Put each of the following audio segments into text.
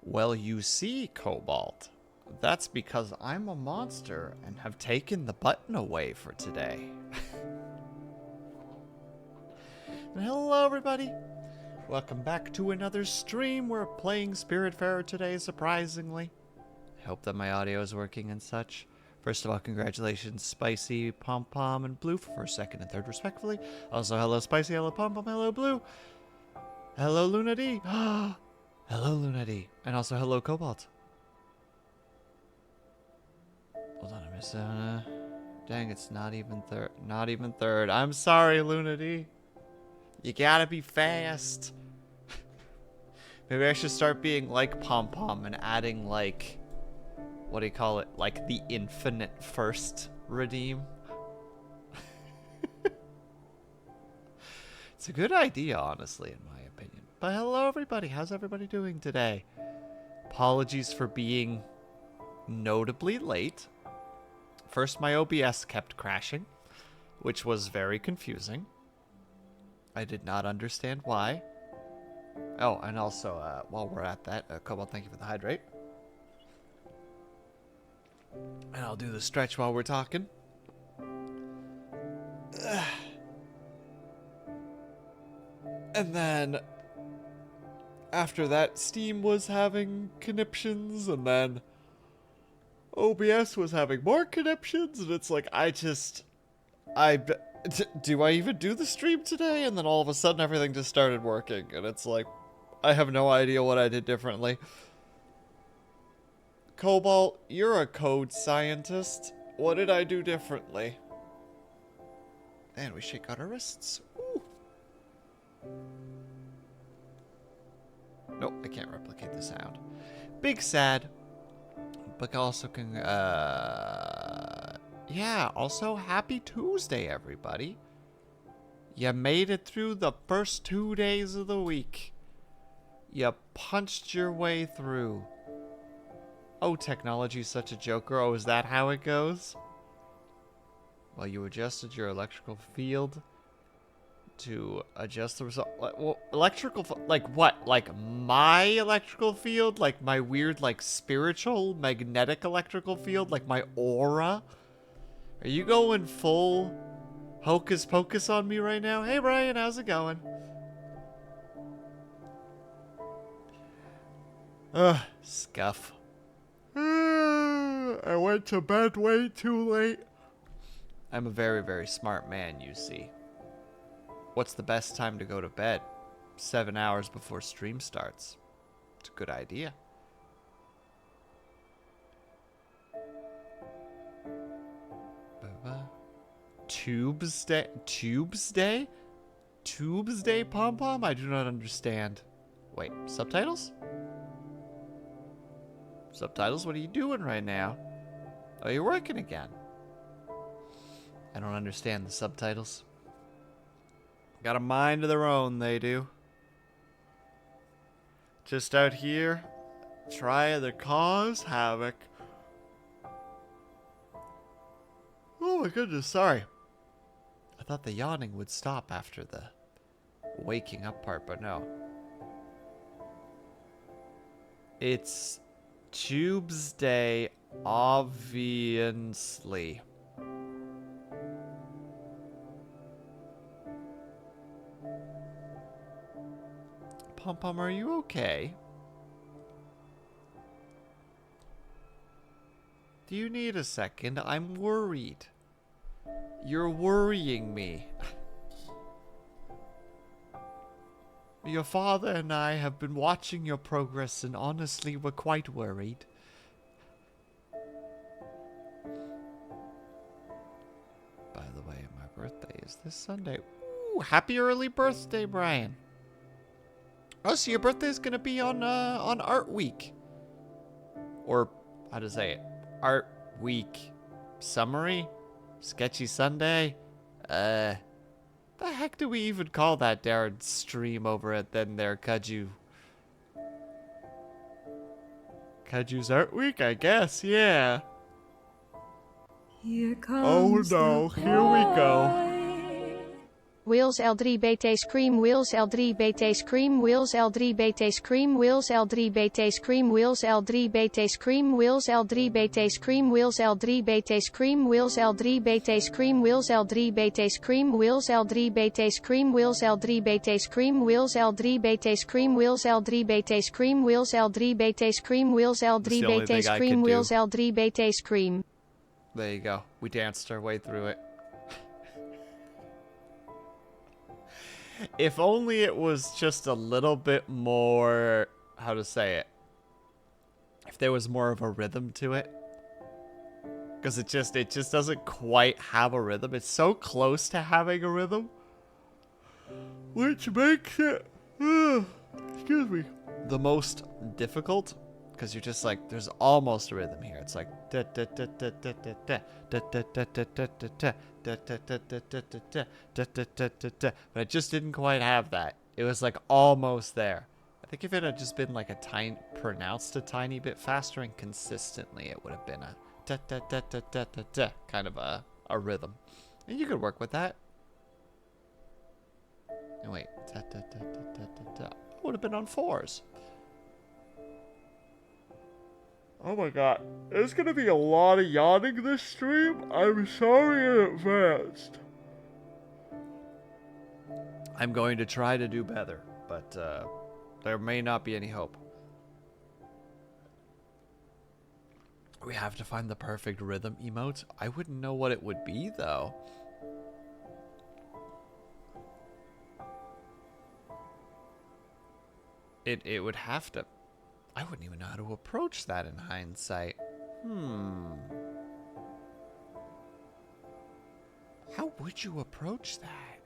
Well, you see, Cobalt, that's because I'm a monster and have taken the button away for today. And hello, everybody. Welcome back to another stream. We're playing Spiritfarer today, surprisingly. I hope that my audio is working and such. First of all, congratulations, Spicy, Pom Pom, and Blue for first, second, and third, respectfully. Also, hello, Spicy, hello, Pom Pom, hello, Blue. Hello, Luna D. Hello, Luna D. And also, hello, Cobalt. Hold on, I missed dang, it's not even third. Not even third. I'm sorry, Luna D. You gotta be fast. Maybe I should start being like Pom Pom and adding, like, what do you call it? Like the infinite first redeem. It's a good idea, honestly, in my opinion. But hello, everybody. How's everybody doing today? Apologies for being notably late. First, my OBS kept crashing, which was very confusing. I did not understand why. Oh, and also, while we're at that, Cobalt, thank you for the hydrate. And I'll do the stretch while we're talking. And then, after that, Steam was having conniptions, and then OBS was having more conniptions, and it's like, do I even do the stream today? And then all of a sudden everything just started working, and it's like, I have no idea what I did differently. Cobalt, you're a code scientist. What did I do differently? And we shake out our wrists. Ooh. Nope, I can't replicate the sound. Big sad. But also yeah, also happy Tuesday, everybody. You made it through the first 2 days of the week. You punched your way through. Oh, technology's such a joker. Oh, is that how it goes? Well, you adjusted your electrical field to adjust the result. Well, electrical, like what? Like my electrical field? Like my weird, like spiritual, magnetic electrical field? Like my aura? Are you going full hocus pocus on me right now? Hey, Brian, how's it going? Ugh, Scuff. I went to bed way too late. I'm a very, very smart man, you see. What's the best time to go to bed? 7 hours before stream starts. It's a good idea. Tuesday? Tuesday? Tuesday, Pom Pom? I do not understand. Wait, subtitles? Subtitles? What are you doing right now? Oh, you're working again. I don't understand the subtitles. Got a mind of their own, they do. Just out here, trying to cause havoc. Oh my goodness, sorry. I thought the yawning would stop after the waking up part, but no. It's Tuesday, obviously. Pom Pom, are you okay? Do you need a second? I'm worried. You're worrying me. Your father and I have been watching your progress, and honestly, we're quite worried. By the way, my birthday is this Sunday. Ooh, happy early birthday, Brian. Oh, so your birthday is gonna be on Art Week, or how to say it? Art Week summary, sketchy Sunday. The heck do we even call that darn stream over at Then There Kaju? Kaju's Art Week, I guess. Yeah. Here comes oh no, here we go. Wheels L3 BT Scream Wheels L3 BT Scream Wheels L3 BT Scream Wheels L3 BT Scream Wheels L3 BT Scream Wheels L3 BT Scream Wheels L3 BT Scream Wheels L3 BT Scream Wheels L3 BT Scream Wheels L3 BT Scream Wheels L3 BT Scream Wheels L3 BT Scream Wheels L3 BT Scream Wheels L3 BT Scream Wheels L3 BT Scream Wheels L3 BT Scream. There you go. We danced our way through it. If only it was just a little bit more, how to say it? If there was more of a rhythm to it. Because it just doesn't quite have a rhythm. It's so close to having a rhythm. Which makes it, excuse me, the most difficult. Because you're just like, there's almost a rhythm here. It's like, but it just didn't quite have that. It was like almost there. I think if it had just been like a tiny, pronounced a tiny bit faster and consistently, it would have been a kind of a rhythm. And you could work with that. And wait, would have been on 4s. Oh my god, there's gonna be a lot of yawning this stream. I'm sorry in advance. I'm going to try to do better, but there may not be any hope. We have to find the perfect rhythm emote. I wouldn't know what it would be, though. It would have to... I wouldn't even know how to approach that in hindsight. How would you approach that?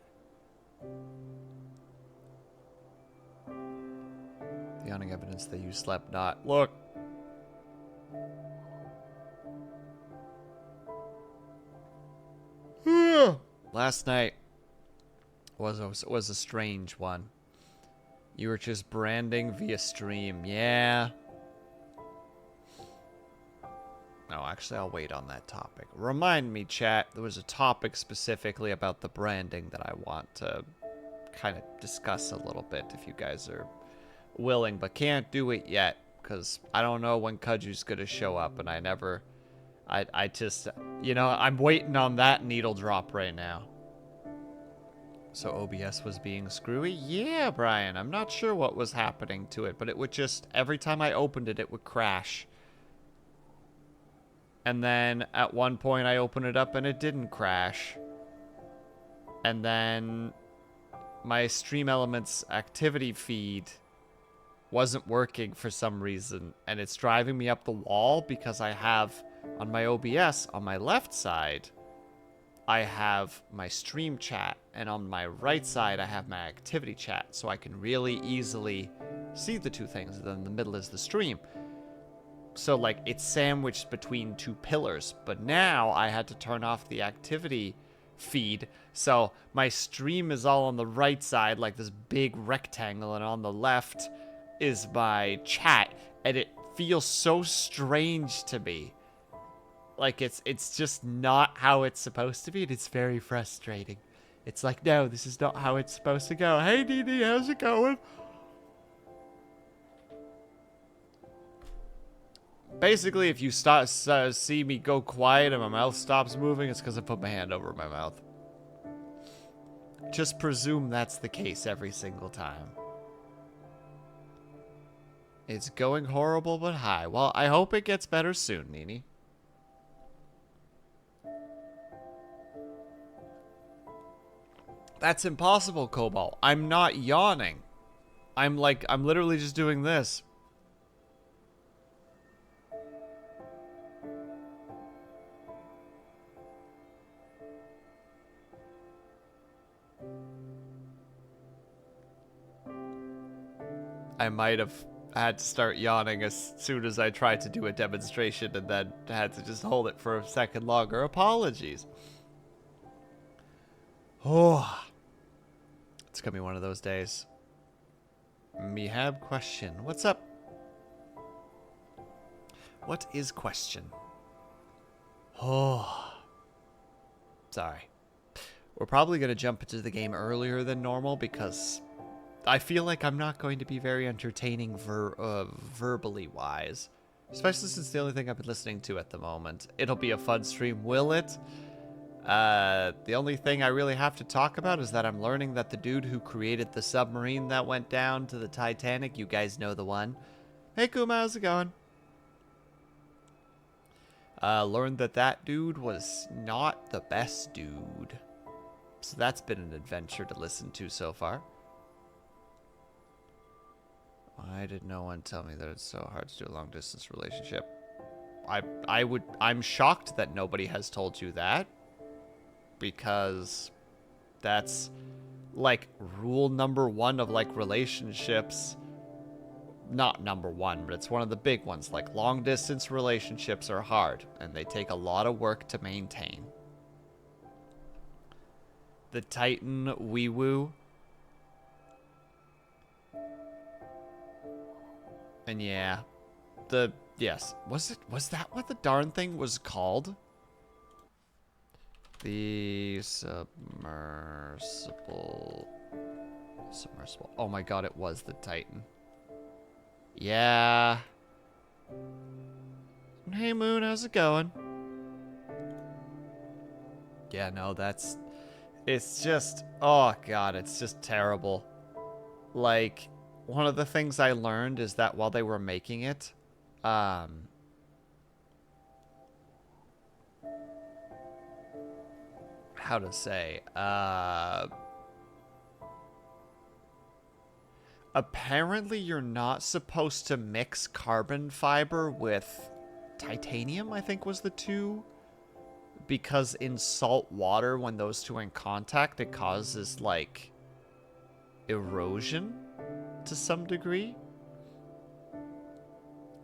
The yawning evidence that you slept not. Look. Last night was a strange one. You were just branding via stream. Yeah. No, actually, I'll wait on that topic. Remind me, chat, there was a topic specifically about the branding that I want to kind of discuss a little bit if you guys are willing, but can't do it yet because I don't know when Kaju's going to show up, and I just, you know, I'm waiting on that needle drop right now. So OBS was being screwy? Yeah, Brian. I'm not sure what was happening to it, but it would just, every time I opened it, it would crash. And then at one point I opened it up and it didn't crash. And then my Stream Elements activity feed wasn't working for some reason. And it's driving me up the wall because I have, on my OBS, on my left side, I have my stream chat, and on my right side I have my activity chat, so I can really easily see the two things, and then in the middle is the stream. So like it's sandwiched between two pillars, but now I had to turn off the activity feed, so my stream is all on the right side like this big rectangle, and on the left is my chat, and it feels so strange to me. Like, it's just not how it's supposed to be, and it's very frustrating. It's like, no, this is not how it's supposed to go. Hey, DD, how's it going? Basically, if you see me go quiet and my mouth stops moving, it's because I put my hand over my mouth. Just presume that's the case every single time. It's going horrible, but hi. Well, I hope it gets better soon, Nini. That's impossible, Cobalt. I'm not yawning. I'm literally just doing this. I might have had to start yawning as soon as I tried to do a demonstration and then had to just hold it for a second longer. Apologies. Oh. It's gonna be one of those days. Mehab question. What's up? What is question? Oh. Sorry. We're probably going to jump into the game earlier than normal because I feel like I'm not going to be very entertaining verbally wise. Especially since the only thing I've been listening to at the moment. It'll be a fun stream, will it? The only thing I really have to talk about is that I'm learning that the dude who created the submarine that went down to the Titanic, you guys know the one. Hey Kuma, how's it going? Learned that that dude was not the best dude. So that's been an adventure to listen to so far. Why did no one tell me that it's so hard to do a long distance relationship? I'm shocked that nobody has told you that. Because that's like rule number one of like relationships. Not number one, but it's one of the big ones. Like long distance relationships are hard and they take a lot of work to maintain. The Titan wee woo. And yeah, yes, was that what the darn thing was called? The submersible. Oh my god, it was the Titan. Yeah. Hey Moon, how's it going? Yeah, no, it's just, oh god, it's just terrible. Like, one of the things I learned is that while they were making it, how to say, apparently you're not supposed to mix carbon fiber with titanium, I think was the two, because in salt water, when those two are in contact, it causes, like, erosion to some degree.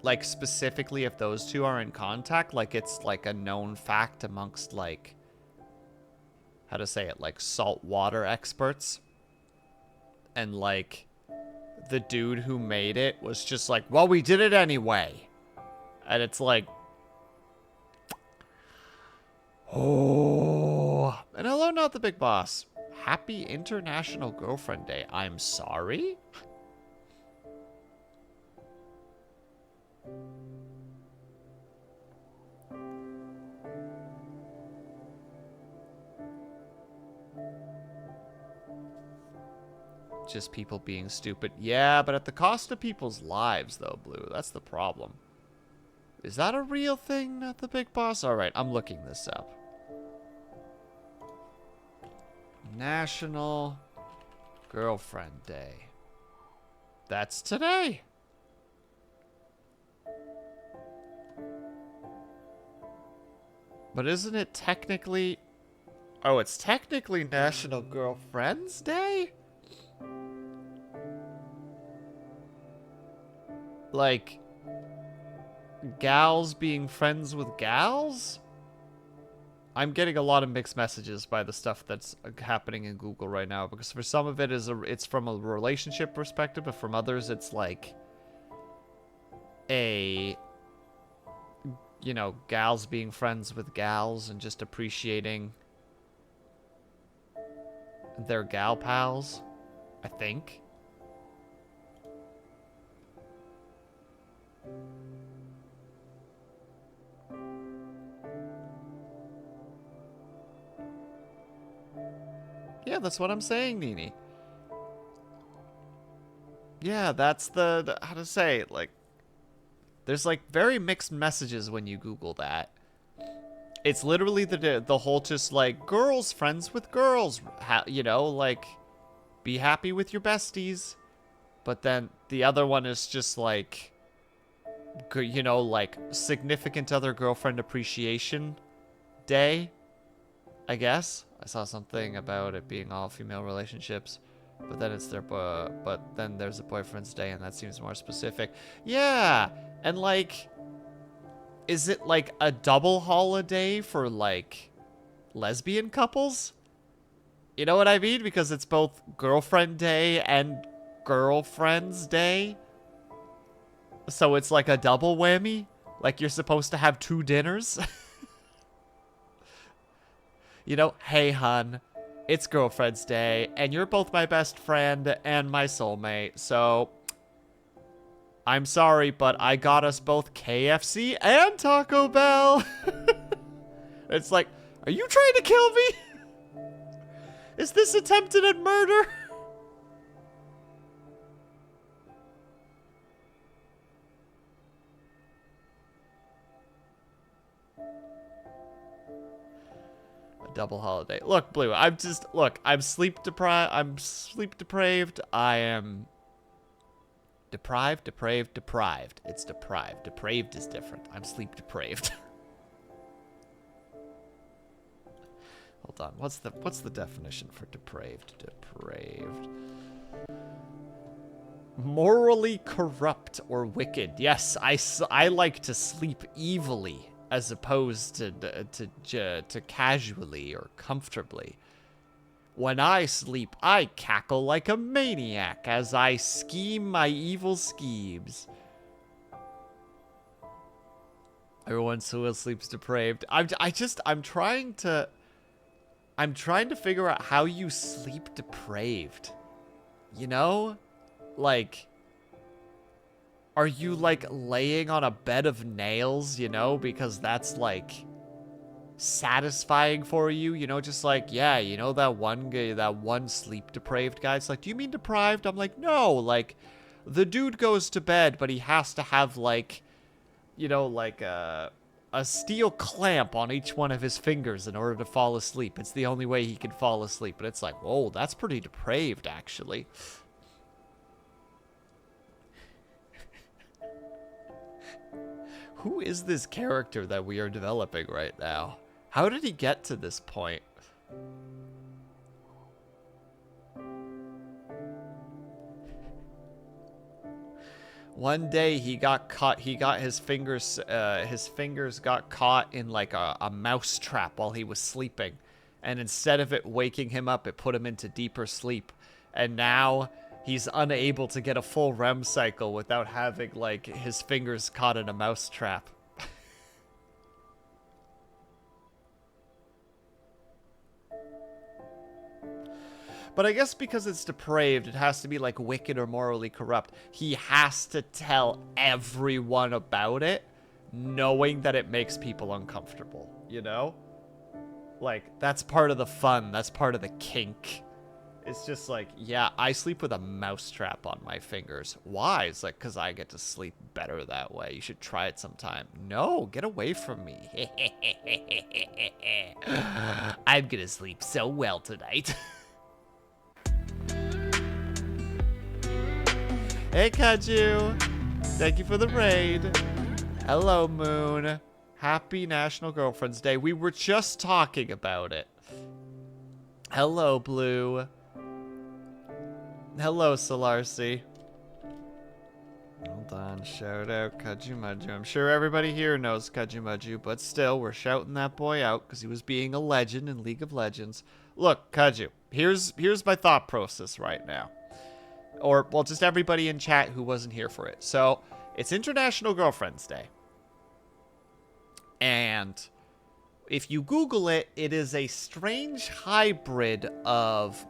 Like, specifically if those two are in contact, like, it's, like, a known fact amongst, like, how to say it, like, salt water experts. And, like, the dude who made it was just like, well, we did it anyway. And it's like, oh. And hello, not the big boss. Happy International Girlfriend Day. I'm sorry? Just people being stupid. Yeah, but at the cost of people's lives, though, Blue. That's the problem. Is that a real thing, not the big boss? Alright, I'm looking this up. National Girlfriend Day. That's today. But isn't it technically... Oh, it's technically National Girlfriend's Day? Like, gals being friends with gals? I'm getting a lot of mixed messages by the stuff that's happening in Google right now, because for some of it it's from a relationship perspective, but from others it's like a, you know, gals being friends with gals and just appreciating their gal pals, I think. Yeah, that's what I'm saying, Nini. Yeah, that's the how to say it, like, there's like very mixed messages when you Google that. It's literally the whole just like girls friends with girls, you know, like be happy with your besties. But then the other one is just like, you know, like significant other girlfriend appreciation day, I guess. I saw something about it being all female relationships, but then it's but then there's a boyfriend's day, and that seems more specific. Yeah, and like, is it like a double holiday for like lesbian couples? You know what I mean? Because it's both girlfriend day and girlfriend's day. So it's like a double whammy? Like you're supposed to have 2 dinners? You know, hey hun, It's Girlfriend's Day, and you're both my best friend and my soulmate, so I'm sorry, but I got us both KFC and Taco Bell. It's like, are you trying to kill me? Is this attempted at murder? Double holiday. Look, Blue, I'm sleep deprived. I am deprived. It's deprived. Depraved is different. I'm sleep depraved. Hold on. What's the definition for depraved? Depraved. Morally corrupt or wicked. Yes, I like to sleep evilly, as opposed to casually or comfortably. When I sleep, I cackle like a maniac as I scheme my evil schemes. Everyone still sleeps depraved. I'm trying to figure out how you sleep depraved. You know? Like, are you, like, laying on a bed of nails, you know, because that's, like, satisfying for you, you know, just like, yeah, you know, that one sleep depraved guy, it's like, do you mean deprived? I'm like, no, like, the dude goes to bed, but he has to have, like, you know, like, a steel clamp on each one of his fingers in order to fall asleep. It's the only way he can fall asleep, but it's like, whoa, that's pretty depraved, actually. Who is this character that we are developing right now? How did he get to this point? One day he got caught. He got his fingers got caught in like a mouse trap while he was sleeping, and instead of it waking him up, it put him into deeper sleep. And now he's unable to get a full REM cycle without having, like, his fingers caught in a mouse trap. But I guess because it's depraved, it has to be, like, wicked or morally corrupt. He has to tell everyone about it, knowing that it makes people uncomfortable, you know? Like, that's part of the fun. That's part of the kink. It's just like, yeah, I sleep with a mousetrap on my fingers. Why? It's like, because I get to sleep better that way. You should try it sometime. No, get away from me. I'm gonna sleep so well tonight. Hey, Kaju. Thank you for the raid. Hello, Moon. Happy National Girlfriend's Day. We were just talking about it. Hello, Blue. Hello, Solarcy. Hold on, shout out Kajumaju. I'm sure everybody here knows Kajumaju, but still, we're shouting that boy out because he was being a legend in League of Legends. Look, Kaju, here's my thought process right now. Or, well, just everybody in chat who wasn't here for it. So, it's International Girlfriend's Day. And if you Google it, it is a strange hybrid of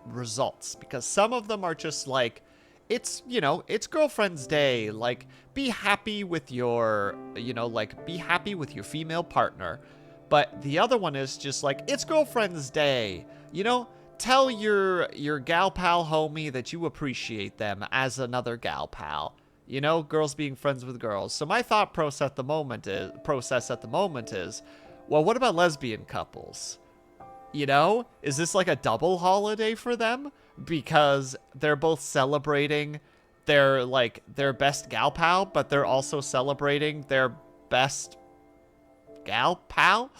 results, because some of them are just like, it's, you know, it's Girlfriend's Day, like, be happy with your, you know, like, be happy with your female partner. But the other one is just like, it's Girlfriend's Day, you know, tell your gal pal homie that you appreciate them as another gal pal. You know, girls being friends with girls. So my thought process at the moment is, well, what about lesbian couples? You know, is this like a double holiday for them? Because they're both celebrating their best gal pal, but they're also celebrating their best gal pal?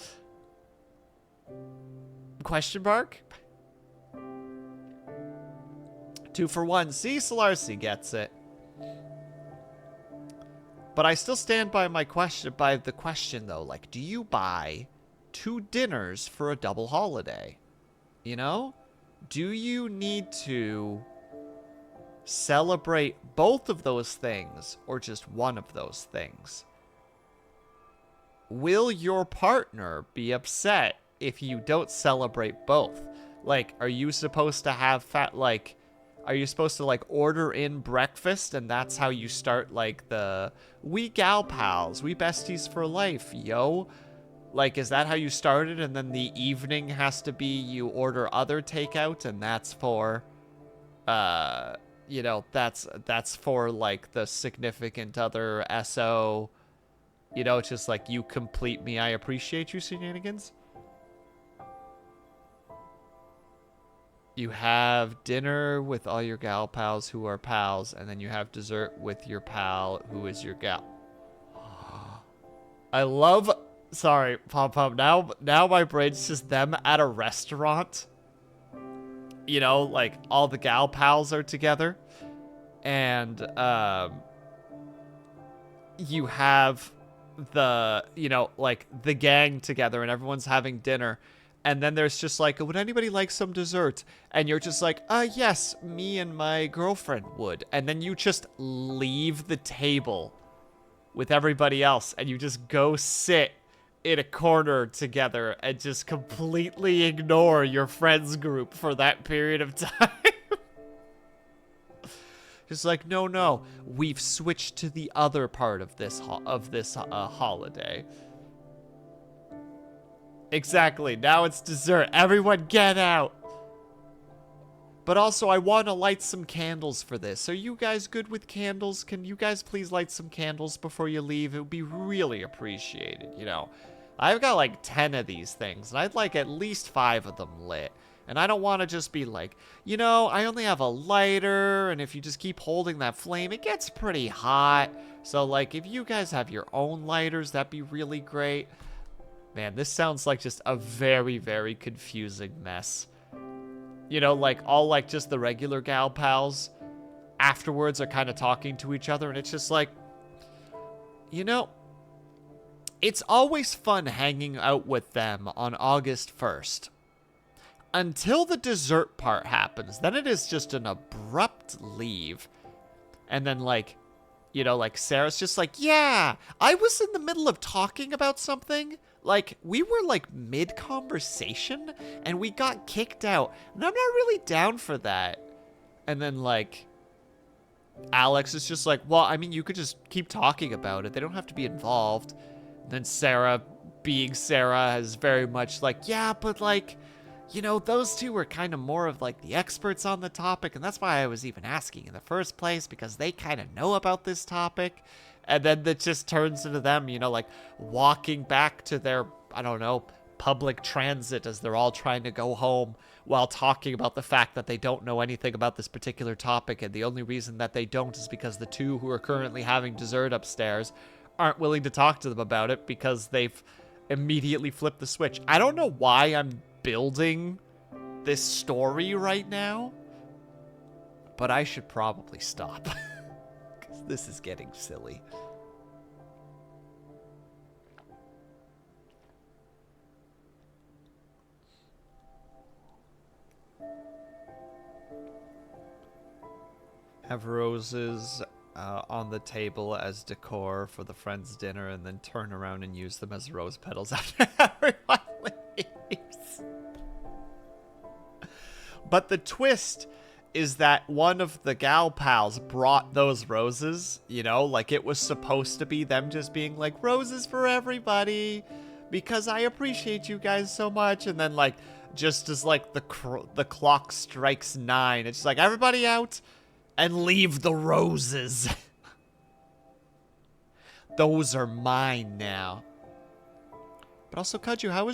Question mark? 2 for 1. See, Solarcy gets it. But I still stand by my question, though. Like, do you buy 2 dinners for a double holiday? You know? Do you need to celebrate both of those things or just one of those things? Will your partner be upset if you don't celebrate both? Like, are you supposed to have like, are you supposed to, like, order in breakfast and that's how you start, like, we gal pals, we besties for life, yo? Like, is that how you started, and then the evening has to be you order other takeout, and that's for, you know, that's for, like, the significant other SO, you know, it's just like, you complete me, I appreciate you shenanigans? You have dinner with all your gal pals who are pals, and then you have dessert with your pal who is your gal. I love... Sorry, Pom-Pom. Now my brain's just them at a restaurant. You know, like, all the gal pals are together. And, you have the, you know, like, the gang together, and everyone's having dinner. And then there's just like, would anybody like some dessert? And you're just like, yes, me and my girlfriend would. And then you just leave the table with everybody else, and you just go sit in a corner together and just completely ignore your friends group for that period of time. Just like, no, we've switched to the other part of this holiday. Exactly, now it's dessert. Everyone get out. But also, I want to light some candles for this. Are you guys good with candles? Can you guys please light some candles before you leave? It would be really appreciated, you know. I've got like 10 of these things, and I'd like at least 5 of them lit. And I don't want to just be like, you know, I only have a lighter, and if you just keep holding that flame, it gets pretty hot. So, like, if you guys have your own lighters, that'd be really great. Man, this sounds like just a very, very confusing mess. You know, like, all, like, just the regular gal pals afterwards are kind of talking to each other, and it's just like, you know, it's always fun hanging out with them on August 1st. Until the dessert part happens. Then it is just an abrupt leave. And then, like, you know, like, Sarah's just like, yeah, I was in the middle of talking about something. Like, we were, like, mid-conversation, and we got kicked out. And I'm not really down for that. And then, like, Alex is just like, well, I mean, you could just keep talking about it. They don't have to be involved. And then Sarah, being Sarah, is very much like, yeah, but, like, you know, those two were kind of more of, like, the experts on the topic, and that's why I was even asking in the first place, because they kind of know about this topic. And then it just turns into them, you know, like, walking back to their, I don't know, public transit as they're all trying to go home while talking about the fact that they don't know anything about this particular topic, and the only reason that they don't is because the two who are currently having dessert upstairs aren't willing to talk to them about it because they've immediately flipped the switch. I don't know why I'm building this story right now, but I should probably stop because this is getting silly. Have roses on the table as decor for the friends' dinner, and then turn around and use them as rose petals after everyone leaves. But the twist is that one of the gal pals brought those roses, you know, like it was supposed to be them just being like, roses for everybody, because I appreciate you guys so much. And then, like, just as, like, the clock strikes 9, it's just like, everybody out and leave the roses. Those are mine now. But also, Kaju, how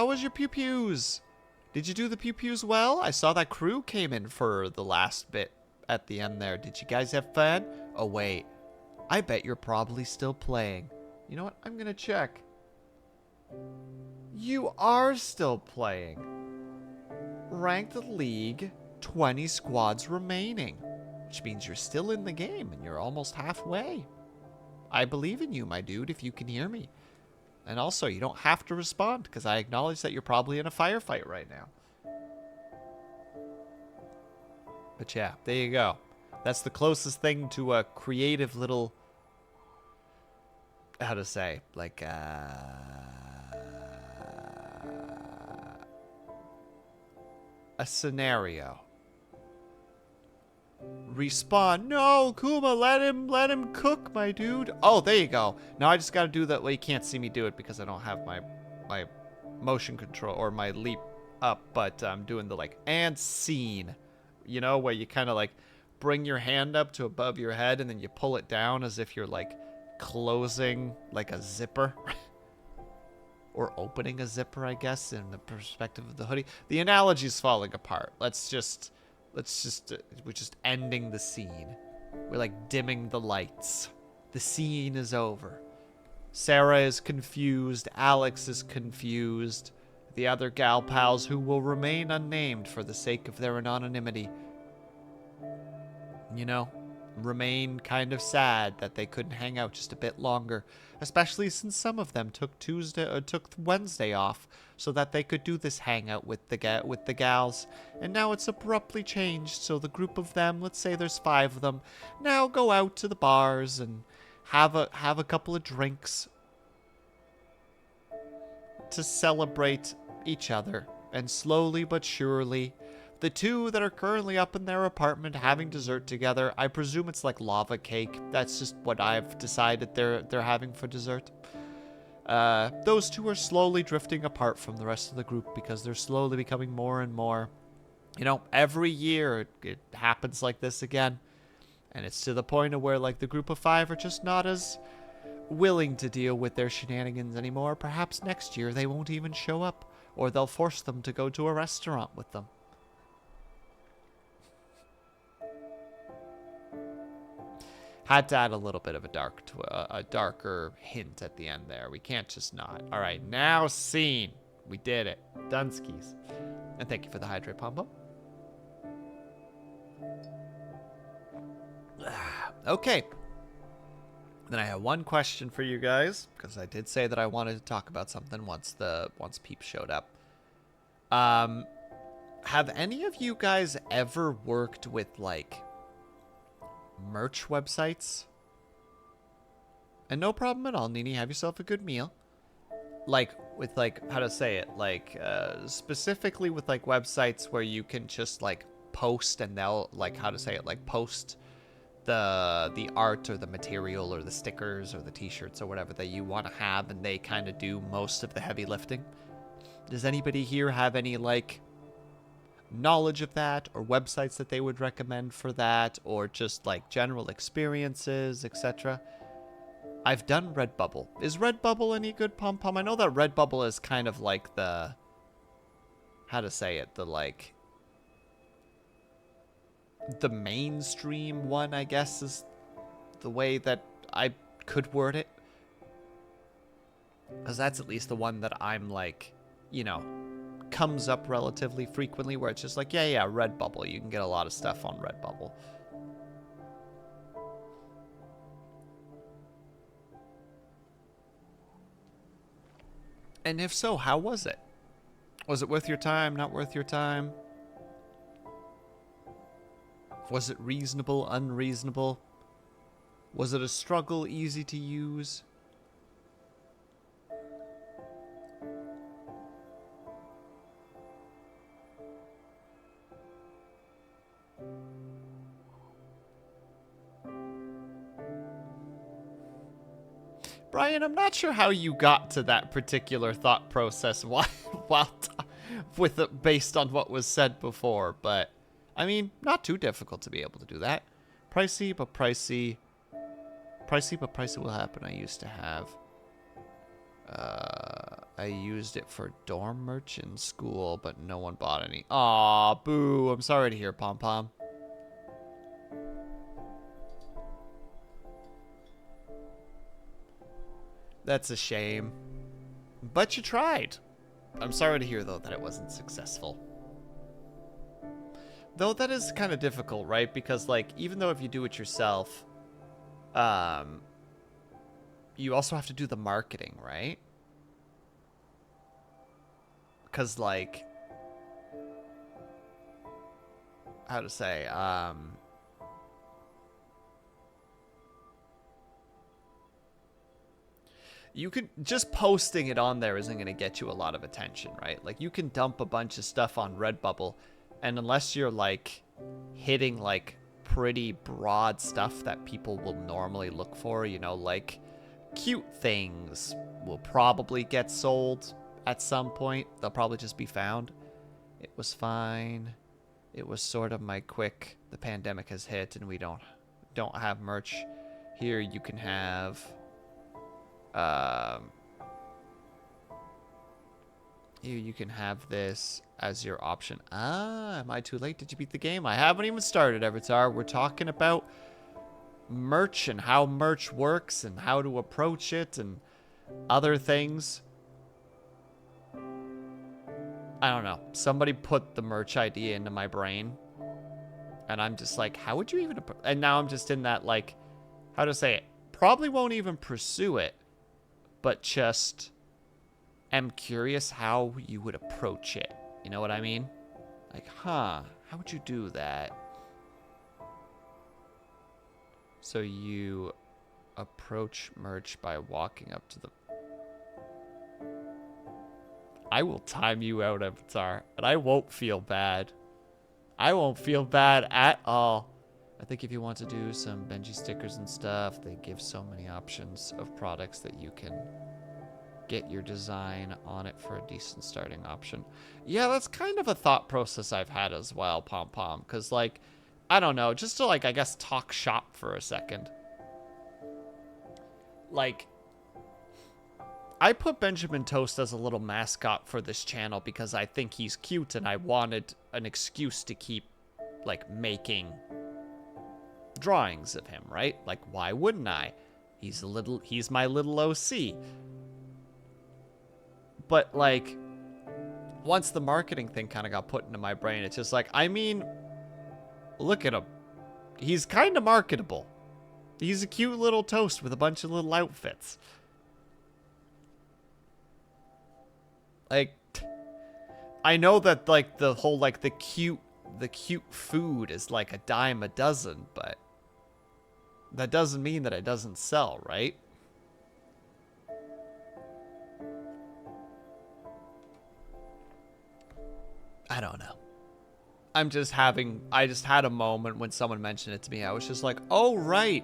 was your pew-pews? Did you do the pew-pews well? I saw that crew came in for the last bit at the end there. Did you guys have fun? Oh, wait. I bet you're probably still playing. You know what? I'm going to check. You are still playing. Ranked League, 20 squads remaining. Which means you're still in the game and you're almost halfway. I believe in you, my dude, if you can hear me. And also, you don't have to respond, because I acknowledge that you're probably in a firefight right now. But yeah, there you go. That's the closest thing to a creative little... How to say? Like, a scenario. Respawn. No, Kuma, let him cook, my dude. Oh, there you go. Now I just gotta do that. Well, you can't see me do it because I don't have my motion control or my leap up, but I'm doing the like and scene. You know, where you kind of like bring your hand up to above your head and then you pull it down as if you're like closing like a zipper. Or opening a zipper, I guess, in the perspective of the hoodie. The analogy's falling apart. We're just ending the scene. We're like dimming the lights. The scene is over. Sarah is confused. Alex is confused. The other gal pals, who will remain unnamed for the sake of their anonymity, you know, remain kind of sad that they couldn't hang out just a bit longer, especially since some of them took Wednesday off so that they could do this hangout with the gals, and now it's abruptly changed. So the group of them, let's say there's 5 of them, now go out to the bars and have a couple of drinks to celebrate each other, and slowly but surely, the 2 that are currently up in their apartment having dessert together, I presume it's like lava cake. That's just what I've decided they're having for dessert. Those 2 are slowly drifting apart from the rest of the group because they're slowly becoming more and more, you know, every year it happens like this again. And it's to the point of where like the group of 5 are just not as willing to deal with their shenanigans anymore. Perhaps next year they won't even show up, or they'll force them to go to a restaurant with them. Had to add a little bit of a darker hint at the end there. We can't just not. All right, now scene. We did it. Dunskies. And thank you for the hydrate, Pombo. Okay. Then I have one question for you guys, because I did say that I wanted to talk about something once Peep showed up. Have any of you guys ever worked with like merch websites? And no problem at all, Nini, have yourself a good meal. Like with like, how to say it, like specifically with like websites where you can just like post and they'll like, how to say it, like post the art or the material or the stickers or the t-shirts or whatever that you want to have, and they kind of do most of the heavy lifting. Does anybody here have any like knowledge of that, or websites that they would recommend for that, or just like general experiences, etc.? I've done Redbubble. Is Redbubble any good, Pom Pom? I know that Redbubble is kind of like the, how to say it, the like the mainstream one, I guess, is the way that I could word it, because that's at least the one that I'm like, you know, comes up relatively frequently, where it's just like, yeah, Redbubble. You can get a lot of stuff on Redbubble. And if so, how was it? Was it worth your time, not worth your time? Was it reasonable, unreasonable? Was it a struggle, easy to use? Brian, I'm not sure how you got to that particular thought process based on what was said before, but I mean, not too difficult to be able to do that. Pricey, but pricey will happen. I used to have, I used it for dorm merch in school, but no one bought any. Aw, boo. I'm sorry to hear, Pom Pom. That's a shame. But you tried. I'm sorry to hear, though, that it wasn't successful. Though that is kind of difficult, right? Because, like, even though if you do it yourself, you also have to do the marketing, right? Because, like, how to say, you could, just posting it on there isn't going to get you a lot of attention, right? Like, you can dump a bunch of stuff on Redbubble, And unless you're, like, hitting, like, pretty broad stuff that people will normally look for, you know, like, cute things will probably get sold at some point. They'll probably just be found. It was fine. It was sort of my quick, the pandemic has hit and we don't have merch. Here you can have, here you can have this as your option. Ah, am I too late? Did you beat the game? I haven't even started, Avatar. We're talking about merch and how merch works and how to approach it and other things. I don't know. Somebody put the merch idea into my brain. And I'm just like, how would you even... And now I'm just in that, like, how to say it? Probably won't even pursue it. But just am curious how you would approach it. You know what I mean? Like, huh, how would you do that? So you approach merch by walking up to the... I will time you out, Avatar, and I won't feel bad. I won't feel bad at all. I think if you want to do some Benji stickers and stuff, they give so many options of products that you can get your design on it for a decent starting option. Yeah, that's kind of a thought process I've had as well, Pom Pom, because, like, I don't know, just to, like, I guess talk shop for a second. Like, I put Benjamin Toast as a little mascot for this channel because I think he's cute and I wanted an excuse to keep, like, making drawings of him, right? Like, why wouldn't I? He's my little OC. But, like, once the marketing thing kind of got put into my brain, it's just like, I mean, look at him. He's kind of marketable. He's a cute little toast with a bunch of little outfits. Like, I know that, like, the whole, like, the cute food is like a dime a dozen, but that doesn't mean that it doesn't sell, right? I don't know. I just had a moment when someone mentioned it to me. I was just like, oh, right.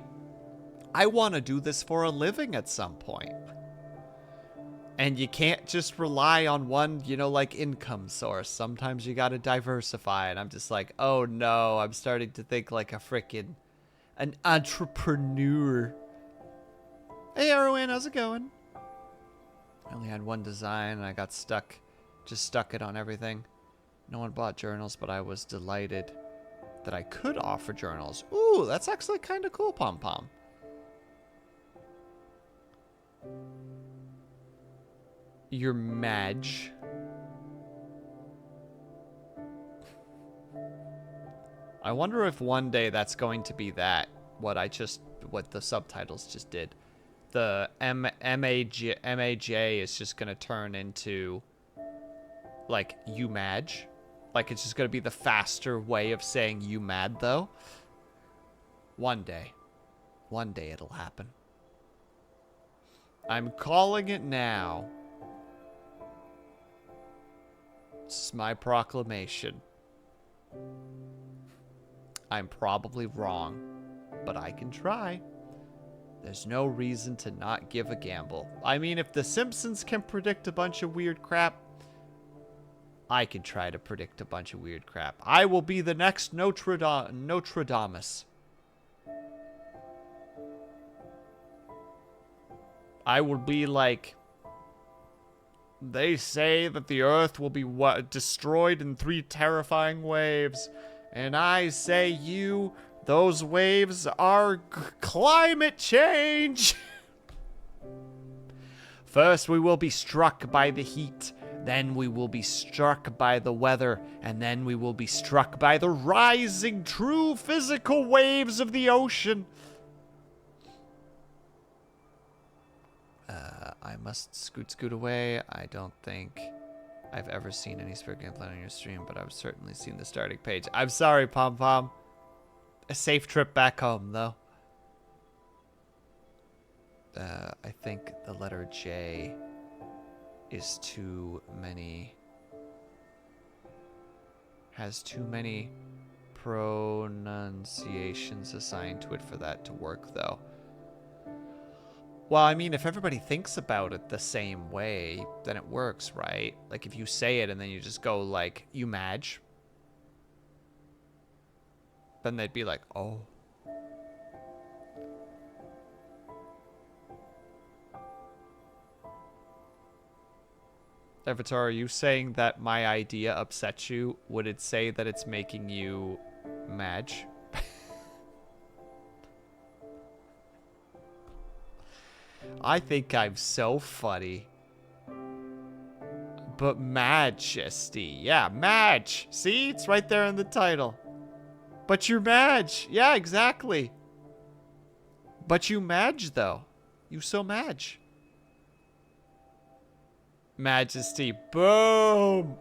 I want to do this for a living at some point. And you can't just rely on one, you know, like, income source. Sometimes you got to diversify. And I'm just like, oh, no. I'm starting to think like an entrepreneur. Hey, Erwin, how's it going? I only had one design and I got stuck. Just stuck it on everything. No one bought journals, but I was delighted that I could offer journals. Ooh, that's actually kind of cool, Pom Pom. Your Madge. I wonder if one day that's going to be that. What the subtitles just did. The MAJ is just going to turn into, like, you Madge. Like, it's just going to be the faster way of saying you mad, though. One day. One day it'll happen. I'm calling it now. This is my proclamation. I'm probably wrong, but I can try. There's no reason to not give a gamble. I mean, if The Simpsons can predict a bunch of weird crap, I can try to predict a bunch of weird crap. I will be the next Nostradamus. I will be like... They say that the Earth will be destroyed in 3 terrifying waves. And I say those waves are climate change. First we will be struck by the heat. Then we will be struck by the weather. And then we will be struck by the rising true physical waves of the ocean. I must scoot away. I don't think I've ever seen any Spirit gameplay on your stream, but I've certainly seen the starting page. I'm sorry, Pom Pom. A safe trip back home, though. I think the letter J is too many has too many pronunciations assigned to it for that to work, though. Well, I mean, if everybody thinks about it the same way, then it works, right? Like, if you say it and then you just go, like, you madge, then they'd be like, oh. Avatar, are you saying that my idea upsets you? Would it say that it's making you madge? I think I'm so funny. But Majesty. Yeah, Madge. See? It's right there in the title. But you're Madge. Yeah, exactly. But you Madge, though. You so Madge. Majesty. Boom!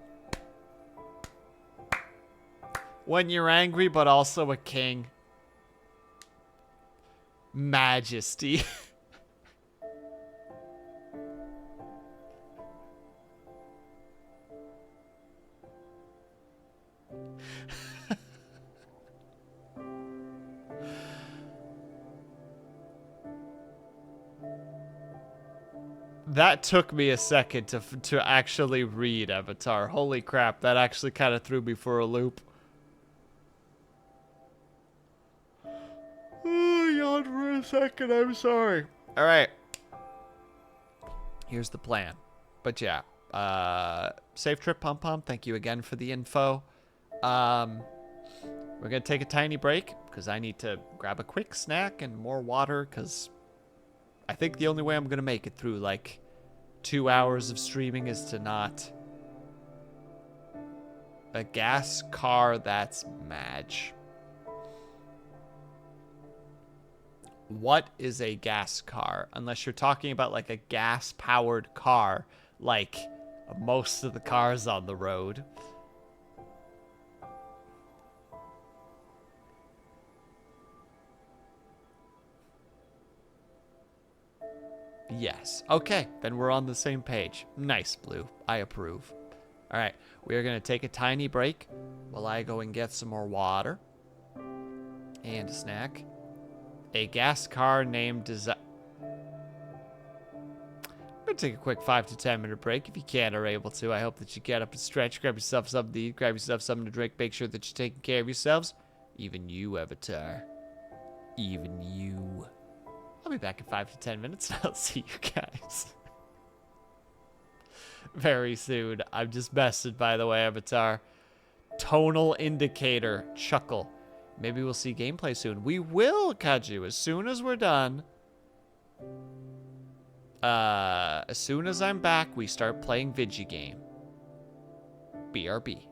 When you're angry, but also a king. Majesty. That took me a second to actually read, Avatar. Holy crap, that actually kind of threw me for a loop. Oh, yawned for a second, I'm sorry. Alright. Here's the plan. But yeah, safe trip, Pom Pom. Thank you again for the info. We're gonna take a tiny break, because I need to grab a quick snack and more water, because I think the only way I'm gonna make it through, like, 2 hours of streaming is to not... A gas car that's Madge. What is a gas car? Unless you're talking about, like, a gas-powered car, like most of the cars on the road. Yes. Okay, then we're on the same page. Nice, Blue. I approve. All right, we're going to take a tiny break while I go and get some more water and a snack. A gas car named I'm going to take a quick 5 to 10 minute break if you can or able to. I hope that you get up and stretch, grab yourself something to eat, grab yourself something to drink. Make sure that you're taking care of yourselves. Even you, Avatar. Even you. I'll be back in 5 to 10 minutes and I'll see you guys very soon. I'm just messing, by the way, Avatar. Tonal indicator. Chuckle. Maybe we'll see gameplay soon. We will, Kaju, as soon as we're done. As soon as I'm back, we start playing Vigigame. BRB.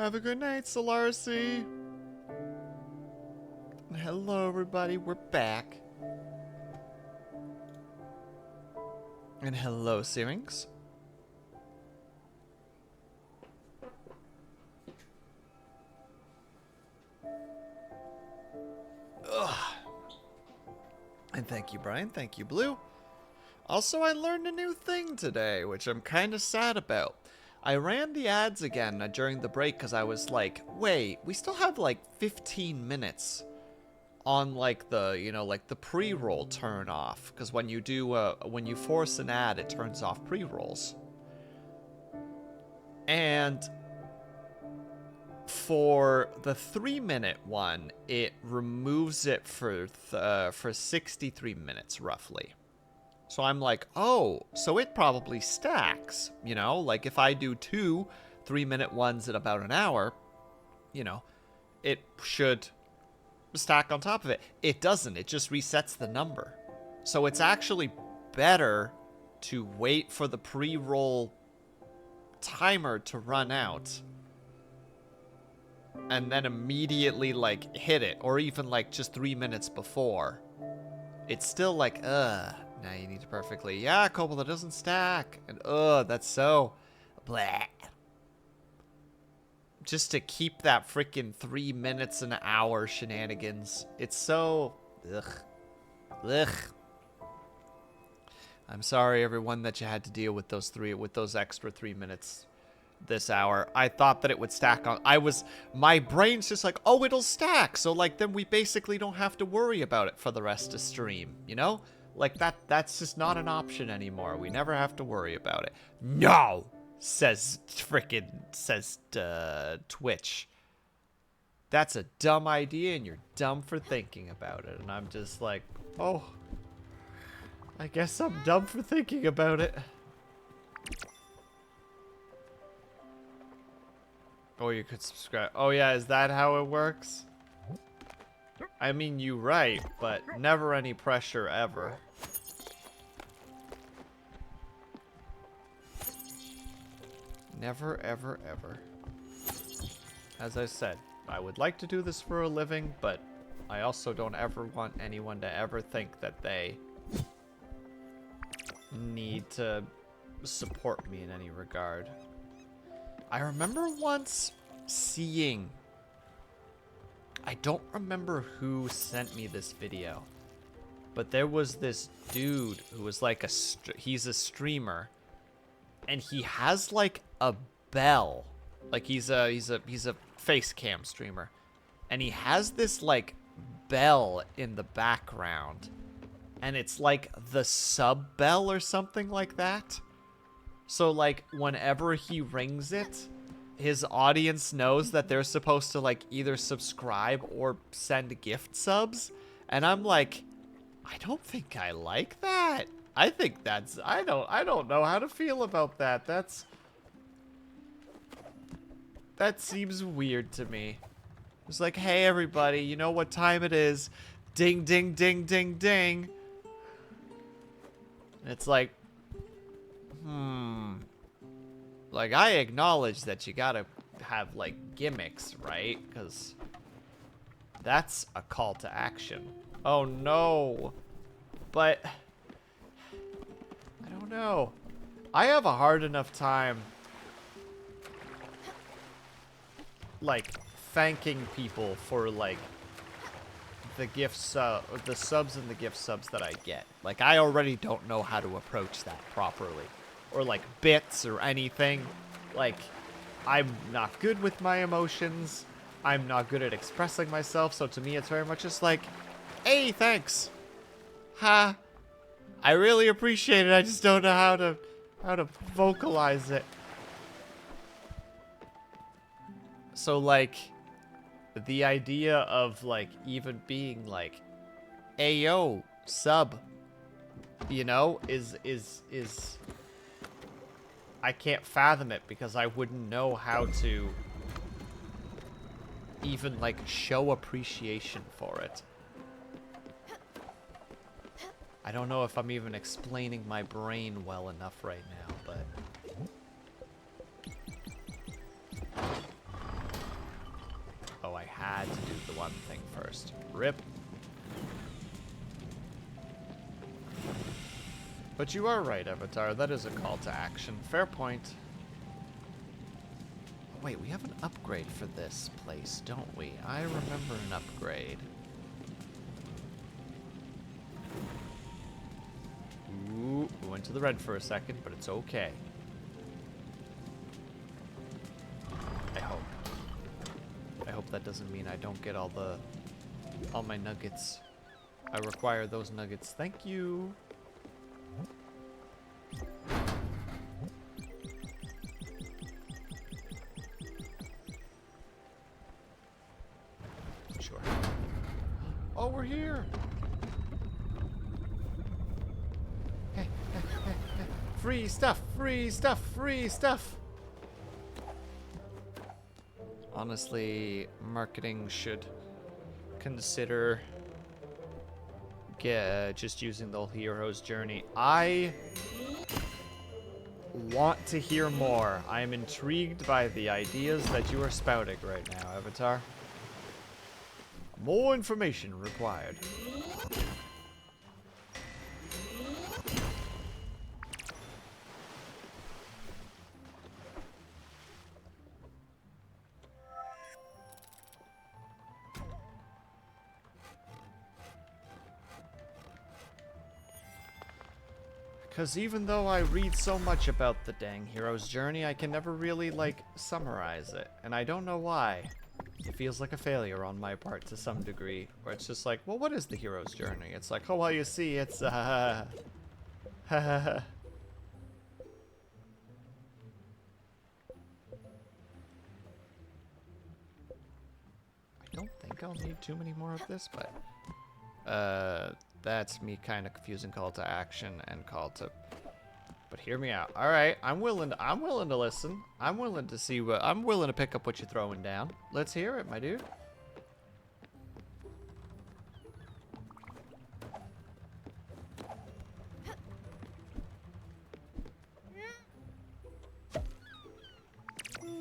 Have a good night, Solarcy. Hello, everybody. We're back. And hello, Syrinx. Ugh. And thank you, Brian. Thank you, Blue. Also, I learned a new thing today, which I'm kind of sad about. I ran the ads again during the break because I was like, wait, we still have like 15 minutes on like the, you know, like the pre-roll turn off. Because when you do, when you force an ad, it turns off pre-rolls. And for the 3-minute one, it removes it for 63 minutes roughly. So I'm like, oh, so it probably stacks, you know, like if I do 2 3-minute ones at about an hour, you know, it should stack on top of it. It doesn't, it just resets the number. So it's actually better to wait for the pre-roll timer to run out and then immediately like hit it, or even like just 3 minutes before. It's still like, now you need to perfectly, yeah, Cobalt, that doesn't stack, and that's so blah. Just to keep that freaking 3 minutes an hour shenanigans. It's so ugh. I'm sorry, everyone, that you had to deal with those extra 3 minutes this hour. I thought that it would stack on. My brain's just like, oh, it'll stack. So like, then we basically don't have to worry about it for the rest of stream, you know? Like that's just not an option anymore. We never have to worry about it. No, says Twitch. That's a dumb idea and you're dumb for thinking about it. And I'm just like, oh, I guess I'm dumb for thinking about it. Oh, you could subscribe. Oh yeah, is that how it works? I mean, you're right, but never any pressure ever. Never, ever, ever. As I said, I would like to do this for a living, but I also don't ever want anyone to ever think that they need to support me in any regard. I remember once seeing, I don't remember who sent me this video, but there was this dude who was like he's a streamer, and he has like a bell, like he's a face cam streamer, and he has this like bell in the background, and it's like the sub bell or something like that. So like whenever he rings it, his audience knows that they're supposed to like either subscribe or send gift subs. And I'm like, I don't think I like that. I think that's, I don't know how to feel about that. That seems weird to me. It's like, hey everybody, you know what time it is? Ding, ding, ding, ding, ding. And it's like, like, I acknowledge that you gotta have, like, gimmicks, right? Because that's a call to action. Oh, no. But, I don't know. I have a hard enough time, like, thanking people for, like, the the subs and the gift subs that I get. Like, I already don't know how to approach that properly. Or like bits or anything. Like, I'm not good with my emotions. I'm not good at expressing myself. So to me, it's very much just like, hey, thanks. Ha. I really appreciate it. I just don't know how to vocalize it. So like, the idea of like even being like, ayo, sub, you know, is I can't fathom it because I wouldn't know how to even like show appreciation for it. I don't know if I'm even explaining my brain well enough right now, but had to do the one thing first. Rip. But you are right, Avatar. That is a call to action. Fair point. Oh, wait, we have an upgrade for this place, don't we? I remember an upgrade. Ooh, we went to the red for a second, but it's okay. I hope that doesn't mean I don't get all my nuggets. I require those nuggets. Thank you. Sure. Oh, we're here. Hey, hey, hey, hey. Free stuff, free stuff, free stuff. Honestly, marketing should consider just using the hero's journey. I want to hear more. I am intrigued by the ideas that you are spouting right now, Avatar. More information required. Because even though I read so much about the dang hero's journey, I can never really, like, summarize it. And I don't know why. It feels like a failure on my part to some degree. Where it's just like, well, what is the hero's journey? It's like, oh, well, you see, it's, I don't think I'll need too many more of this, but... that's me kind of confusing call to action and call to... But hear me out. All right, I'm willing to listen. I'm willing to see what... I'm willing to pick up what you're throwing down. Let's hear it, my dude.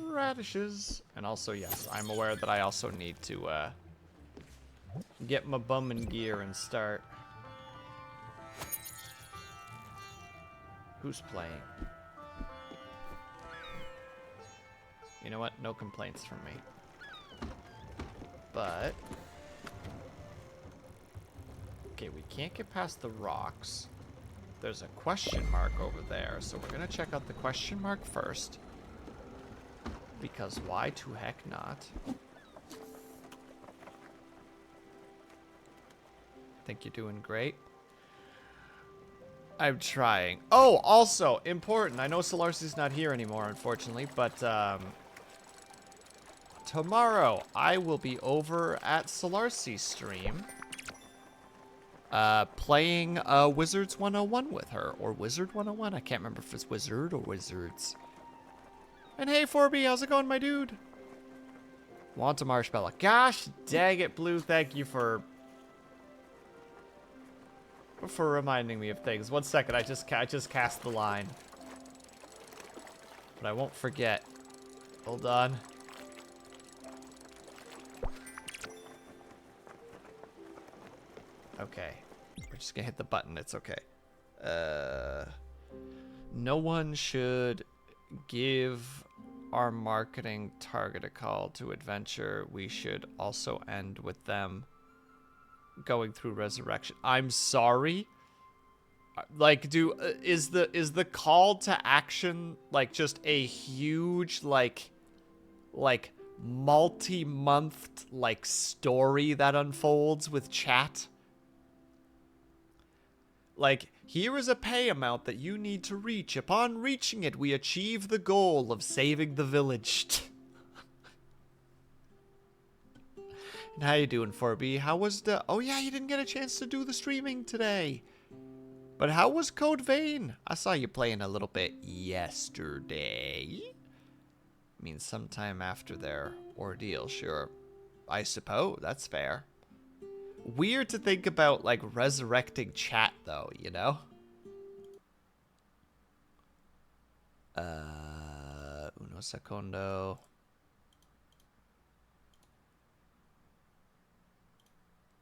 Radishes. And also, yes, I'm aware that I also need to, get my bum in gear and start. Who's playing? You know what? No complaints from me. But... okay, we can't get past the rocks. There's a question mark over there, so we're gonna check out the question mark first. Because why to heck not? Think you're doing great. I'm trying. Oh, also, important. I know Solarcy's not here anymore, unfortunately, but tomorrow I will be over at Solarcy's stream playing Wizards 101 with her. Or Wizard 101. I can't remember if it's Wizard or Wizards. And hey, 4B, how's it going, my dude? Want a marshmallow. Gosh dang it, Blue. Thank you for reminding me of things. 1 second, I just cast the line. But I won't forget. Hold on. Okay. We're just gonna hit the button. It's okay. No one should give our marketing target a call to adventure. We should also end with them going through resurrection. I'm sorry. Like, is the call to action like just a huge like multi-month like story that unfolds with chat? Like, here is a pay amount that you need to reach. Upon reaching it, we achieve the goal of saving the village. And how you doing, 4B? How was the... oh yeah, you didn't get a chance to do the streaming today. But how was Code Vein? I saw you playing a little bit yesterday. I mean, sometime after their ordeal, sure. I suppose, that's fair. Weird to think about, like, resurrecting chat, though, you know? Uno secondo.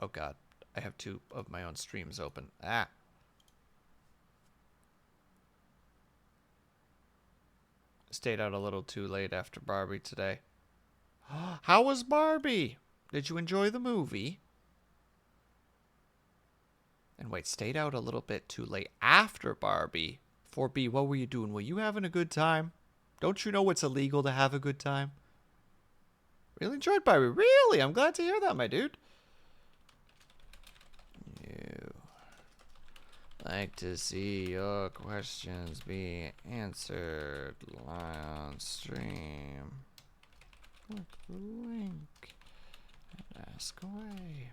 Oh god, I have 2 of my own streams open. Ah. Stayed out a little too late after Barbie today. How was Barbie? Did you enjoy the movie? And wait, stayed out a little bit too late after Barbie. 4B, what were you doing? Were you having a good time? Don't you know it's illegal to have a good time? Really enjoyed Barbie. Really? I'm glad to hear that, my dude. You like to see your questions be answered on stream. Click the link and ask away.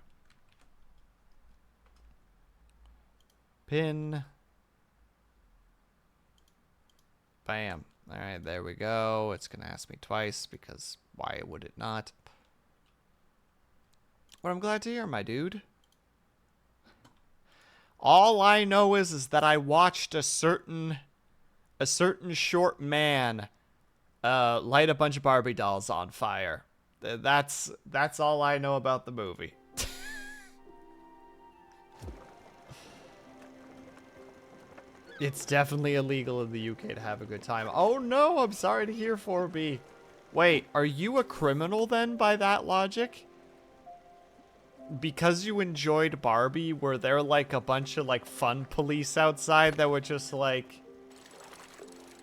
Pin. Bam. Alright, there we go. It's going to ask me twice because why would it not? But I'm glad to hear, my dude. All I know is that I watched a certain short man light a bunch of Barbie dolls on fire. That's all I know about the movie. It's definitely illegal in the UK to have a good time. Oh no, I'm sorry to hear 4B. Wait, are you a criminal then by that logic? Because you enjoyed Barbie, were there like a bunch of like fun police outside that were just like,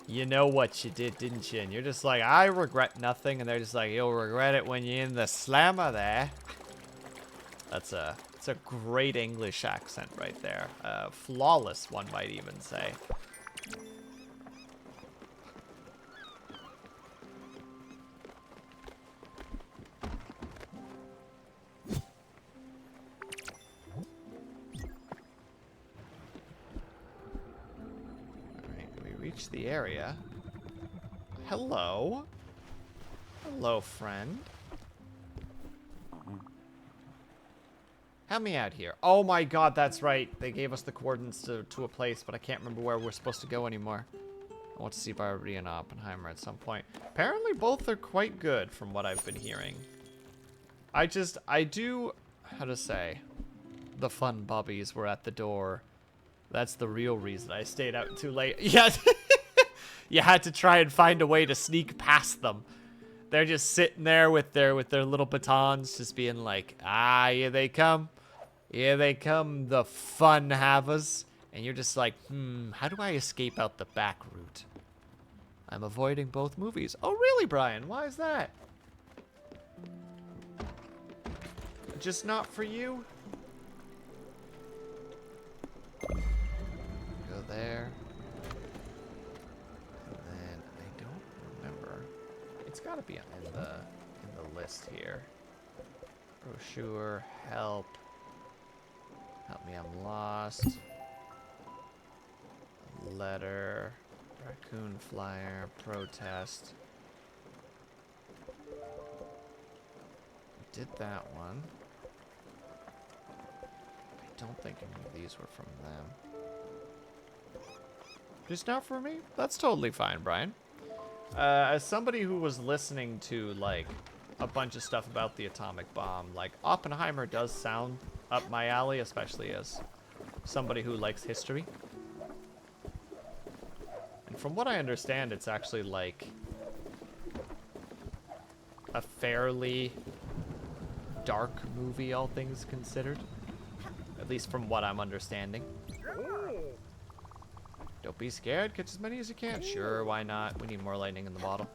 you know what you did, didn't you? And you're just like, I regret nothing. And they're just like, you'll regret it when you're in the slammer there. It's a great English accent right there. Flawless, one might even say. Alright, we reached the area. Hello. Hello, friend. Help me out here. Oh my god, that's right. They gave us the coordinates to a place, but I can't remember where we're supposed to go anymore. I want to see Barbie and Oppenheimer at some point. Apparently both are quite good from what I've been hearing. I do, how to say, the fun bubbies were at the door. That's the real reason I stayed out too late. Yeah, you had to try and find a way to sneak past them. They're just sitting there with their little batons, just being like, ah, here they come. Here they come, the fun havers. And you're just like, how do I escape out the back route? I'm avoiding both movies. Oh, really, Brian? Why is that? Just not for you? Go there. And then I don't remember. It's gotta be in the list here. Brochure, help. Help me, I'm lost. Letter, raccoon flyer, protest. We did that one. I don't think any of these were from them. Just not for me? That's totally fine, Brian. As somebody who was listening to, like, a bunch of stuff about the atomic bomb, like, Oppenheimer does sound up my alley, especially as somebody who likes history. And from what I understand, it's actually, like, a fairly dark movie, all things considered. At least from what I'm understanding. Don't be scared. Catch as many as you can. Sure, why not? We need more lightning in the bottle.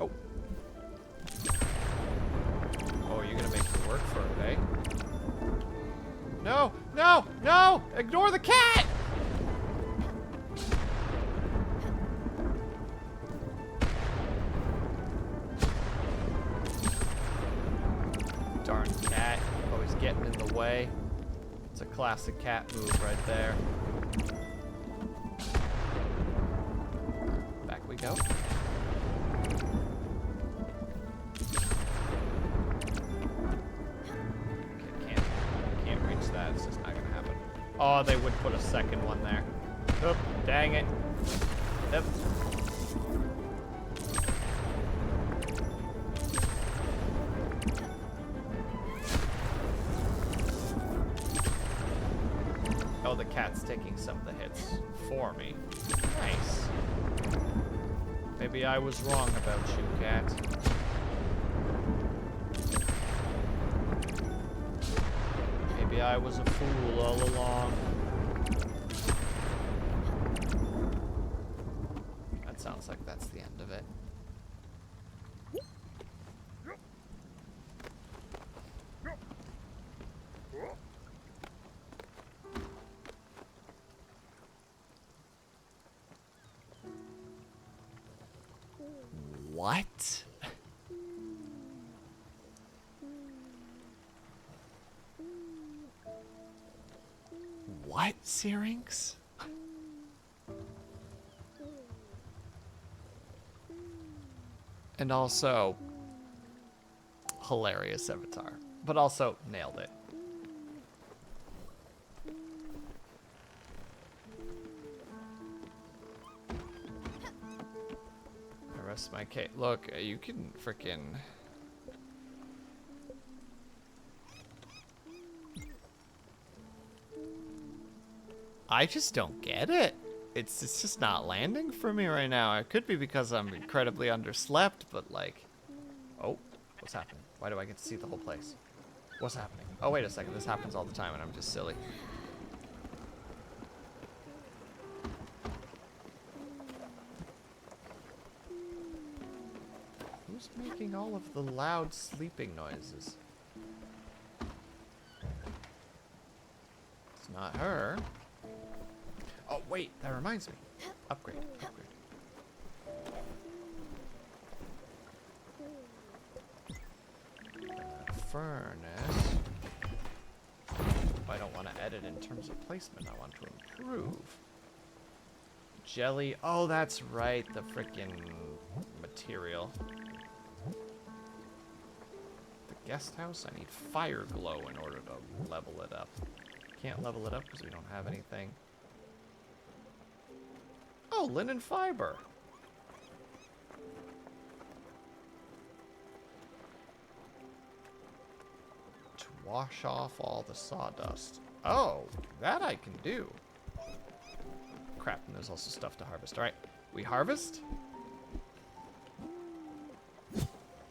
Oh. Oh, you're gonna make me work for it, eh? No! No! No! Ignore the cat! Darn cat, always getting in the way. It's a classic cat move right there. Back we go. Can't reach that, it's just not gonna happen. Oh, they would put a second one there. Oop, dang it. Yep. taking some of the hits for me. Nice. Maybe I was wrong about you, cat. Maybe I was a fool all along. That sounds like that's the end of it. What? What, Syrinx? And also, hilarious avatar. But also, nailed it. I rest my case. Look, you can frickin'... I just don't get it. It's just not landing for me right now. It could be because I'm incredibly underslept, but like... Oh, what's happening? Why do I get to see the whole place? What's happening? Oh, wait a second. This happens all the time and I'm just silly. Who's making all of the loud sleeping noises? It's not her. Oh, wait, that reminds me. Upgrade, upgrade. Furnace. I don't want to edit in terms of placement. I want to improve. Jelly. Oh, that's right. The frickin' material. The guest house. I need fire glow in order to level it up. Can't level it up because we don't have anything. Oh, linen fiber. To wash off all the sawdust. Oh, that I can do. Crap, and there's also stuff to harvest. All right, we harvest.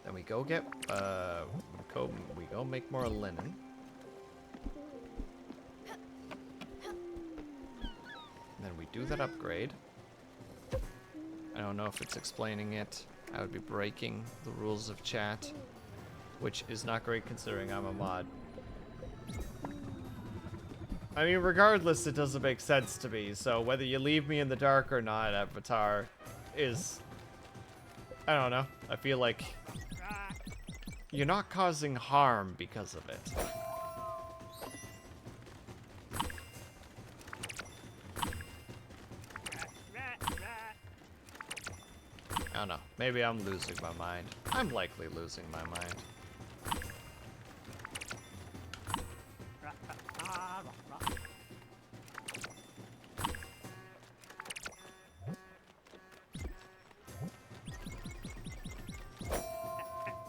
Then we go get, we go make more linen. And then we do that upgrade. I don't know if it's explaining it. I would be breaking the rules of chat, which is not great considering I'm a mod. I mean, regardless, it doesn't make sense to me, so whether you leave me in the dark or not, Avatar, is... I don't know. I feel like you're not causing harm because of it. I don't know. Maybe I'm losing my mind. I'm likely losing my mind.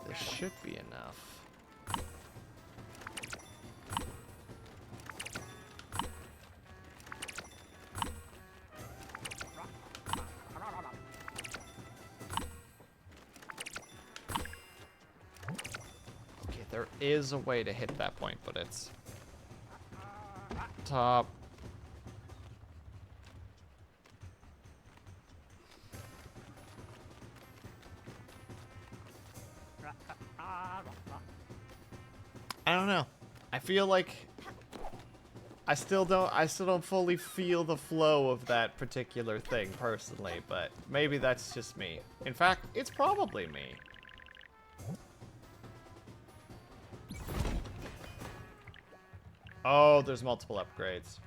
This should be enough. There is a way to hit that point, but it's top. I don't know. I feel like I still don't fully feel the flow of that particular thing personally, but maybe that's just me. In fact, it's probably me. Oh, there's multiple upgrades.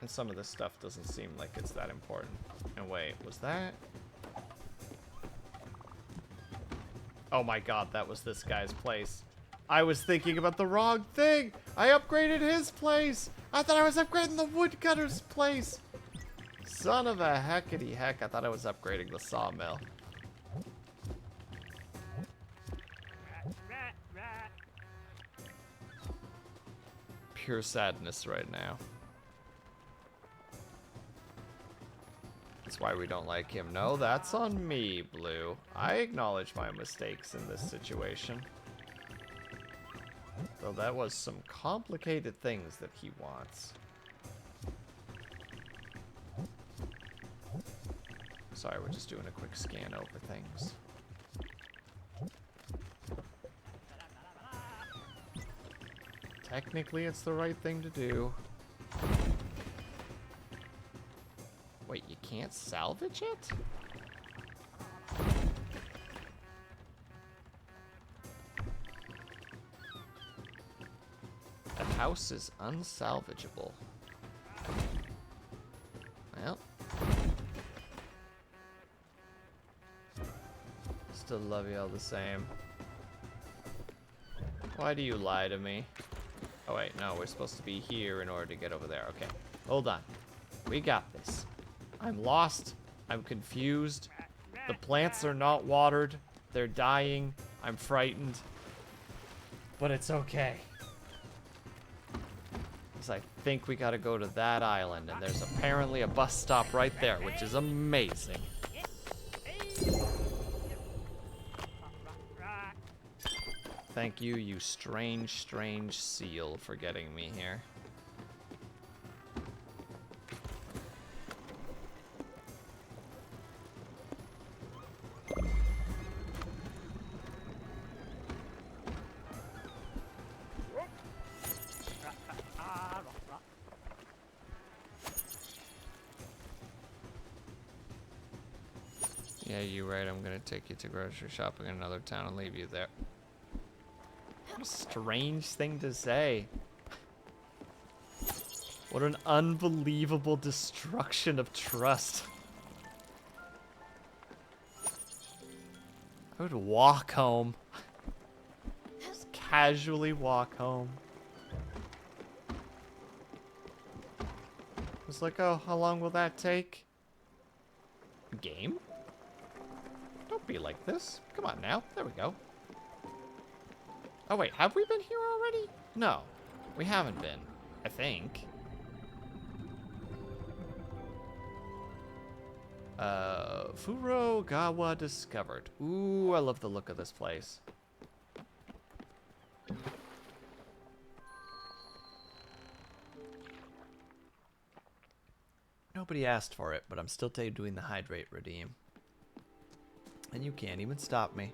And some of this stuff doesn't seem like it's that important. And wait, was that? Oh my god, that was this guy's place. I was thinking about the wrong thing! I upgraded his place! I thought I was upgrading the woodcutter's place! Son of a heckity heck, I thought I was upgrading the sawmill. pure sadness right now. That's why we don't like him. No, that's on me, Blue. I acknowledge my mistakes in this situation. Though that was some complicated things that he wants. Sorry, we're just doing a quick scan over things. Technically, it's the right thing to do. Wait, you can't salvage it? The house is unsalvageable. Well. Still love you all the same. Why do you lie to me? Oh wait, no, we're supposed to be here in order to get over there. Okay, hold on. We got this. I'm lost. I'm confused. The plants are not watered. They're dying. I'm frightened. But it's okay. Because I think we gotta go to that island, and there's apparently a bus stop right there, which is amazing. Thank you, you strange, strange seal, for getting me here. Yeah, you're right. I'm gonna take you to grocery shopping in another town and leave you there. What a strange thing to say. What an unbelievable destruction of trust. I would walk home. Just casually walk home. It's like, oh, how long will that take? Game? Don't be like this. Come on now. There we go. Oh wait, have we been here already? No, we haven't been, I think. Furogawa discovered. Ooh, I love the look of this place. Nobody asked for it, but I'm still doing the hydrate redeem. And you can't even stop me.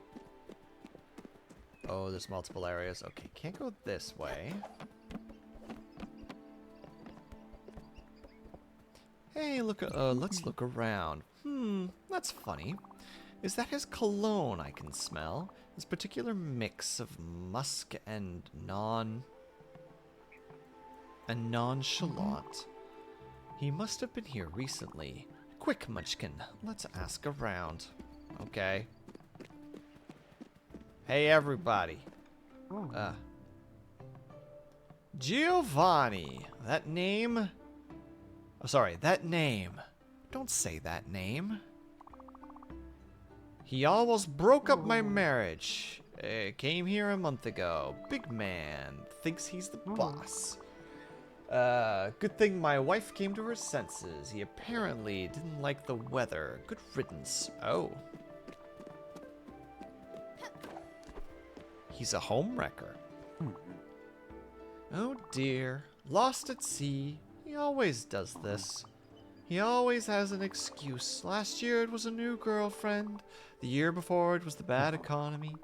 Oh, there's multiple areas. Okay, can't go this way. Hey, look, let's look around. That's funny. Is that his cologne I can smell? This particular mix of musk and nonchalant. He must have been here recently. Quick, Munchkin, let's ask around. Okay. Hey, everybody. Giovanni. That name? Oh, sorry, that name. Don't say that name. He almost broke up my marriage. Came here a month ago. Big man. Thinks he's the boss. Good thing my wife came to her senses. He apparently didn't like the weather. Good riddance. Oh. He's a homewrecker. Oh dear. Lost at sea. He always does this. He always has an excuse. Last year it was a new girlfriend. The year before it was the bad economy.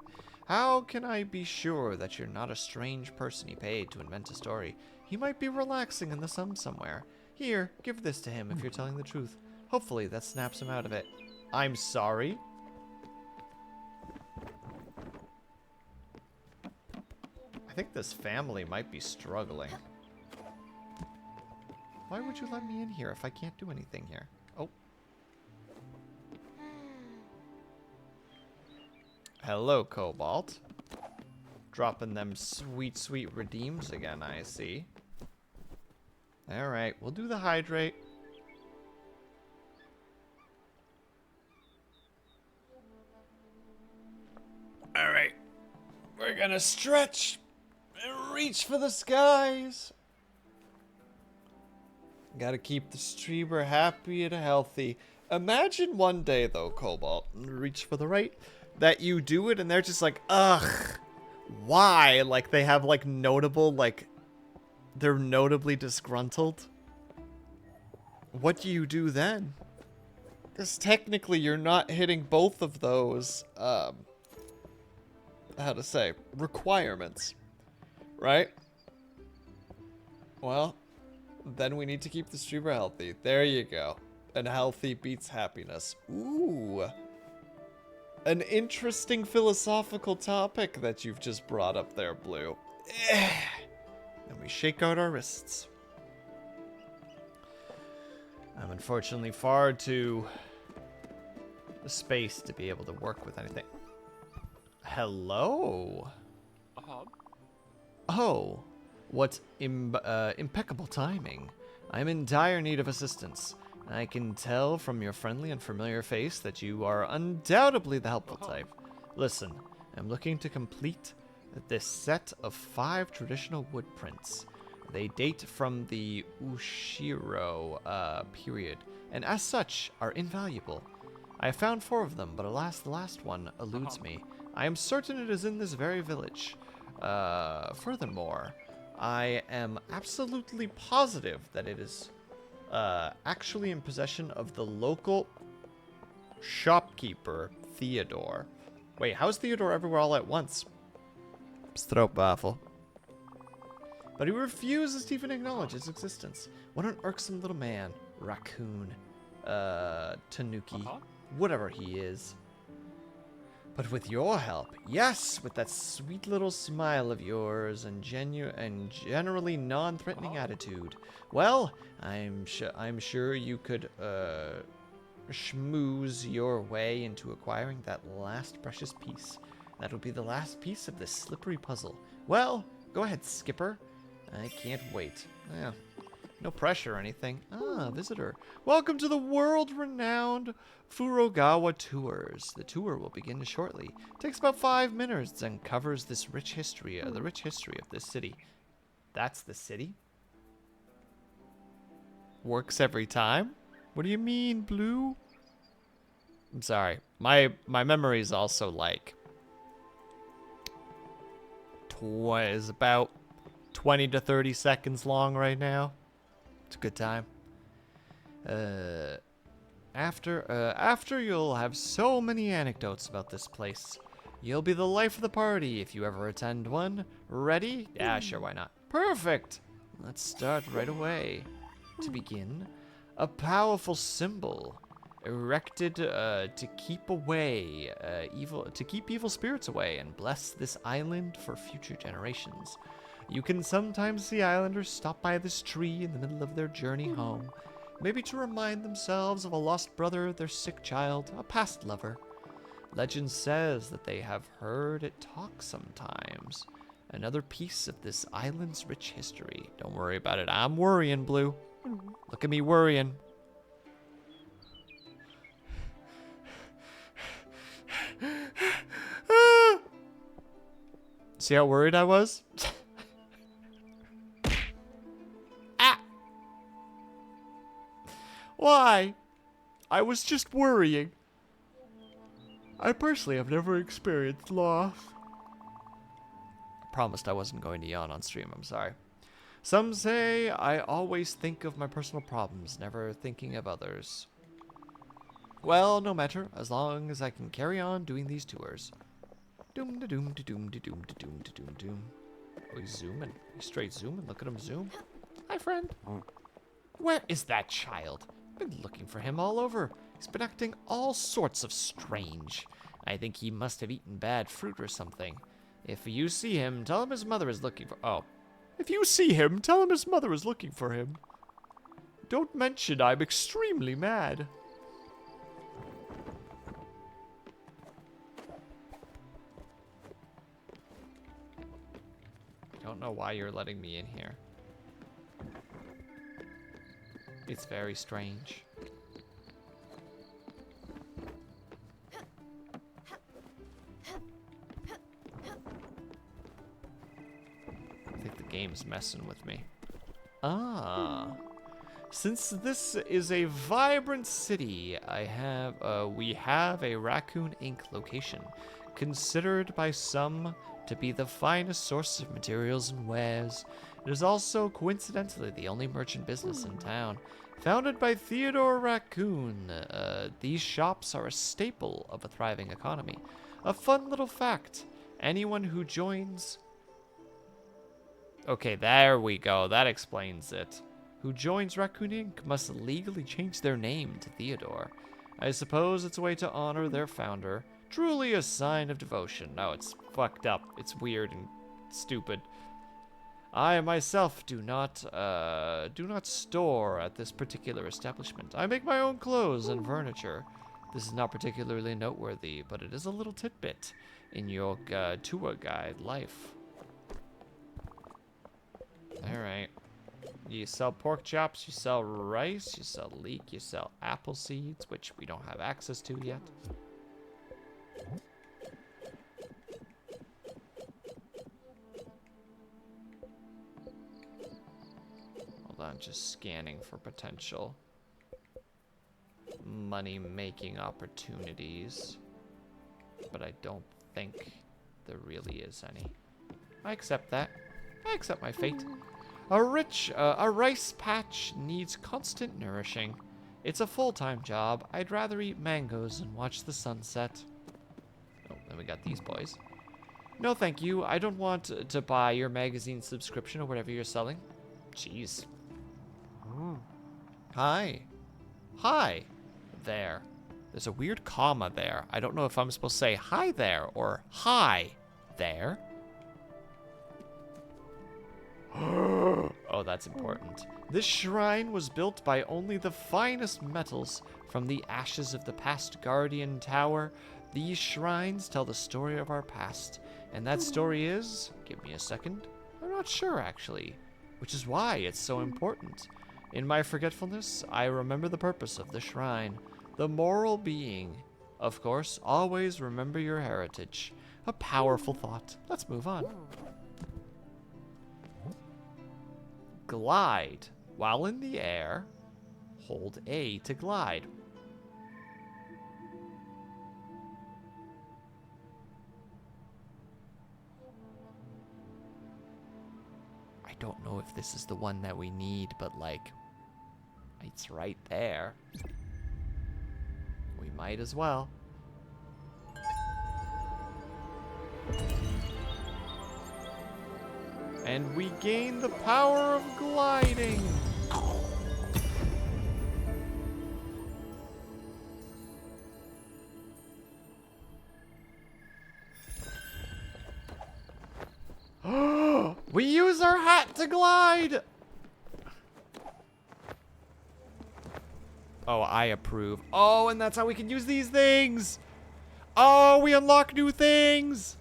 How can I be sure that you're not a strange person he paid to invent a story? He might be relaxing in the sun somewhere. Here, give this to him if you're telling the truth. Hopefully that snaps him out of it. I'm sorry. I think this family might be struggling. Why would you let me in here if I can't do anything here? Oh. Hello, Cobalt. Dropping them sweet, sweet redeems again, I see. Alright, we'll do the hydrate. Alright. We're gonna stretch and reach for the skies. Gotta keep the streamer happy and healthy. Imagine one day, though, Cobalt, reach for the right, that you do it and they're just like, ugh, why? Like, they have, like, notable, like, they're notably disgruntled. What do you do then? Because technically you're not hitting both of those, how to say, requirements, right? Well, then we need to keep the streamer healthy. There you go. And healthy beats happiness. Ooh. An interesting philosophical topic that you've just brought up there, Blue. And we shake out our wrists. I'm unfortunately far too space to be able to work with anything. Hello? Oh, what impeccable timing. I'm in dire need of assistance. I can tell from your friendly and familiar face that you are undoubtedly the helpful type. Listen, I'm looking to complete this set of 5 traditional wood prints. They date from the Ushiro period, and as such are invaluable. I have found 4 of them, but alas, the last one eludes me. I am certain it is in this very village. Furthermore, I am absolutely positive that it is actually in possession of the local shopkeeper, Theodore. Wait, how's Theodore everywhere all at once? Stroopwafel. But he refuses to even acknowledge its existence. What an irksome little man. Raccoon. Tanuki. Whatever he is. But with your help, yes, with that sweet little smile of yours and generally non-threatening attitude, well, I'm sure you could schmooze your way into acquiring that last precious piece. That would be the last piece of this slippery puzzle. Well, go ahead, Skipper. I can't wait. Yeah. No pressure or anything. Ah, visitor. Welcome to the world-renowned Furogawa Tours. The tour will begin shortly. Takes about 5 minutes and covers this rich history, the rich history of this city. That's the city? Works every time? What do you mean, Blue? I'm sorry. My memory is also like is about 20 to 30 seconds long right now. It's a good time. After you'll have so many anecdotes about this place. You'll be the life of the party if you ever attend one. Ready? Yeah, sure, why not? Perfect! Let's start right away. To begin, a powerful symbol erected to keep evil spirits away and bless this island for future generations. You can sometimes see islanders stop by this tree in the middle of their journey home, maybe to remind themselves of a lost brother, their sick child, a past lover. Legend says that they have heard it talk sometimes. Another piece of this island's rich history. Don't worry about it. I'm worrying, Blue. Look at me worrying. See how worried I was? Why? I was just worrying. I personally have never experienced loss. Promised I wasn't going to yawn on stream, I'm sorry. Some say I always think of my personal problems, never thinking of others. Well, no matter, as long as I can carry on doing these tours. Doom da doom da doom da doom da doom da doom doom. Oh, he's zooming. He's straight zooming. Look at him zoom. Hi, friend. Where is that child? Been looking for him all over. He's been acting all sorts of strange. I think he must have eaten bad fruit or something. If you see him, tell him his mother is looking for... Oh. If you see him, tell him his mother is looking for him. Don't mention I'm extremely mad. Don't know why you're letting me in here. It's very strange. I think the game's messing with me. Ah. Since this is a vibrant city, we have a Raccoon Inc. location, considered by some to be the finest source of materials and wares. It is also coincidentally the only merchant business in town. Founded by Theodore Raccoon, these shops are a staple of a thriving economy. A fun little fact, anyone who joins... Okay, there we go, that explains it. Who joins Raccoon Inc. must legally change their name to Theodore. I suppose it's a way to honor their founder. Truly a sign of devotion. No, it's fucked up. It's weird and stupid. I myself do not store at this particular establishment. I make my own clothes and furniture. This is not particularly noteworthy, but it is a little tidbit in your tour guide life. Alright. You sell pork chops, you sell rice, you sell leek, you sell apple seeds, which we don't have access to yet. Hold on, just scanning for potential money-making opportunities. But I don't think there really is any. I accept that. I accept my fate. A rice patch needs constant nourishing. It's a full-time job. I'd rather eat mangoes and watch the sunset. Oh, then we got these boys. No, thank you. I don't want to buy your magazine subscription or whatever you're selling. Jeez. Hi. Hi. There. There's a weird comma there. I don't know if I'm supposed to say hi there or hi there. Oh, that's important. This shrine was built by only the finest metals from the ashes of the past Guardian Tower. These shrines tell the story of our past, and that story is... Give me a second. I'm not sure, actually, which is why it's so important. In my forgetfulness, I remember the purpose of the shrine. The moral being, of course, always remember your heritage. A powerful thought. Let's move on. Glide. While in the air, hold A to glide. I don't know if this is the one that we need, but like, it's right there. We might as well. And we gain the power of gliding. We use our hat to glide. Oh, I approve. Oh, and that's how we can use these things. Oh, we unlock new things.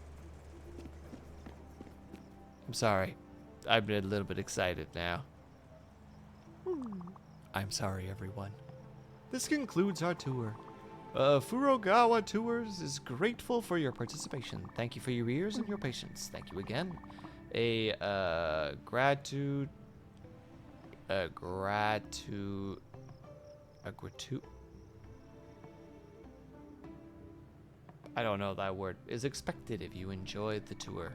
I'm sorry. I'm a little bit excited now. I'm sorry, everyone. This concludes our tour. Furogawa Tours is grateful for your participation. Thank you for your ears and your patience. Thank you again. Gratitude. I don't know that word. Is expected if you enjoyed the tour.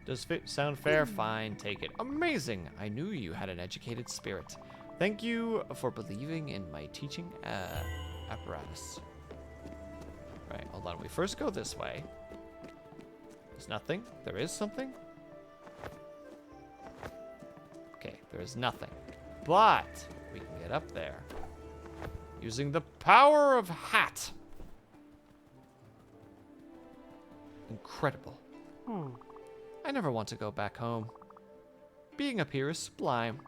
Does it sound fair? Fine, take it. Amazing! I knew you had an educated spirit. Thank you for believing in my teaching apparatus. Right, hold on. We first go this way. There's nothing. There is something. Okay, there is nothing. But we can get up there using the power of hat. Incredible. I never want to go back home. Being up here is sublime.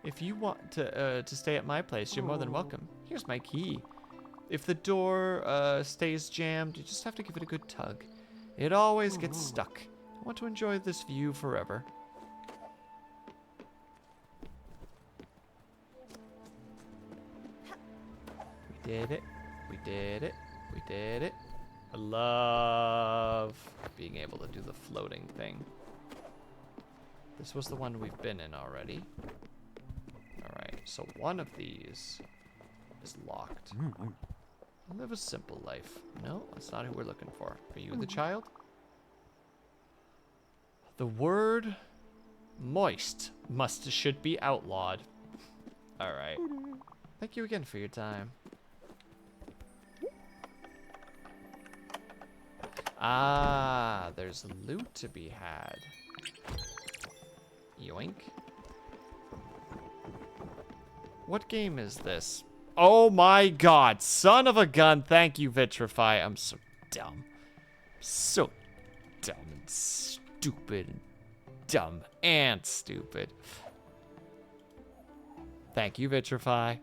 If you want to stay at my place, you're more than welcome. Here's my key. If the door stays jammed, you just have to give it a good tug. It always gets stuck. I want to enjoy this view forever. We did it. We did it. We did it. I love being able to do the floating thing. This was the one we've been in already. Alright, So one of these is locked. Live a simple life. No, that's not who we're looking for. Are you the child? The word moist should be outlawed. Alright. Thank you again for your time. Ah, there's loot to be had. Yoink. What game is this? Oh my god, son of a gun. Thank you, Vitrify. I'm so dumb. So dumb and stupid. Dumb and stupid. Thank you, Vitrify.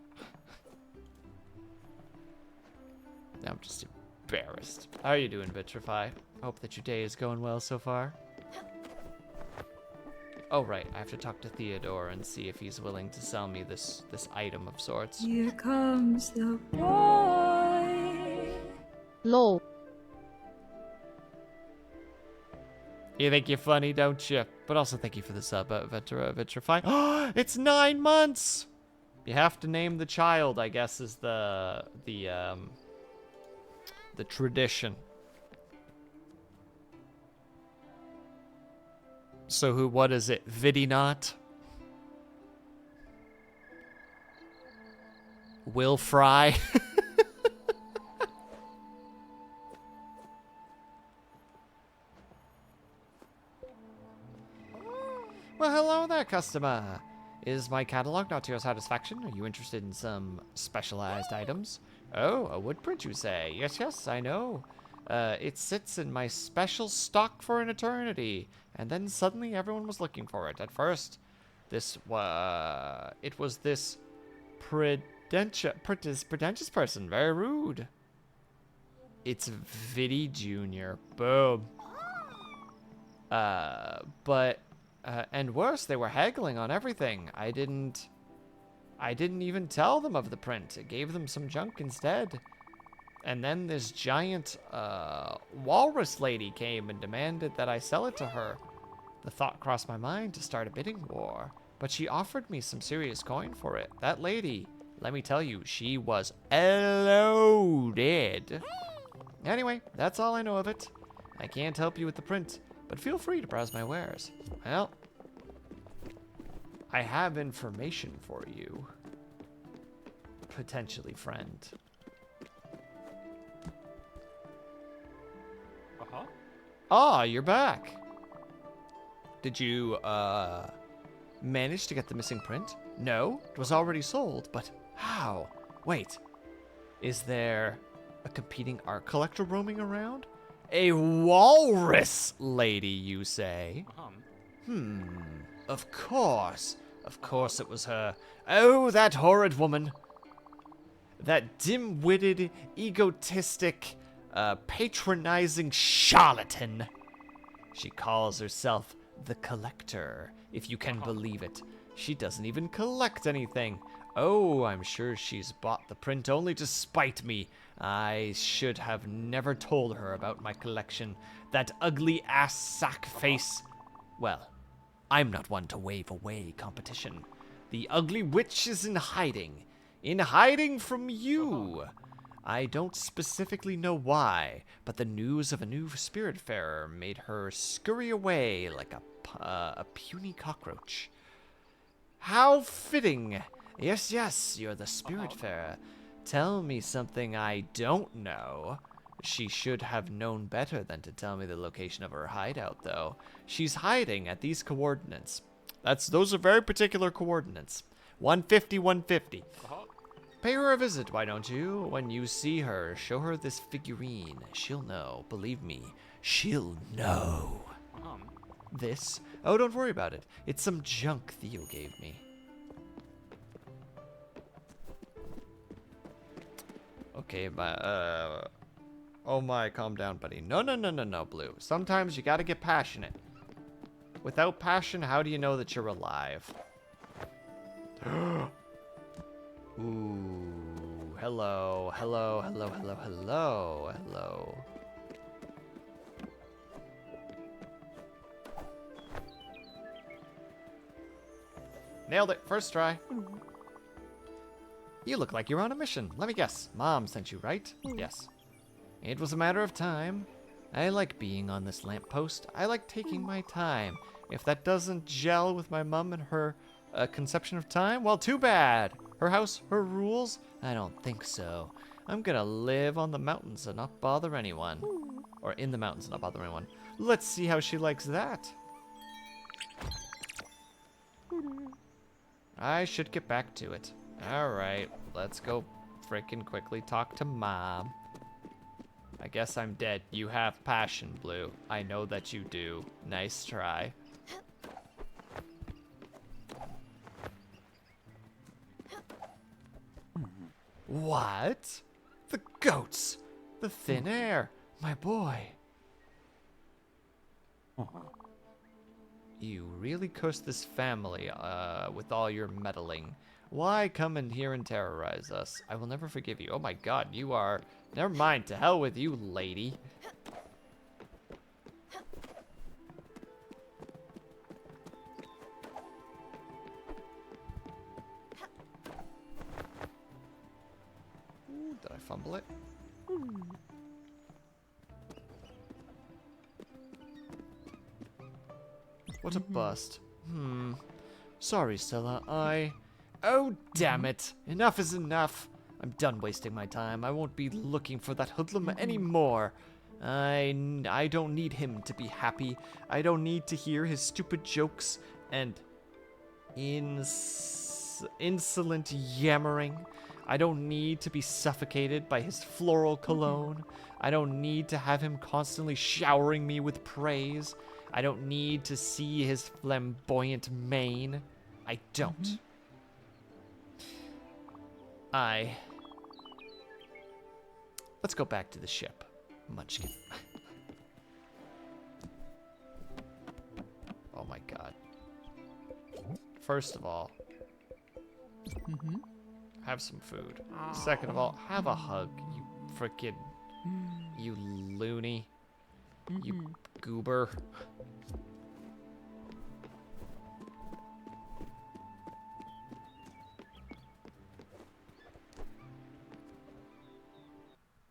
I'm just embarrassed. How are you doing, Vitrify? Hope that your day is going well so far. Oh, right. I have to talk to Theodore and see if he's willing to sell me this item of sorts. Here comes the boy. Lol. You think you're funny, don't you? But also thank you for the sub, Vitrify. Oh, it's 9 months! You have to name the child, I guess, is the tradition. So what is it? Vidinot? Will Fry? Well, hello there, customer. Is my catalog not to your satisfaction? Are you interested in some specialized items? Oh, a wood print, you say? Yes, yes, I know. It sits in my special stock for an eternity. And then suddenly everyone was looking for it. At first, it was this pretentious person. Very rude. It's Vidi Jr. Boom. And worse, they were haggling on everything. I didn't even tell them of the print. It gave them some junk instead. And then this giant walrus lady came and demanded that I sell it to her. The thought crossed my mind to start a bidding war, but she offered me some serious coin for it. That lady, let me tell you, she was loaded. Anyway, that's all I know of it. I can't help you with the print, but feel free to browse my wares. Well, I have information for you. Potentially, friend. Ah, you're back. Did you, manage to get the missing print? No, it was already sold, but how? Wait, is there a competing art collector roaming around? A walrus lady, you say? Of course. Of course it was her. Oh, that horrid woman. That dim-witted, egotistic, patronizing charlatan. She calls herself the Collector, if you can believe it. She doesn't even collect anything. Oh, I'm sure she's bought the print only to spite me. I should have never told her about my collection. That ugly ass sack face. Well, I'm not one to wave away competition. The ugly witch is in hiding. In hiding from you. I don't specifically know why, but the news of a new Spiritfarer made her scurry away like a puny cockroach. How fitting. Yes, yes, you're the Spiritfarer. Tell me something I don't know. She should have known better than to tell me the location of her hideout, though. She's hiding at these coordinates. Those are very particular coordinates. 150, 150. Pay her a visit, why don't you? When you see her, show her this figurine. She'll know. Believe me, she'll know. This? Oh, don't worry about it. It's some junk Theo gave me. Okay, oh my, calm down, buddy. No, Blue. Sometimes you gotta get passionate. Without passion, how do you know that you're alive? Ooh, hello. Nailed it, first try. You look like you're on a mission. Let me guess. Mom sent you, right? Yes. It was a matter of time. I like being on this lamppost. I like taking my time. If that doesn't gel with my mom and her conception of time, well, too bad. Her house, her rules? I don't think so. I'm gonna live on the mountains and not bother anyone. Or in the mountains and not bother anyone. Let's see how she likes that. I should get back to it. Alright, let's go frickin' quickly talk to Mom. I guess I'm dead. You have passion, Blue. I know that you do. Nice try. What? The goats! The thin air! My boy! You really cursed this family with all your meddling. Why come in here and terrorize us? I will never forgive you. Oh my god, you are... Never mind, to hell with you, lady. Ooh, did I fumble it? What a bust. Sorry, Stella, Oh, damn it. Enough is enough. I'm done wasting my time. I won't be looking for that hoodlum anymore. I don't need him to be happy. I don't need to hear his stupid jokes and insolent yammering. I don't need to be suffocated by his floral cologne. I don't need to have him constantly showering me with praise. I don't need to see his flamboyant mane. I don't. Let's go back to the ship. Munchkin. Oh my god. First of all, have some food. Second of all, have a hug, you frickin', you loony, you goober.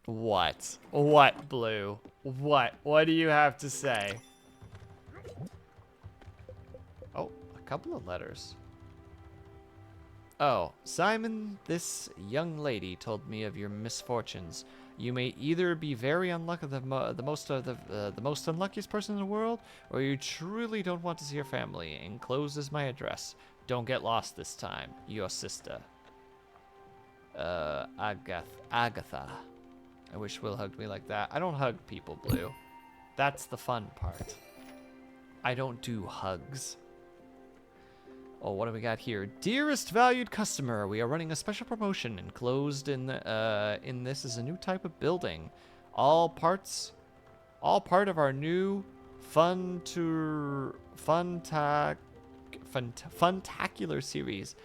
What? What, Blue? What? What do you have to say? Oh, a couple of letters. Oh, Simon, this young lady told me of your misfortunes. You may either be very unlucky, the most unluckiest person in the world, or you truly don't want to see your family. Enclosed is my address. Don't get lost this time. Your sister. Agatha. I wish Will hugged me like that. I don't hug people, Blue. That's the fun part. I don't do hugs. Oh, what do we got here? Dearest valued customer, we are running a special promotion. Enclosed in this is a new type of building. All part of our new funtacular series,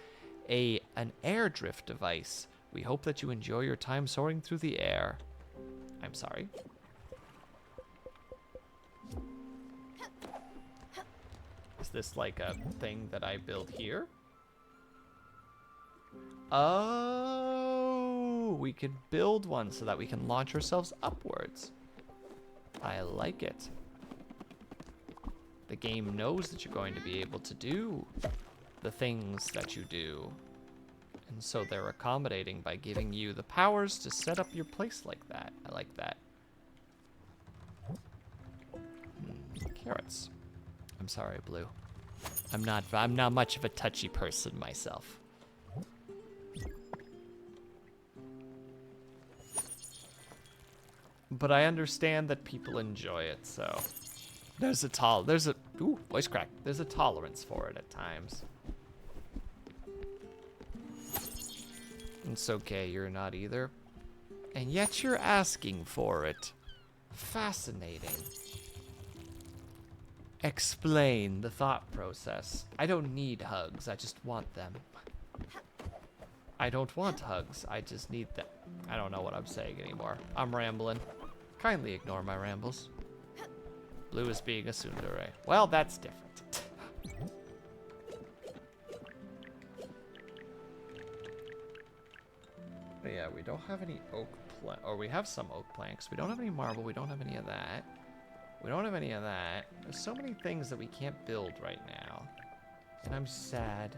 an air drift device. We hope that you enjoy your time soaring through the air. I'm sorry. Is this like a thing that I build here? Oh, we could build one so that we can launch ourselves upwards. I like it. The game knows that you're going to be able to do the things that you do. And so they're accommodating by giving you the powers to set up your place like that. I like that. Carrots. I'm sorry, Blue. I'm not much of a touchy person myself. But I understand that people enjoy it, so ooh, voice crack. There's a tolerance for it at times. It's okay, you're not either. And yet you're asking for it. Fascinating. Explain the thought process. I don't need hugs, I just want them. I don't want hugs, I just need them. I don't know what I'm saying anymore. I'm rambling. Kindly ignore my rambles. Blue is being a tsundere. Well, that's different. But yeah, we don't have any oak or we have some oak planks. We don't have any marble. We don't have any of that. We don't have any of that. There's so many things that we can't build right now. And I'm sad.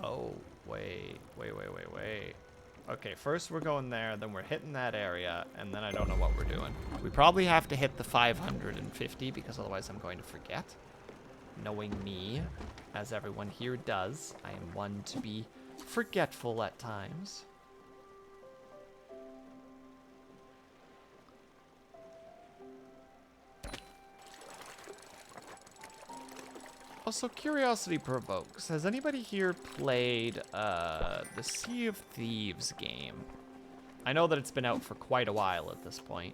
Oh, wait. Okay, first we're going there, then we're hitting that area, and then I don't know what we're doing. We probably have to hit the 550, because otherwise I'm going to forget. Knowing me, as everyone here does, I am one to be forgetful at times. Also, curiosity provokes. Has anybody here played the Sea of Thieves game? I know that it's been out for quite a while at this point.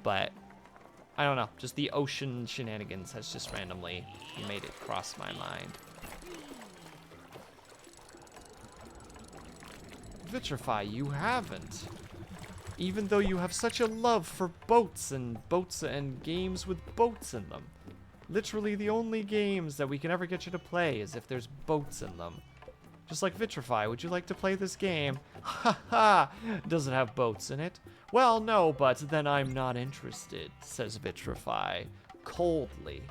But, I don't know. Just the ocean shenanigans has just randomly made it cross my mind. Vitrify, you haven't. Even though you have such a love for boats and games with boats in them. Literally the only games that we can ever get you to play is if there's boats in them. Just like Vitrify, would you like to play this game? Ha ha! Does it have boats in it? Well, no, but then I'm not interested, says Vitrify, coldly.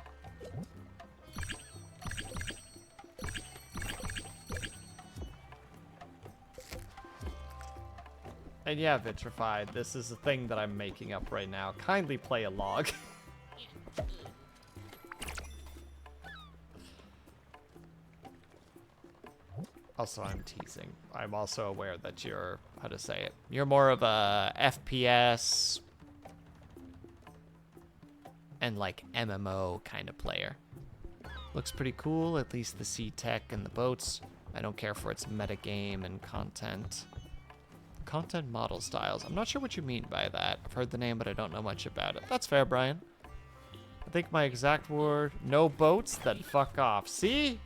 And yeah, Vitrify, this is a thing that I'm making up right now. Kindly play a log. Also, I'm teasing. I'm also aware that you're, how to say it, you're more of a FPS and like MMO kind of player. Looks pretty cool, at least the sea tech and the boats. I don't care for its metagame and content. Content model styles. I'm not sure what you mean by that. I've heard the name, but I don't know much about it. That's fair, Brian. I think my exact word, no boats, then fuck off. See?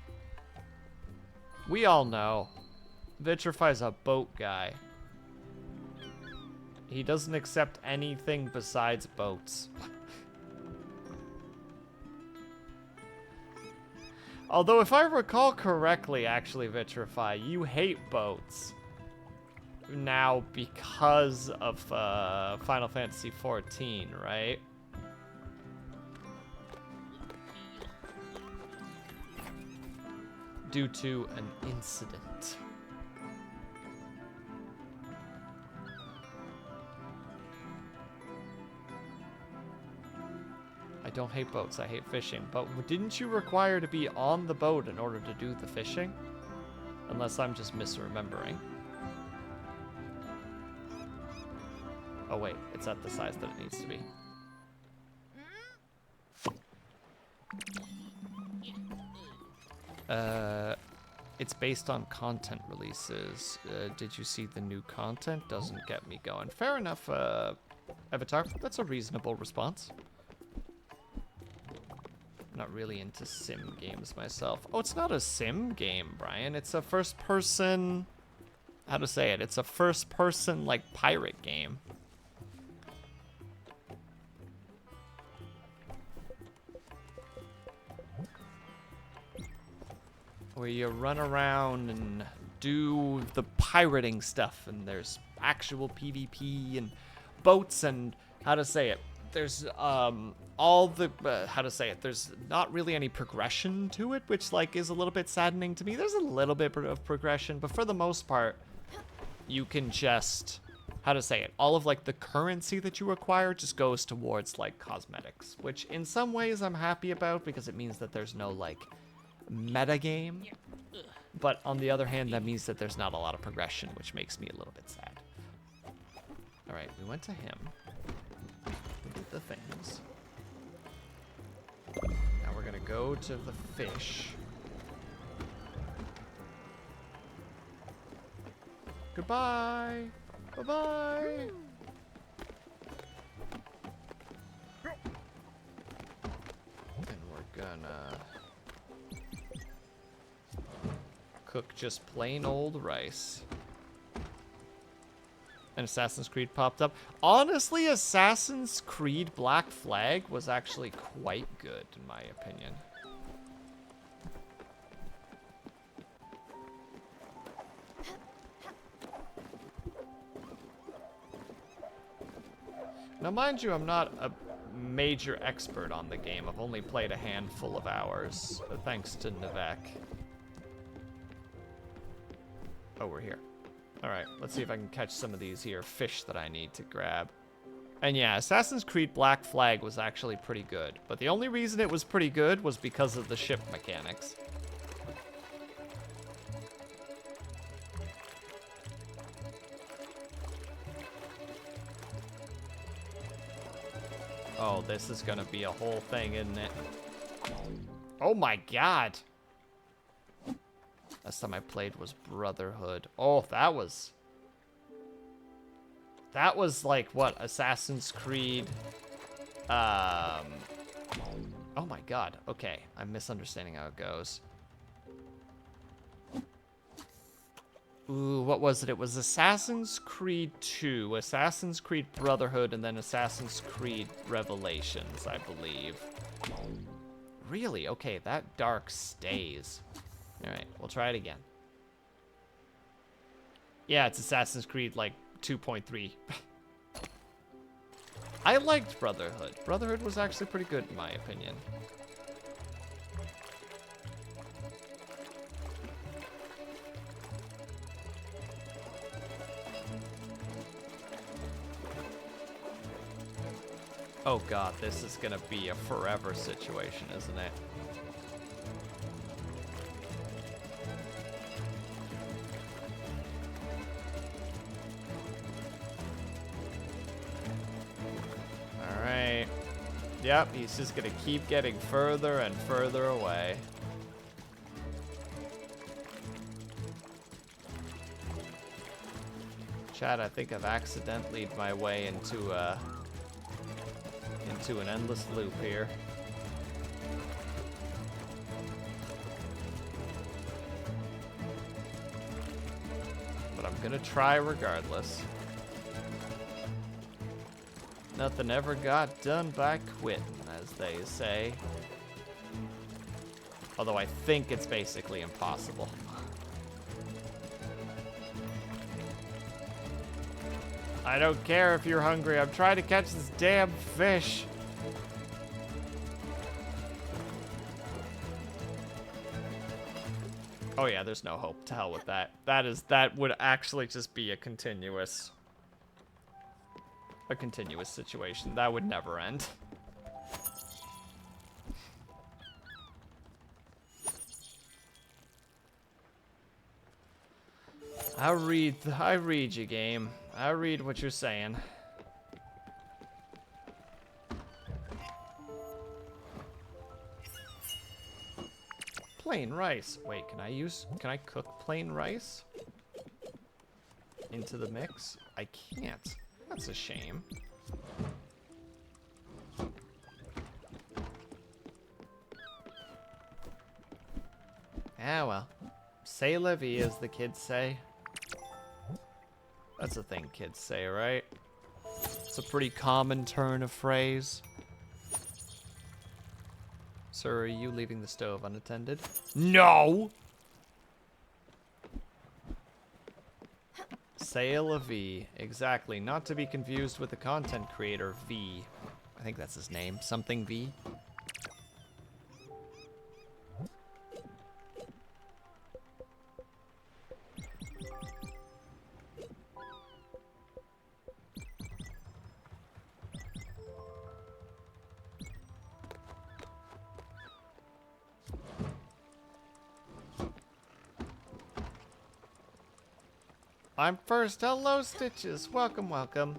We all know. Vitrify's a boat guy. He doesn't accept anything besides boats. Although, if I recall correctly, actually, Vitrify, you hate boats. Now, because of Final Fantasy XIV, right? Due to an incident. I don't hate boats, I hate fishing. But didn't you require to be on the boat in order to do the fishing? Unless I'm just misremembering. Oh wait, it's at the size that it needs to be. It's based on content releases. Did you see the new content? Doesn't get me going. Fair enough, Avatar. That's a reasonable response. Not really into sim games myself. Oh, it's not a sim game, Brian. It's a first-person... How to say it? It's a first-person, like, pirate game. Where you run around and do the pirating stuff, and there's actual PvP and boats and how to say it. There's all the how to say it. There's not really any progression to it, which like is a little bit saddening to me. There's a little bit of progression, but for the most part, you can just how to say it. All of like the currency that you acquire just goes towards like cosmetics, which in some ways I'm happy about because it means that there's no like metagame, but on the other hand, that means that there's not a lot of progression, which makes me a little bit sad. All right, we went to him. We did the things. Now we're gonna go to the fish. Goodbye. Bye-bye. And we're gonna cook just plain old rice. And Assassin's Creed popped up. Honestly, Assassin's Creed Black Flag was actually quite good, in my opinion. Now, mind you, I'm not a major expert on the game. I've only played a handful of hours, thanks to Nivek. Oh, we're here. Alright, let's see if I can catch some of these here fish that I need to grab. And yeah, Assassin's Creed Black Flag was actually pretty good. But the only reason it was pretty good was because of the ship mechanics. Oh, this is gonna be a whole thing, isn't it? Oh my god! Last time I played was Brotherhood. Oh, that was like, what, Assassin's Creed? Oh my god, okay. I'm misunderstanding how it goes. Ooh, what was it? It was Assassin's Creed 2, Assassin's Creed Brotherhood, and then Assassin's Creed Revelations, I believe. Really? Okay, that dark stays. Alright, we'll try it again. Yeah, it's Assassin's Creed, like, 2.3. I liked Brotherhood. Brotherhood was actually pretty good, in my opinion. Oh god, this is gonna be a forever situation, isn't it? Alright. Yep, he's just gonna keep getting further and further away. Chat, I think I've accidentally made my way into an endless loop here. But I'm gonna try regardless. Nothing ever got done by quitting, as they say. Although I think it's basically impossible. I don't care if you're hungry. I'm trying to catch this damn fish. Oh yeah, there's no hope. To hell with that. That would actually just be a continuous situation. That would never end. I read you, game. I read what you're saying. Plain rice. Wait, can I cook plain rice into the mix? I can't. That's a shame. Ah, well. C'est la vie, as the kids say. That's a thing kids say, right? It's a pretty common turn of phrase. Sir, are you leaving the stove unattended? No! C'est la vie. Exactly. Not to be confused with the content creator V. I think that's his name. Something V. I'm first. Hello, Stitches. Welcome, welcome.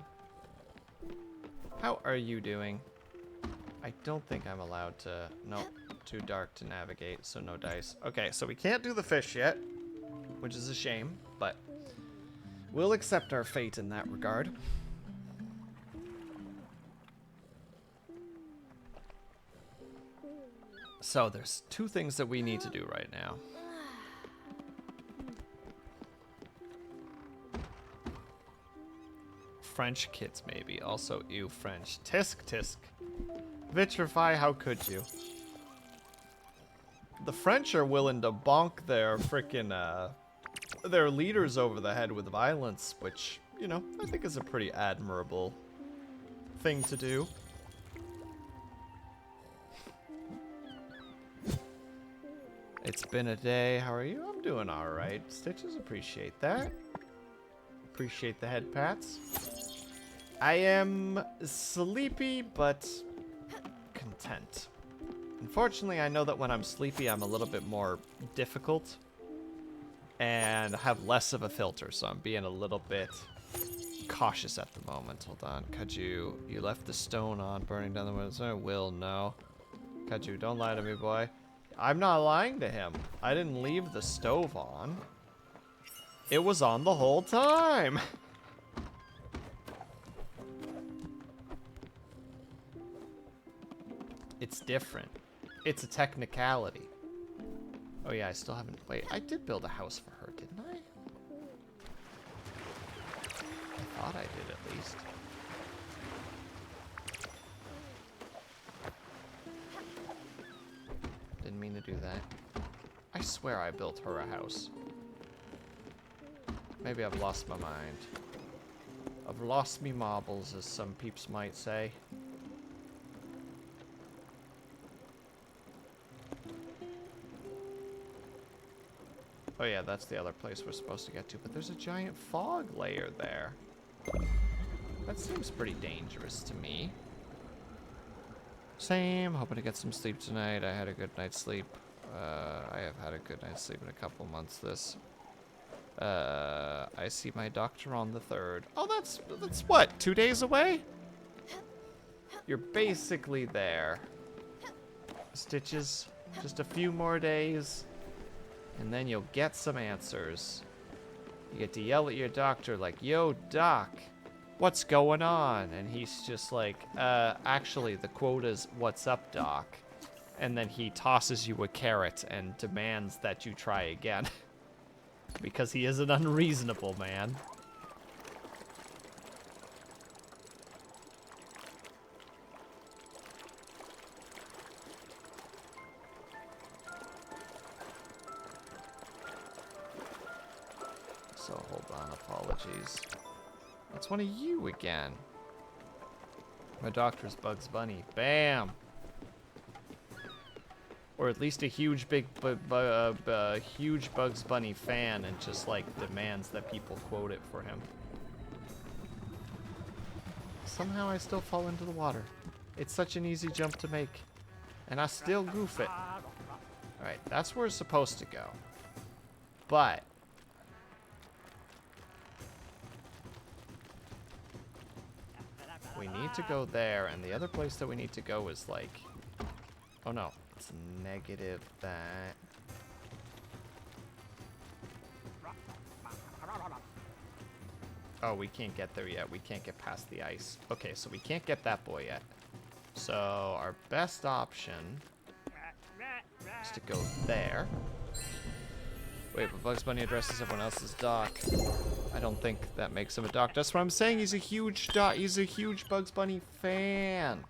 How are you doing? I don't think I'm allowed to... No, too dark to navigate, so no dice. Okay, so we can't do the fish yet, which is a shame, but we'll accept our fate in that regard. So there's two things that we need to do right now. French kids, maybe. Also, ew, French. Tisk, tisk. Vitrify, how could you? The French are willing to bonk their frickin', their leaders over the head with violence, which, you know, I think is a pretty admirable thing to do. It's been a day. How are you? I'm doing alright. Stitches, appreciate that. Appreciate the head pats. I am sleepy, but content. Unfortunately, I know that when I'm sleepy, I'm a little bit more difficult and have less of a filter, so I'm being a little bit cautious at the moment. Hold on. Kaju, you left the stone on, burning down the window. Will, no. Kaju, don't lie to me, boy. I'm not lying to him. I didn't leave the stove on. It was on the whole time. It's different. It's a technicality. Oh yeah, I still haven't... Wait, I did build a house for her, didn't I? I thought I did at least. Didn't mean to do that. I swear I built her a house. Maybe I've lost my mind. I've lost me marbles, as some peeps might say. Oh yeah, that's the other place we're supposed to get to, but there's a giant fog layer there. That seems pretty dangerous to me. Same, hoping to get some sleep tonight. I had a good night's sleep. I have had a good night's sleep in a couple months this. I see my doctor on the 3rd. Oh, that's what, 2 days away? You're basically there. Stitches, just a few more days, and then you'll get some answers. You get to yell at your doctor like, yo, doc, what's going on? And he's just like, actually, the quote is, what's up, doc? And then he tosses you a carrot and demands that you try again. Because he is an unreasonable man. So hold on, apologies. That's one of you again. My doctor's Bugs Bunny. Bam! Or at least a huge huge Bugs Bunny fan and just like demands that people quote it for him. Somehow I still fall into the water. It's such an easy jump to make. And I still goof it. Alright, that's where it's supposed to go. But we need to go there, and the other place that we need to go is like... Oh no. It's negative that. Oh, we can't get there yet. We can't get past the ice. Okay, so we can't get that boy yet. So our best option is to go there. Wait, but Bugs Bunny addresses everyone else's doc. I don't think that makes him a doc. That's what I'm saying. He's a huge doc. He's a huge Bugs Bunny fan.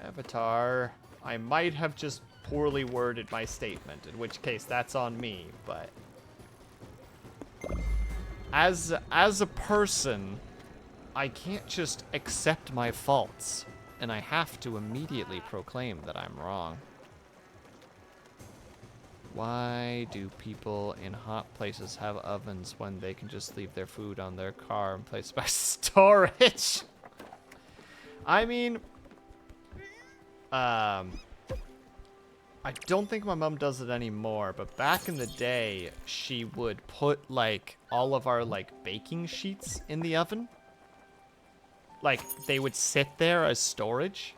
Avatar. I might have just poorly worded my statement, in which case that's on me, but as a person, I can't just accept my faults, and I have to immediately proclaim that I'm wrong. Why do people in hot places have ovens when they can just leave their food on their car and place it by storage? I mean, I don't think my mom does it anymore, but back in the day, she would put, like, all of our, like, baking sheets in the oven. Like, they would sit there as storage.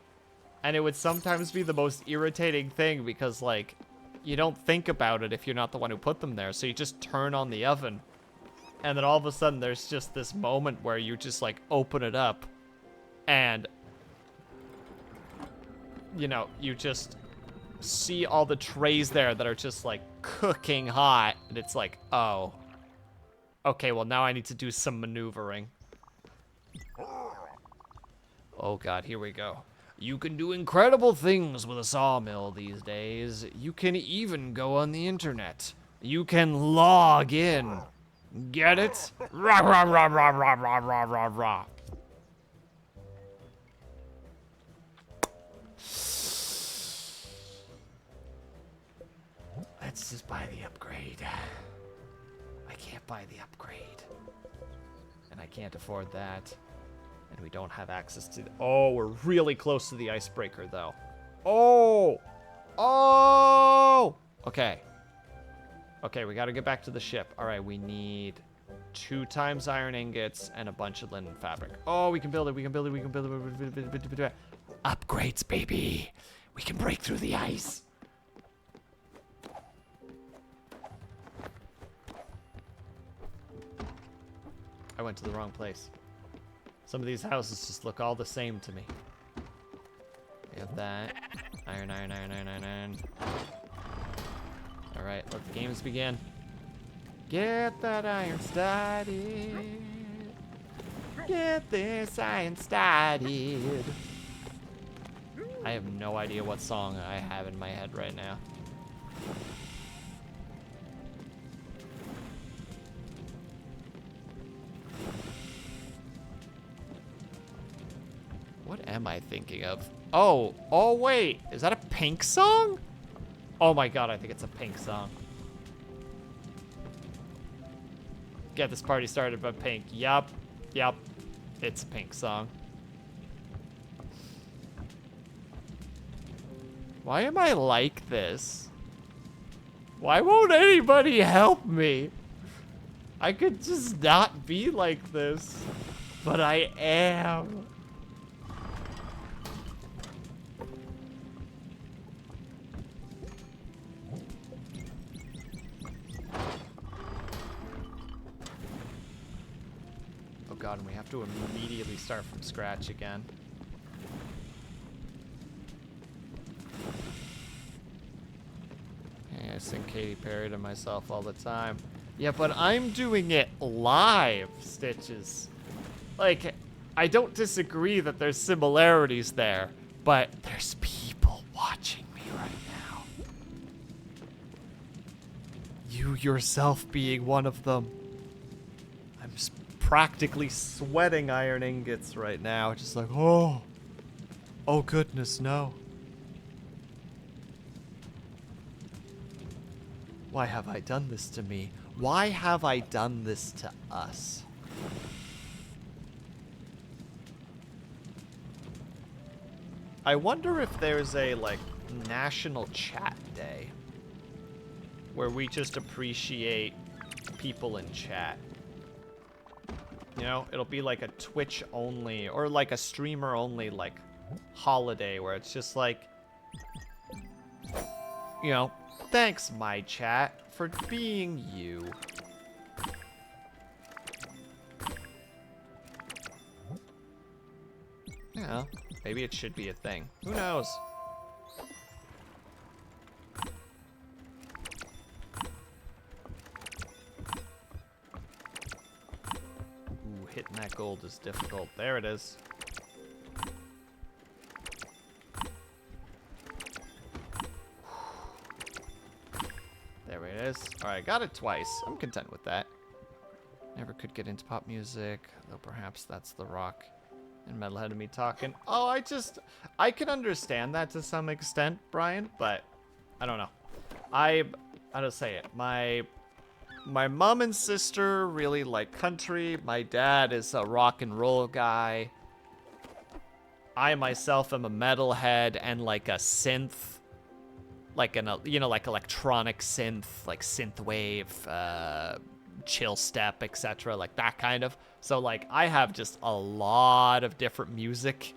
And it would sometimes be the most irritating thing because, like, you don't think about it if you're not the one who put them there. So you just turn on the oven. And then all of a sudden, there's just this moment where you just, like, open it up. And, you know, you just see all the trays there that are just like cooking hot, and it's like, oh, okay, well now I need to do some maneuvering. Oh god, here we go. You can do incredible things with a sawmill these days. You can even go on the internet. You can log in. Get it? Rah, rah, rah, rah, rah, rah, rah, rah, rah. Let's just buy the upgrade. I can't buy the upgrade. And I can't afford that. And we don't have access to... Oh, we're really close to the icebreaker, though. Oh! Oh! Okay. Okay, we gotta get back to the ship. All right, we need 2 times iron ingots and a bunch of linen fabric. Oh, we can build it, we can build it, we can build it. Upgrades, baby. We can break through the ice. I went to the wrong place. Some of these houses just look all the same to me. We have that. Iron, iron, iron, iron, iron, iron. Alright, let the games begin. Get that iron started. Get this iron started. I have no idea what song I have in my head right now. What am I thinking of? Oh, wait. Is that a Pink song? Oh my god, I think it's a Pink song. Get this party started by Pink. Yup. It's a Pink song. Why am I like this? Why won't anybody help me? I could just not be like this, but I am. Oh god, and we have to immediately start from scratch again. Hey, I sing Katy Perry to myself all the time. Yeah, but I'm doing it live, Stitches. Like, I don't disagree that there's similarities there, but there's people watching me right now. You yourself being one of them. I'm practically sweating iron ingots right now, just like, oh goodness, no. Why have I done this to me? Why have I done this to us? I wonder if there's a, like, national chat day where we just appreciate people in chat. You know, it'll be like a Twitch only or like a streamer only, like, holiday where it's just like, you know, thanks, my chat, for being you. Yeah, maybe it should be a thing. Who knows? Ooh, hitting that gold is difficult. There it is. There it is. Alright, got it twice. I'm content with that. Never could get into pop music, though perhaps that's the rock and metalhead of me talking. Oh, I can understand that to some extent, Brian, but I don't know. How to say it? My mom and sister really like country. My dad is a rock and roll guy. I myself am a metalhead and like a synth. Like like electronic synth, like synthwave, chill step, etc., like that kind of. So like I have just a lot of different music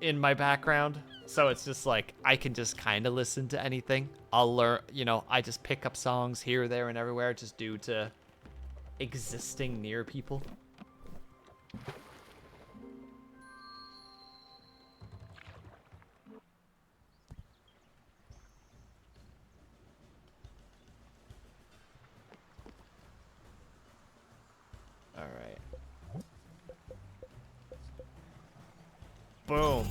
in my background. So it's just like I can just kind of listen to anything. I'll learn, I just pick up songs here, there, and everywhere just due to existing near people. Boom.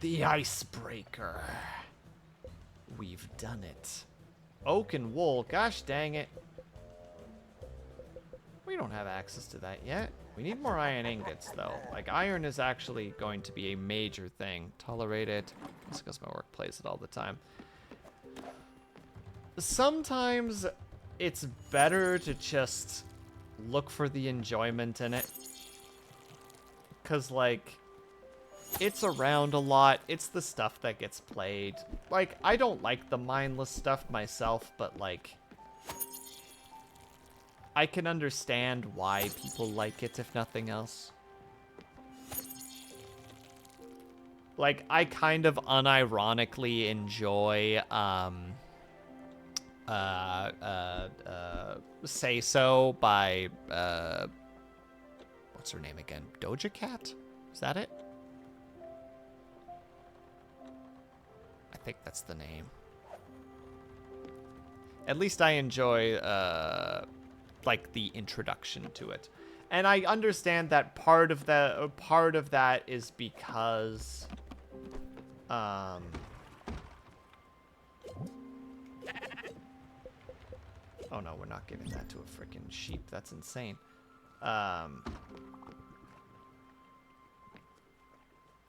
The icebreaker. We've done it. Oak and wool. Gosh dang it. We don't have access to that yet. We need more iron ingots, though. Like, iron is actually going to be a major thing. Tolerate it. That's because my work plays it all the time. Sometimes it's better to just look for the enjoyment in it. Because, like, it's around a lot. It's the stuff that gets played. Like, I don't like the mindless stuff myself, but, like, I can understand why people like it, if nothing else. Like, I kind of unironically enjoy, Say So by, what's her name again? Doja Cat? Is that it? I think that's the name. At least I enjoy, like, the introduction to it. And I understand that part of that is because, oh no, we're not giving that to a freaking sheep. That's insane.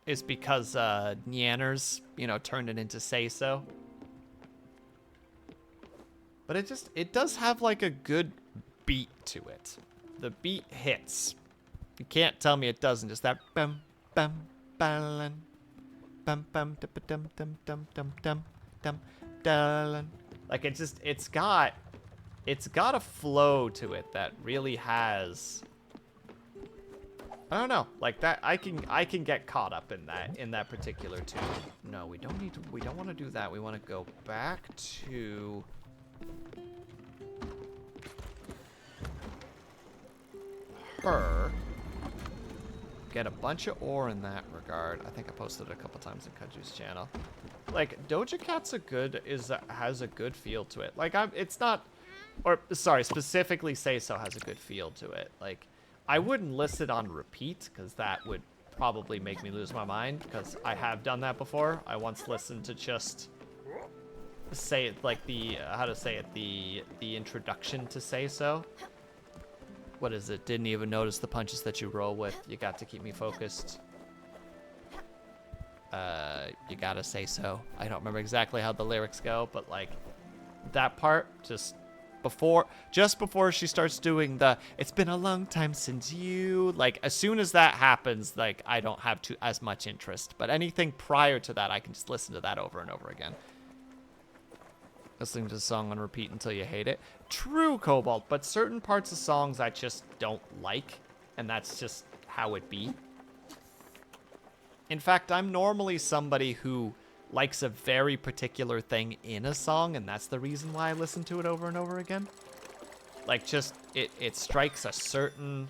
Is because Nyanners, you know, turned it into Say So. But it does have like a good beat to it. The beat hits. You can't tell me it doesn't. Just that bum bum bum bum bum dum dum dum dum dum dum dum dum. Like it's got a flow to it that really has, I don't know, like that I can get caught up in that particular tune. No, we don't want to do that. We want to go back to her. Get a bunch of ore in that regard. I think I posted it a couple times in Kaju's channel. Like Doja Cat's has a good feel to it. Like it's not, or sorry, specifically Say So has a good feel to it. Like I wouldn't list it on repeat because that would probably make me lose my mind because I have done that before. I once listened to just say it like the introduction to Say So. What is it? Didn't even notice the punches that you roll with. You got to keep me focused. You gotta say so. I don't remember exactly how the lyrics go, but like that part just before she starts doing the "it's been a long time since you," like as soon as that happens, like I don't have as much interest. But anything prior to that, I can just listen to that over and over again. Listening to the song on repeat until you hate it. True, Cobalt, but certain parts of songs I just don't like, and that's just how it be. In fact, I'm normally somebody who likes a very particular thing in a song, and that's the reason why I listen to it over and over again. Like, just, it strikes a certain...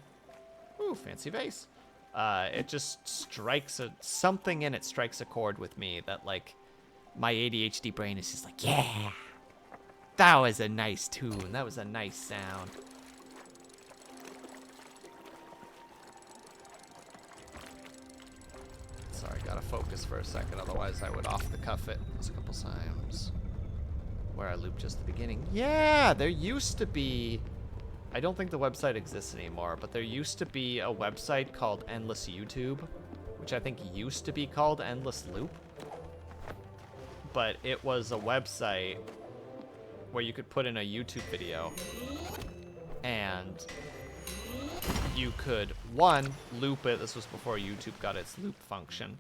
Ooh, fancy vase. It just strikes something in it strikes a chord with me that, like, my ADHD brain is just like, yeah! That was a nice tune. That was a nice sound. Sorry, gotta focus for a second, otherwise I would off the cuff it. There's a couple times where I looped just the beginning. Yeah, there used to be, I don't think the website exists anymore, but there used to be a website called Endless YouTube, which I think used to be called Endless Loop. But it was a website where you could put in a YouTube video and you could, one, loop it. This was before YouTube got its loop function.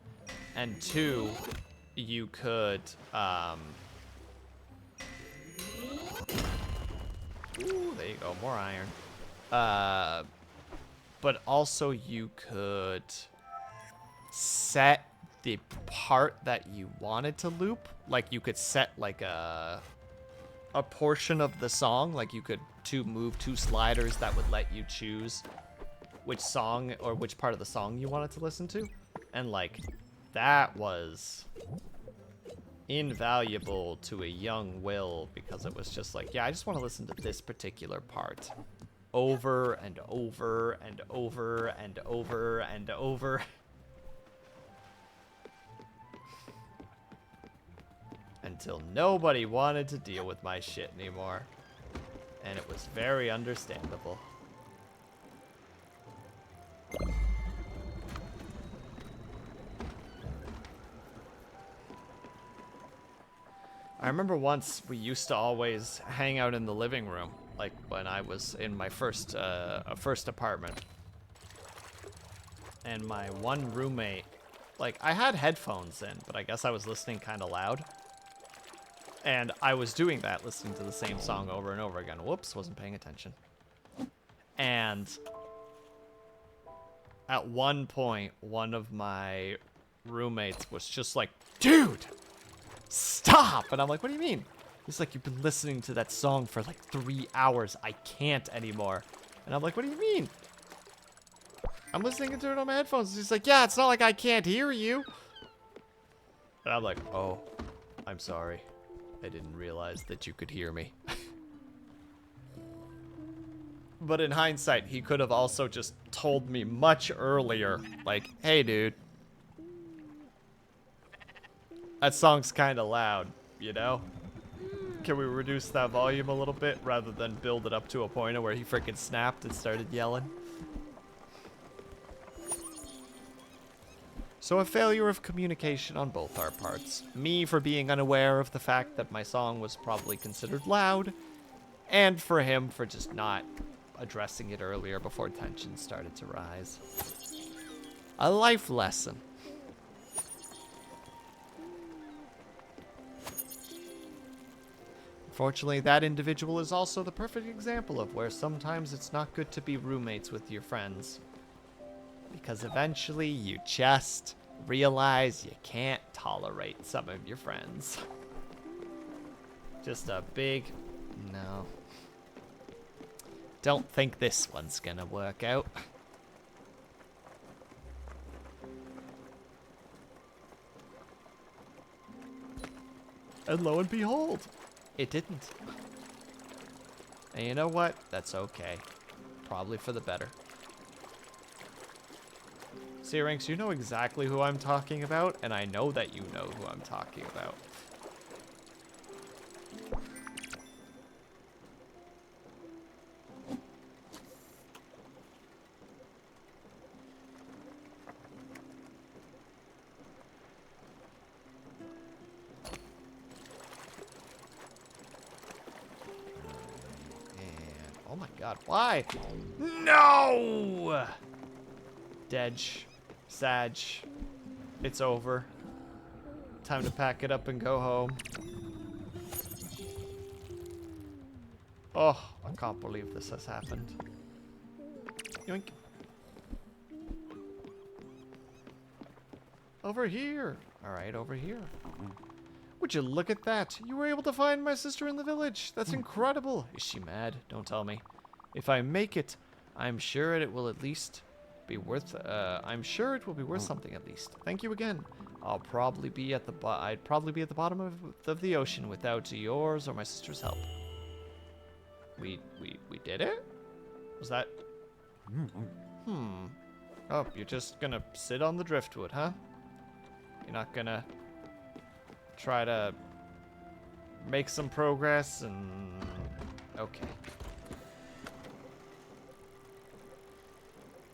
And two, you could, ooh, there you go, more iron. But also you could set the part that you wanted to loop. Like you could set like a portion of the song, like you could move two sliders that would let you choose which song or which part of the song you wanted to listen to. And like that was invaluable to a young Will because it was just like, yeah, I just want to listen to this particular part over and over and over and over and over. until nobody wanted to deal with my shit anymore. And it was very understandable. I remember once we used to always hang out in the living room, like when I was in my first apartment. And my one roommate, like I had headphones in, but I guess I was listening kind of loud. And I was doing that, listening to the same song over and over again. Whoops, wasn't paying attention. And at one point, one of my roommates was just like, dude, stop! And I'm like, what do you mean? He's like, you've been listening to that song for like 3 hours. I can't anymore. And I'm like, what do you mean? I'm listening to it on my headphones. He's like, yeah, it's not like I can't hear you. And I'm like, oh, I'm sorry. I didn't realize that you could hear me. But in hindsight, he could have also just told me much earlier, like, hey, dude, that song's kind of loud, you know? Can we reduce that volume a little bit rather than build it up to a point where he freaking snapped and started yelling? So a failure of communication on both our parts. Me for being unaware of the fact that my song was probably considered loud, and for him for just not addressing it earlier before tension started to rise. A life lesson. Unfortunately, that individual is also the perfect example of where sometimes it's not good to be roommates with your friends. Because eventually you just realize you can't tolerate some of your friends. Just a big no. Don't think this one's gonna work out. And lo and behold, it didn't. And you know what? That's okay. Probably for the better. Syrinx, you know exactly who I'm talking about, and I know that you know who I'm talking about. And, oh my god, why? No! Dedge. Sag. It's over. Time to pack it up and go home. Oh, I can't believe this has happened. Yoink. Over here. Alright, over here. Would you look at that? You were able to find my sister in the village. That's incredible. Is she mad? Don't tell me. If I make it, I'm sure it will at least be worth I'm sure it will be worth something at least. Thank you again. I'd probably be at the bottom of the ocean without yours or my sister's help. We did it? Was that Oh, you're just gonna sit on the driftwood, huh? You're not gonna try to make some progress and okay.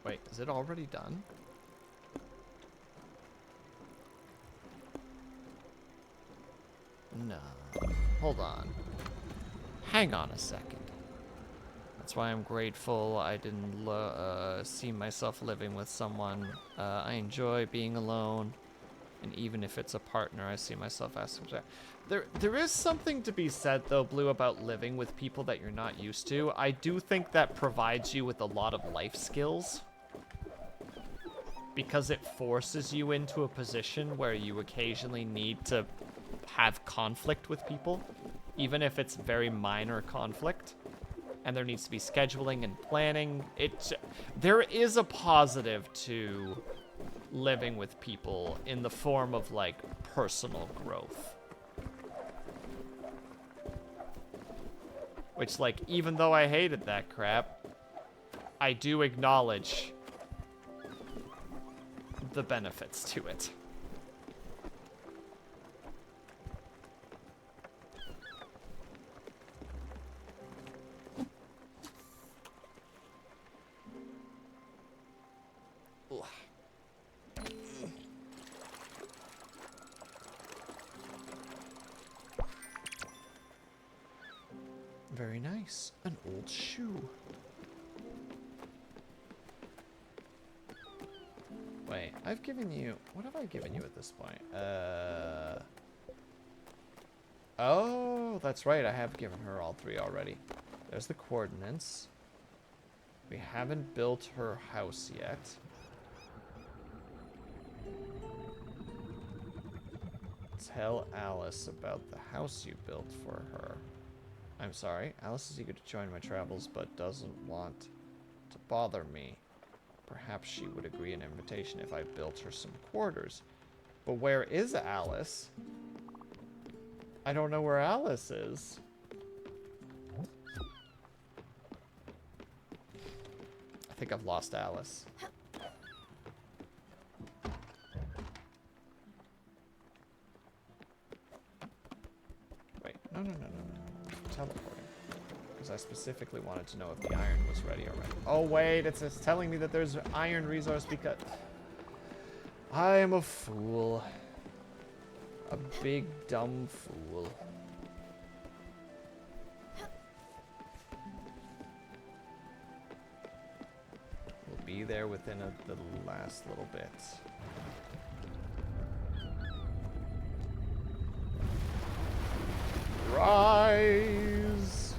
Wait, is it already done? No. Hold on. Hang on a second. That's why I'm grateful I didn't see myself living with someone. I enjoy being alone. And even if it's a partner, I see myself asking for that. There is something to be said, though, Blue, about living with people that you're not used to. I do think that provides you with a lot of life skills. Because it forces you into a position where you occasionally need to have conflict with people, even if it's very minor conflict, and there needs to be scheduling and planning. There is a positive to living with people in the form of, like, personal growth. Which, like, even though I hated that crap, I do acknowledge the benefits to it. Ugh. Very nice. An old shoe. Wait, I've given you... What have I given you at this point? Oh, that's right. I have given her all 3 already. There's the coordinates. We haven't built her house yet. Tell Alice about the house you built for her. I'm sorry. Alice is eager to join my travels, but doesn't want to bother me. Perhaps she would agree an invitation if I built her some quarters. But where is Alice? I don't know where Alice is. I think I've lost Alice. Wait, no. Teleporting. Because I specifically wanted to know if the iron was ready already. Oh wait, it's telling me that there's iron resource because... I am a fool. A big dumb fool. We'll be there within the last little bit. Rise!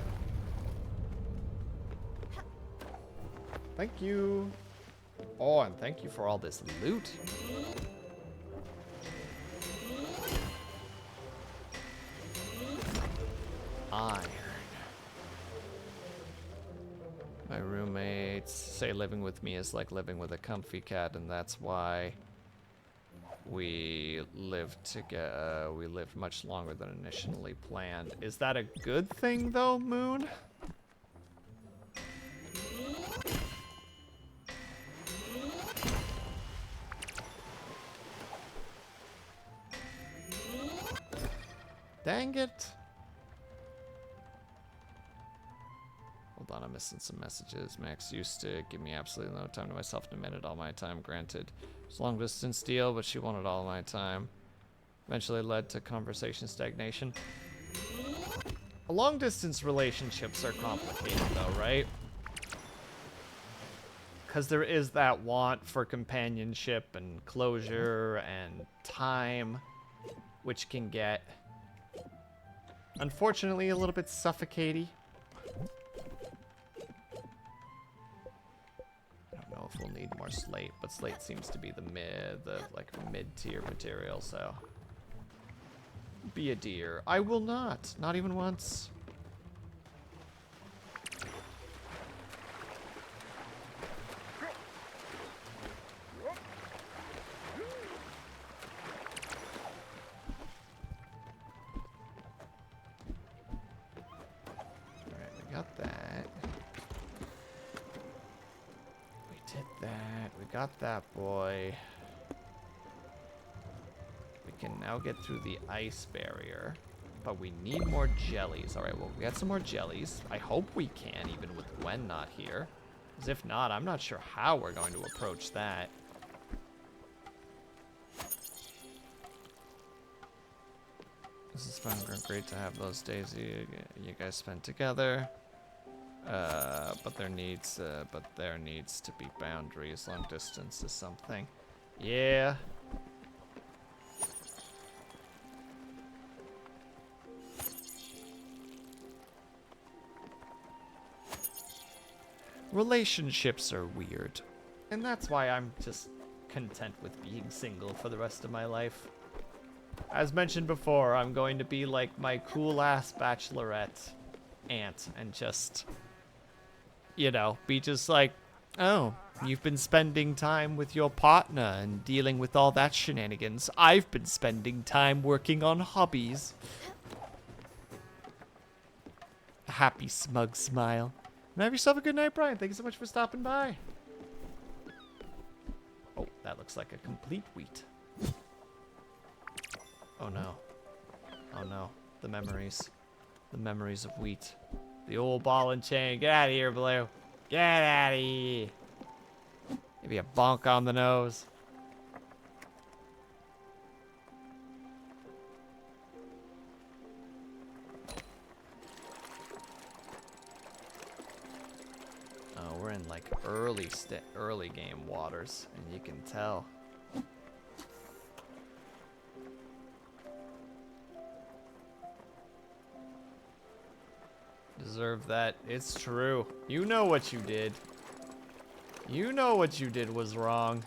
Thank you. Oh, and thank you for all this loot. Iron. My roommates say living with me is like living with a comfy cat, and that's why we lived together. We lived much longer than initially planned. Is that a good thing, though, Moon? Dang it. Hold on, I'm missing some messages. Max used to give me absolutely no time to myself in a minute. All my time granted. It was a long distance deal, but she wanted all my time. Eventually led to conversation stagnation. Long distance relationships are complicated though, right? Because there is that want for companionship and closure and time, which can get, unfortunately, a little bit suffocating. I don't know if we'll need more slate, but slate seems to be the mid-tier material, so. Be a deer. I will not. Not even once. Got that boy. We can now get through the ice barrier, but we need more jellies. All right, well, we got some more jellies. I hope we can, even with Gwen not here. Because if not, I'm not sure how we're going to approach that. This is fun. Great to have those days you guys spent together. But there needs to be boundaries. Long distance is something. Yeah. Relationships are weird. And that's why I'm just content with being single for the rest of my life. As mentioned before, I'm going to be like my cool-ass bachelorette aunt and just, you know, be just like, oh, you've been spending time with your partner and dealing with all that shenanigans. I've been spending time working on hobbies. A happy, smug smile. And have yourself a good night, Brian. Thank you so much for stopping by. Oh, that looks like a complete wheat. Oh no. Oh no. The memories. The memories of wheat. The old ball and chain. Get out of here, Blue. Get out of here. Maybe a bonk on the nose. Oh, we're in like early game waters, and you can tell. Deserve that. It's true. You know what you did. You know what you did was wrong.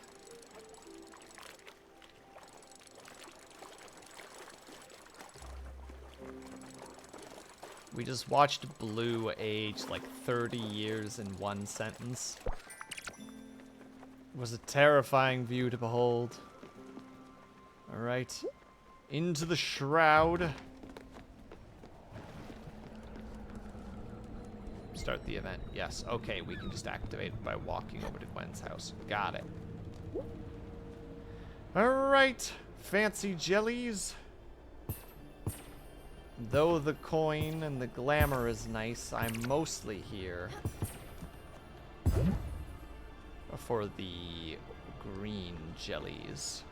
We just watched Blue age like 30 years in one sentence. It was a terrifying view to behold. Alright. Into the shroud. Start the event. Yes. Okay, we can just activate it by walking over to Gwen's house. Got it. Alright. Fancy jellies. Though the coin and the glamour is nice, I'm mostly here for the green jellies.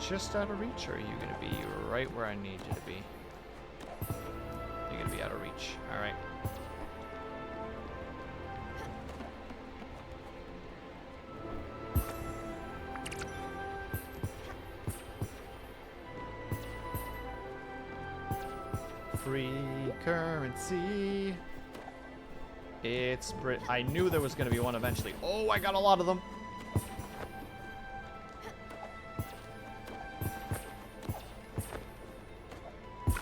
Just out of reach, or are you gonna be right where I need you to be? You're gonna be out of reach. Alright. Free currency. It's I knew there was gonna be one eventually. Oh, I got a lot of them.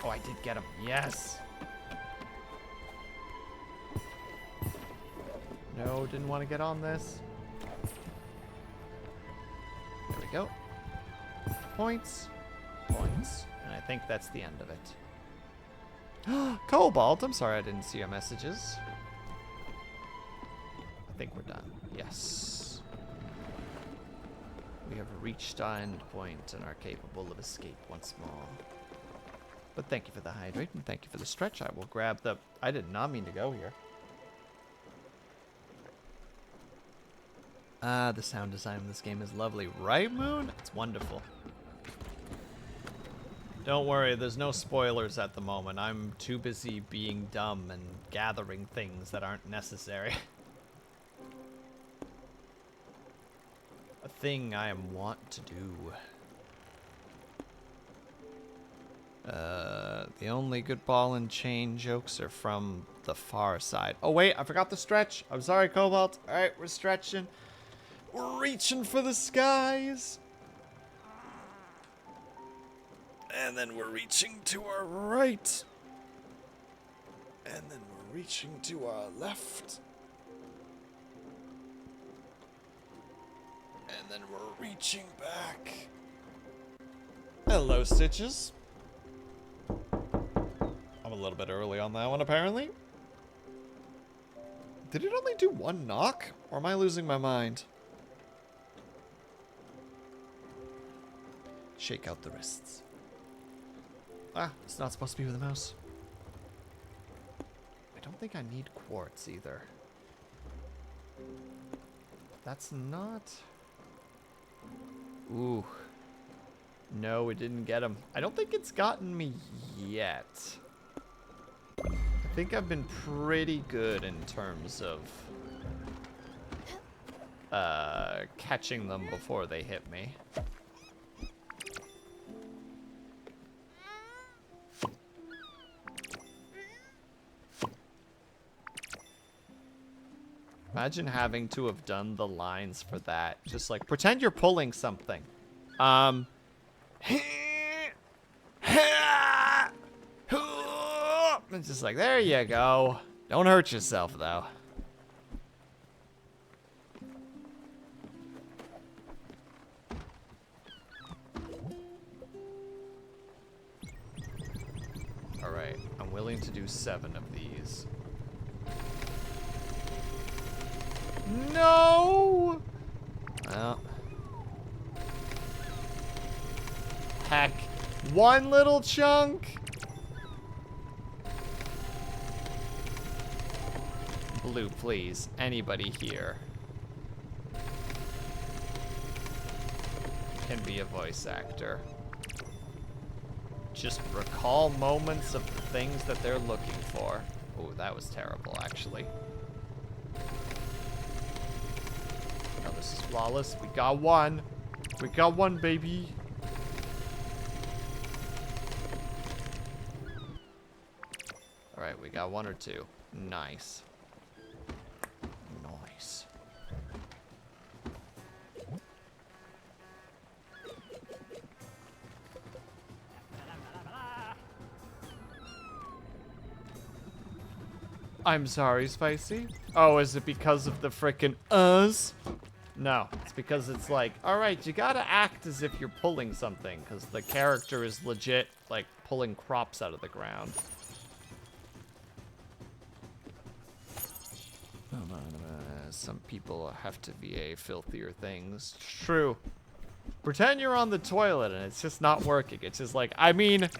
Oh, I did get him. Yes. No, didn't want to get on this. There we go. Points. Points. And I think that's the end of it. Cobalt, I'm sorry I didn't see your messages. I think we're done. Yes. We have reached our end point and are capable of escape once more. But thank you for the hydrate, and thank you for the stretch. I will grab the... I did not mean to go here. Ah, the sound design in this game is lovely. Right, Moon? It's wonderful. Don't worry, there's no spoilers at the moment. I'm too busy being dumb and gathering things that aren't necessary. A thing I am wont to do. The only good ball and chain jokes are from the far side. Oh wait, I forgot the stretch. I'm sorry, Cobalt. Alright, we're stretching. We're reaching for the skies. And then we're reaching to our right. And then we're reaching to our left. And then we're reaching back. Hello, Stitches. I'm a little bit early on that one, apparently. Did it only do one knock? Or am I losing my mind? Shake out the wrists. Ah, it's not supposed to be with a mouse. I don't think I need quartz either. That's not... Ooh. No, it didn't get him. I don't think it's gotten me yet. I think I've been pretty good in terms of catching them before they hit me. Imagine having to have done the lines for that. Just like, pretend you're pulling something. It's just like, there you go. Don't hurt yourself, though. willing to do 7 of these. No! Well. Heck. One little chunk! Blue, please. Anybody here can be a voice actor. Just recall moments of the things that they're looking for. Oh, that was terrible, actually. Oh, this is flawless. We got one. We got one, baby. Alright, we got 1 or 2. Nice. Nice. I'm sorry, Spicy. Oh, is it because of the frickin' us? No, it's because it's like, alright, you gotta act as if you're pulling something, because the character is legit, like, pulling crops out of the ground. Some people have to VA filthier things. True. Pretend you're on the toilet and it's just not working. It's just like, I mean,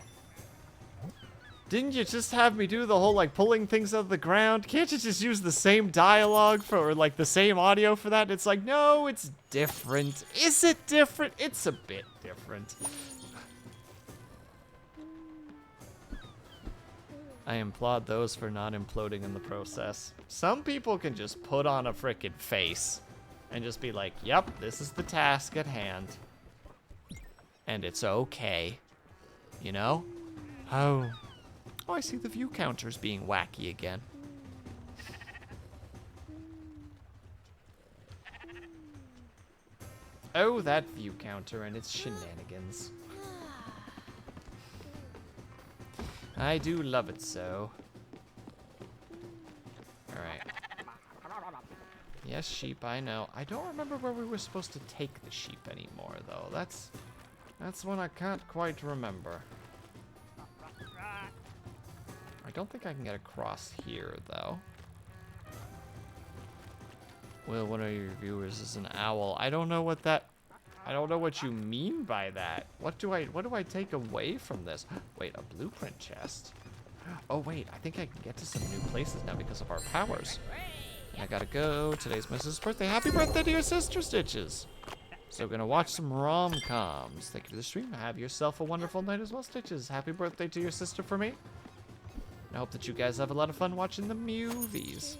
didn't you just have me do the whole, like, pulling things out of the ground? Can't you just use the same dialogue for, or, like, the same audio for that? And it's like, no, it's different. Is it different? It's a bit different. I applaud those for not imploding in the process. Some people can just put on a frickin' face and just be like, yep, this is the task at hand. And it's okay. You know? Oh. Oh, I see the view counters being wacky again. Oh, that view counter and its shenanigans. I do love it so. Alright. Yes, sheep, I know. I don't remember where we were supposed to take the sheep anymore, though. That's one I can't quite remember. I don't think I can get across here, though. Well, one of your viewers is an owl. I don't know what that... I don't know what you mean by that. What do I take away from this? Wait, a blueprint chest. Oh wait, I think I can get to some new places now because of our powers. I gotta go. Today's my sister's birthday. Happy birthday to your sister, Stitches. So gonna watch some rom-coms. Thank you for the stream. Have yourself a wonderful night as well, Stitches. Happy birthday to your sister for me. I hope that you guys have a lot of fun watching the movies.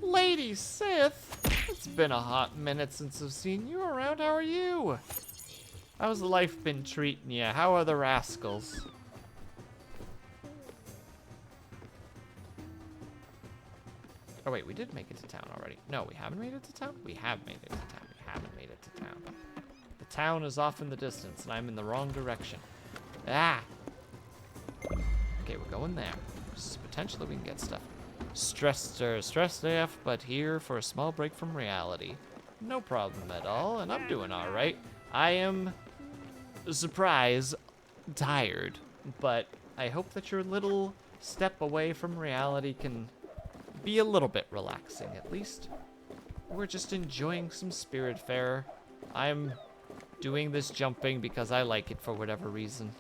Lady Sith, it's been a hot minute since I've seen you around. How are you? How's life been treating you? How are the rascals? Oh wait, we did make it to town already. No, we haven't made it to town? We have made it to town. We haven't made it to town. The town is off in the distance and I'm in the wrong direction. Ah! Okay, we're going there. There's potential that we can get stuff. Stressed AF, but here for a small break from reality. No problem at all, and I'm doing all right. I am, surprise, tired, but I hope that your little step away from reality can be a little bit relaxing, at least. We're just enjoying some Spiritfarer. I'm doing this jumping because I like it for whatever reason.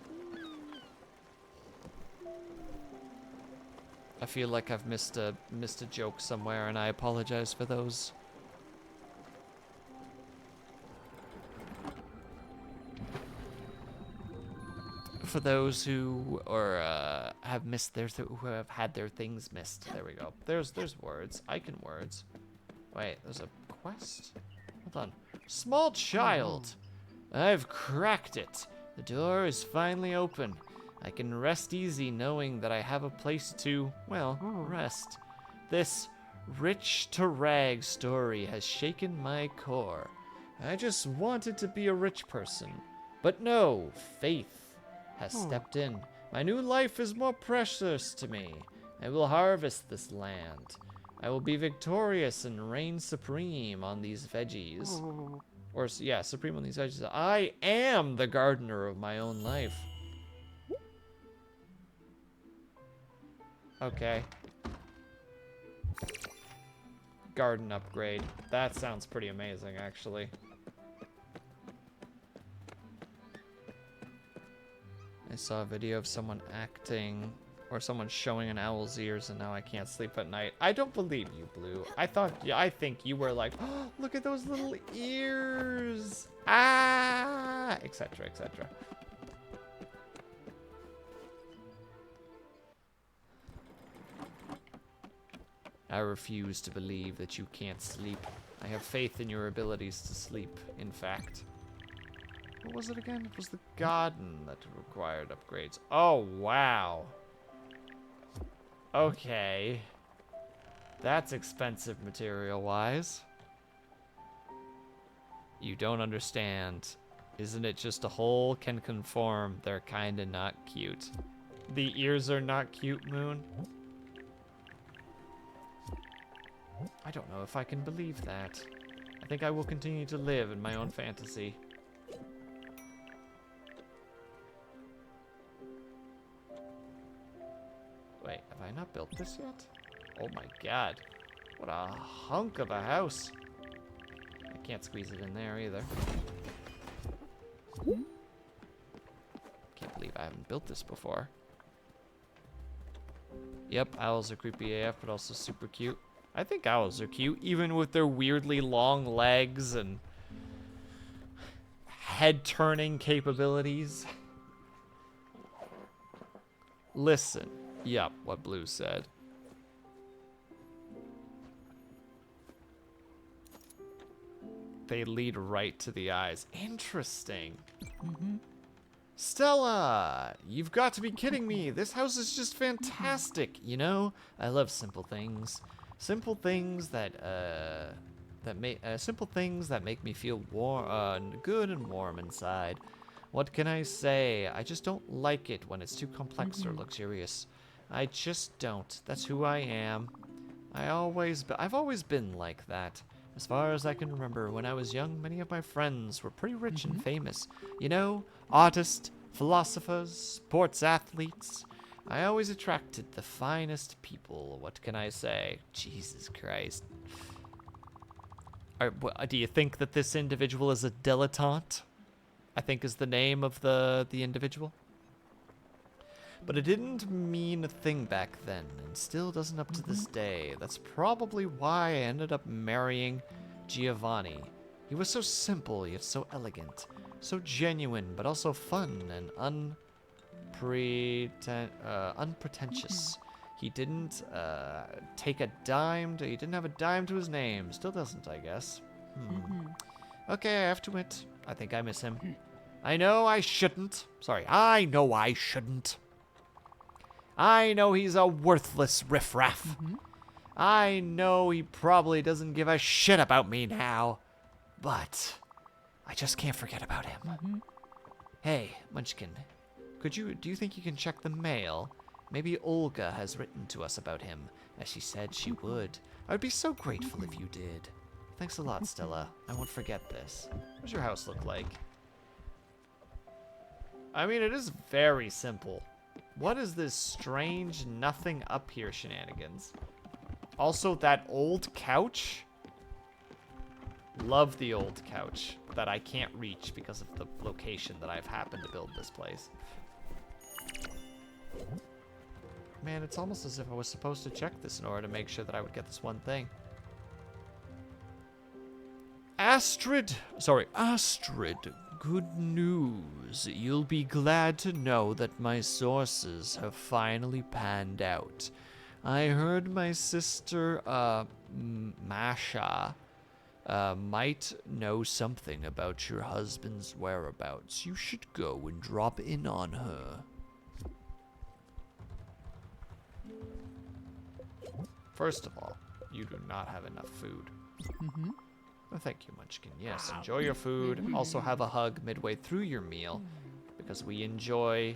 I feel like I've missed a joke somewhere, and I apologize for those. For those who have missed who have had their things missed. There we go. There's words. I can words. Wait, there's a quest. Hold on. Small child. I've cracked it. The door is finally open. I can rest easy knowing that I have a place to, well, rest. This rich to rag story has shaken my core. I just wanted to be a rich person. But no, faith has stepped in. My new life is more precious to me. I will harvest this land. I will be victorious and reign supreme on these veggies. Or, yeah, supreme on these veggies. I am the gardener of my own life. Okay. Garden upgrade. That sounds pretty amazing, actually. I saw a video of someone acting, or someone showing an owl's ears, and now I can't sleep at night. I don't believe you, Blue. I think you were like, oh, look at those little ears. Ah, etc., etc. I refuse to believe that you can't sleep. I have faith in your abilities to sleep, in fact. What was it again? It was the garden that required upgrades. Oh, wow. Okay. That's expensive material-wise. You don't understand. Isn't it just a hole can conform? They're kinda not cute. The ears are not cute, Moon? I don't know if I can believe that. I think I will continue to live in my own fantasy. Wait, have I not built this yet? Oh my god. What a hunk of a house. I can't squeeze it in there either. Can't believe I haven't built this before. Yep, owls are creepy AF, but also super cute. I think owls are cute, even with their weirdly long legs and head-turning capabilities. Listen. Yep, what Blue said. They lead right to the eyes. Interesting. Stella, you've got to be kidding me. This house is just fantastic, you know? I love simple things. Simple things that make me feel warm, good and warm inside. What can I say? I just don't like it when it's too complex or luxurious. I just don't. That's who I am. I've always been like that. As far as I can remember, when I was young, many of my friends were pretty rich and famous. You know, artists, philosophers, sports athletes. I always attracted the finest people. What can I say? Jesus Christ. Do you think that this individual is a dilettante? I think is the name of the individual. But it didn't mean a thing back then, and still doesn't up to this day. That's probably why I ended up marrying Giovanni. He was so simple, yet so elegant. So genuine, but also fun and unpretentious. He didn't take a dime. He didn't have a dime to his name. Still doesn't, I guess. Okay, I have to admit, I think I miss him. I know I shouldn't. Sorry, I know I shouldn't. I know he's a worthless riffraff. I know he probably doesn't give a shit about me now. But I just can't forget about him. Hey, Munchkin. Do you think you can check the mail? Maybe Olga has written to us about him, as she said she would. I would be so grateful if you did. Thanks a lot, Stella. I won't forget this. What does your house look like? I mean, it is very simple. What is this strange nothing up here shenanigans? Also, that old couch? Love the old couch that I can't reach because of the location that I've happened to build this place. Man, it's almost as if I was supposed to check this in order to make sure that I would get this one thing. Astrid, good news. You'll be glad to know that my sources have finally panned out. I heard my sister, Masha, might know something about your husband's whereabouts. You should go and drop in on her. First of all, you do not have enough food. Oh, thank you, Munchkin. Yes, enjoy your food. Also have a hug midway through your meal, because we enjoy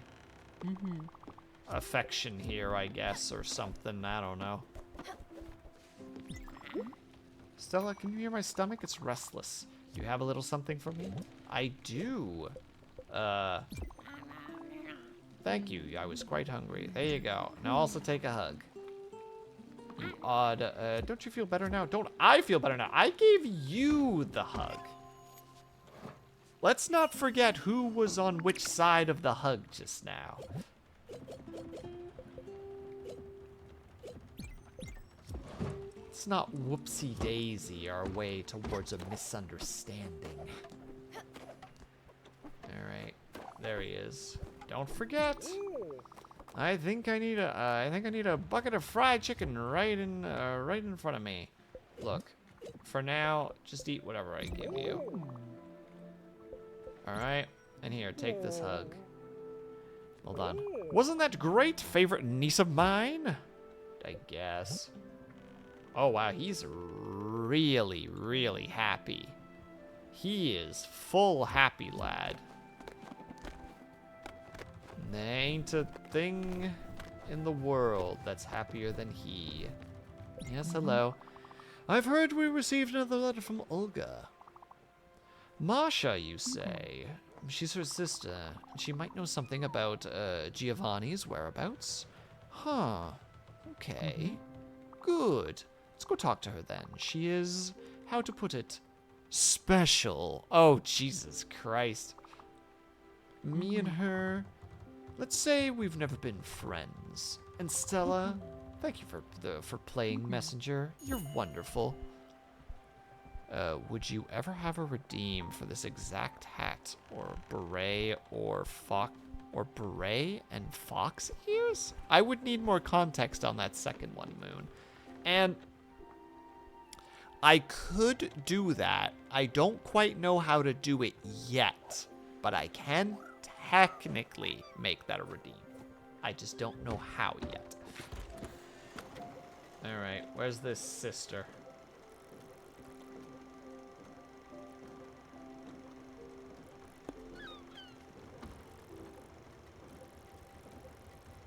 affection here, I guess, or something. I don't know. Stella, can you hear my stomach? It's restless. Do you have a little something for me? I do. Thank you. I was quite hungry. There you go. Now also take a hug. You odd. Don't you feel better now? Don't I feel better now? I gave you the hug. Let's not forget who was on which side of the hug just now. Let's not whoopsie-daisy our way towards a misunderstanding. Alright, there he is. Don't forget. I think I need a bucket of fried chicken right in front of me. Look, for now, just eat whatever I give you. Alright, and here, take this hug. Hold on. Wasn't that great? Favorite niece of mine? I guess. Oh wow, he's really, really happy. He is full happy lad. There ain't a thing in the world that's happier than he. Yes, hello. I've heard we received another letter from Olga. Masha, you say? She's her sister. She might know something about Giovanni's whereabouts. Huh. Okay. Good. Let's go talk to her then. She is, how to put it, special. Oh, Jesus Christ. Me and her, let's say we've never been friends. And Stella, thank you for playing messenger. You're wonderful. Would you ever have her redeem for this exact hat or beret or beret and fox ears? I would need more context on that second one, Moon. And I could do that. I don't quite know how to do it yet, but I can technically make that a redeem. I just don't know how yet. All right, where's this sister?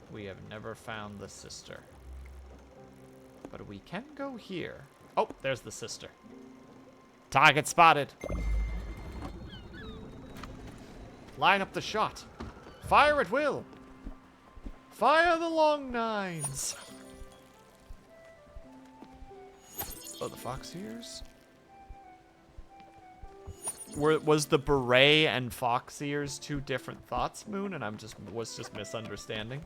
We have never found the sister. But we can go here. Oh, there's the sister. Target spotted. Line up the shot. Fire at will. Fire the long nines. Oh, the fox ears? Was the beret and fox ears two different thoughts, Moon, and was just misunderstanding?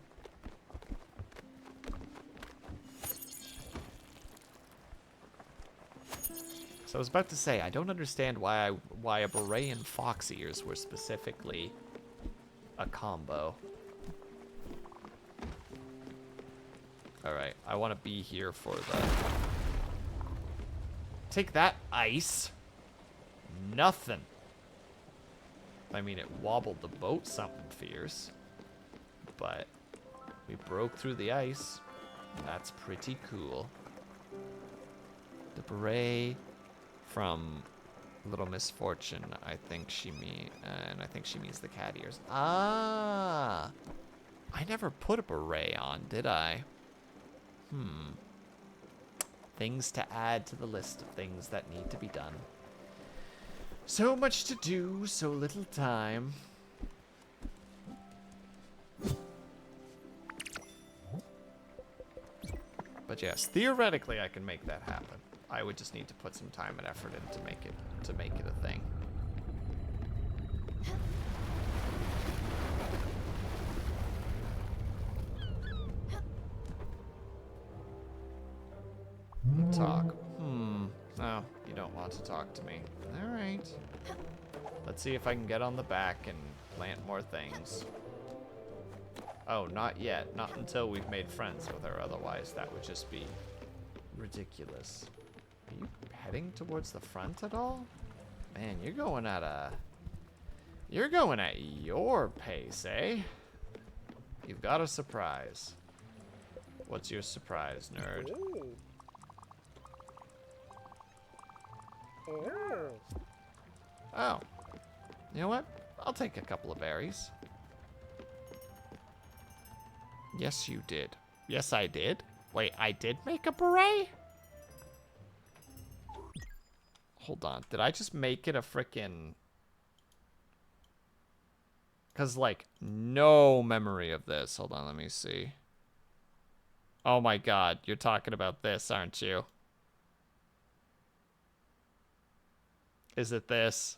So I was about to say, I don't understand why a beret and fox ears were specifically a combo. Alright, I want to be here for the... Take that, ice. Nothing. I mean, it wobbled the boat something fierce. But we broke through the ice. That's pretty cool. The beret... from Little Misfortune, I think she means the cat ears. Ah, I never put a beret on, did I? Things to add to the list of things that need to be done. So much to do, so little time. But yes, theoretically I can make that happen. I would just need to put some time and effort in to make it a thing. Talk. No, you don't want to talk to me. All right. Let's see if I can get on the back and plant more things. Oh, not yet. Not until we've made friends with her. Otherwise, that would just be ridiculous. Are you heading towards the front at all? Man, you're going at your pace, eh? You've got a surprise. What's your surprise, nerd? Oh. You know what? I'll take a couple of berries. Yes, you did. Yes, I did. Wait, I did make a beret? Hold on. Did I just make it a frickin'... Because, like, no memory of this. Hold on, let me see. Oh my god, you're talking about this, aren't you? Is it this?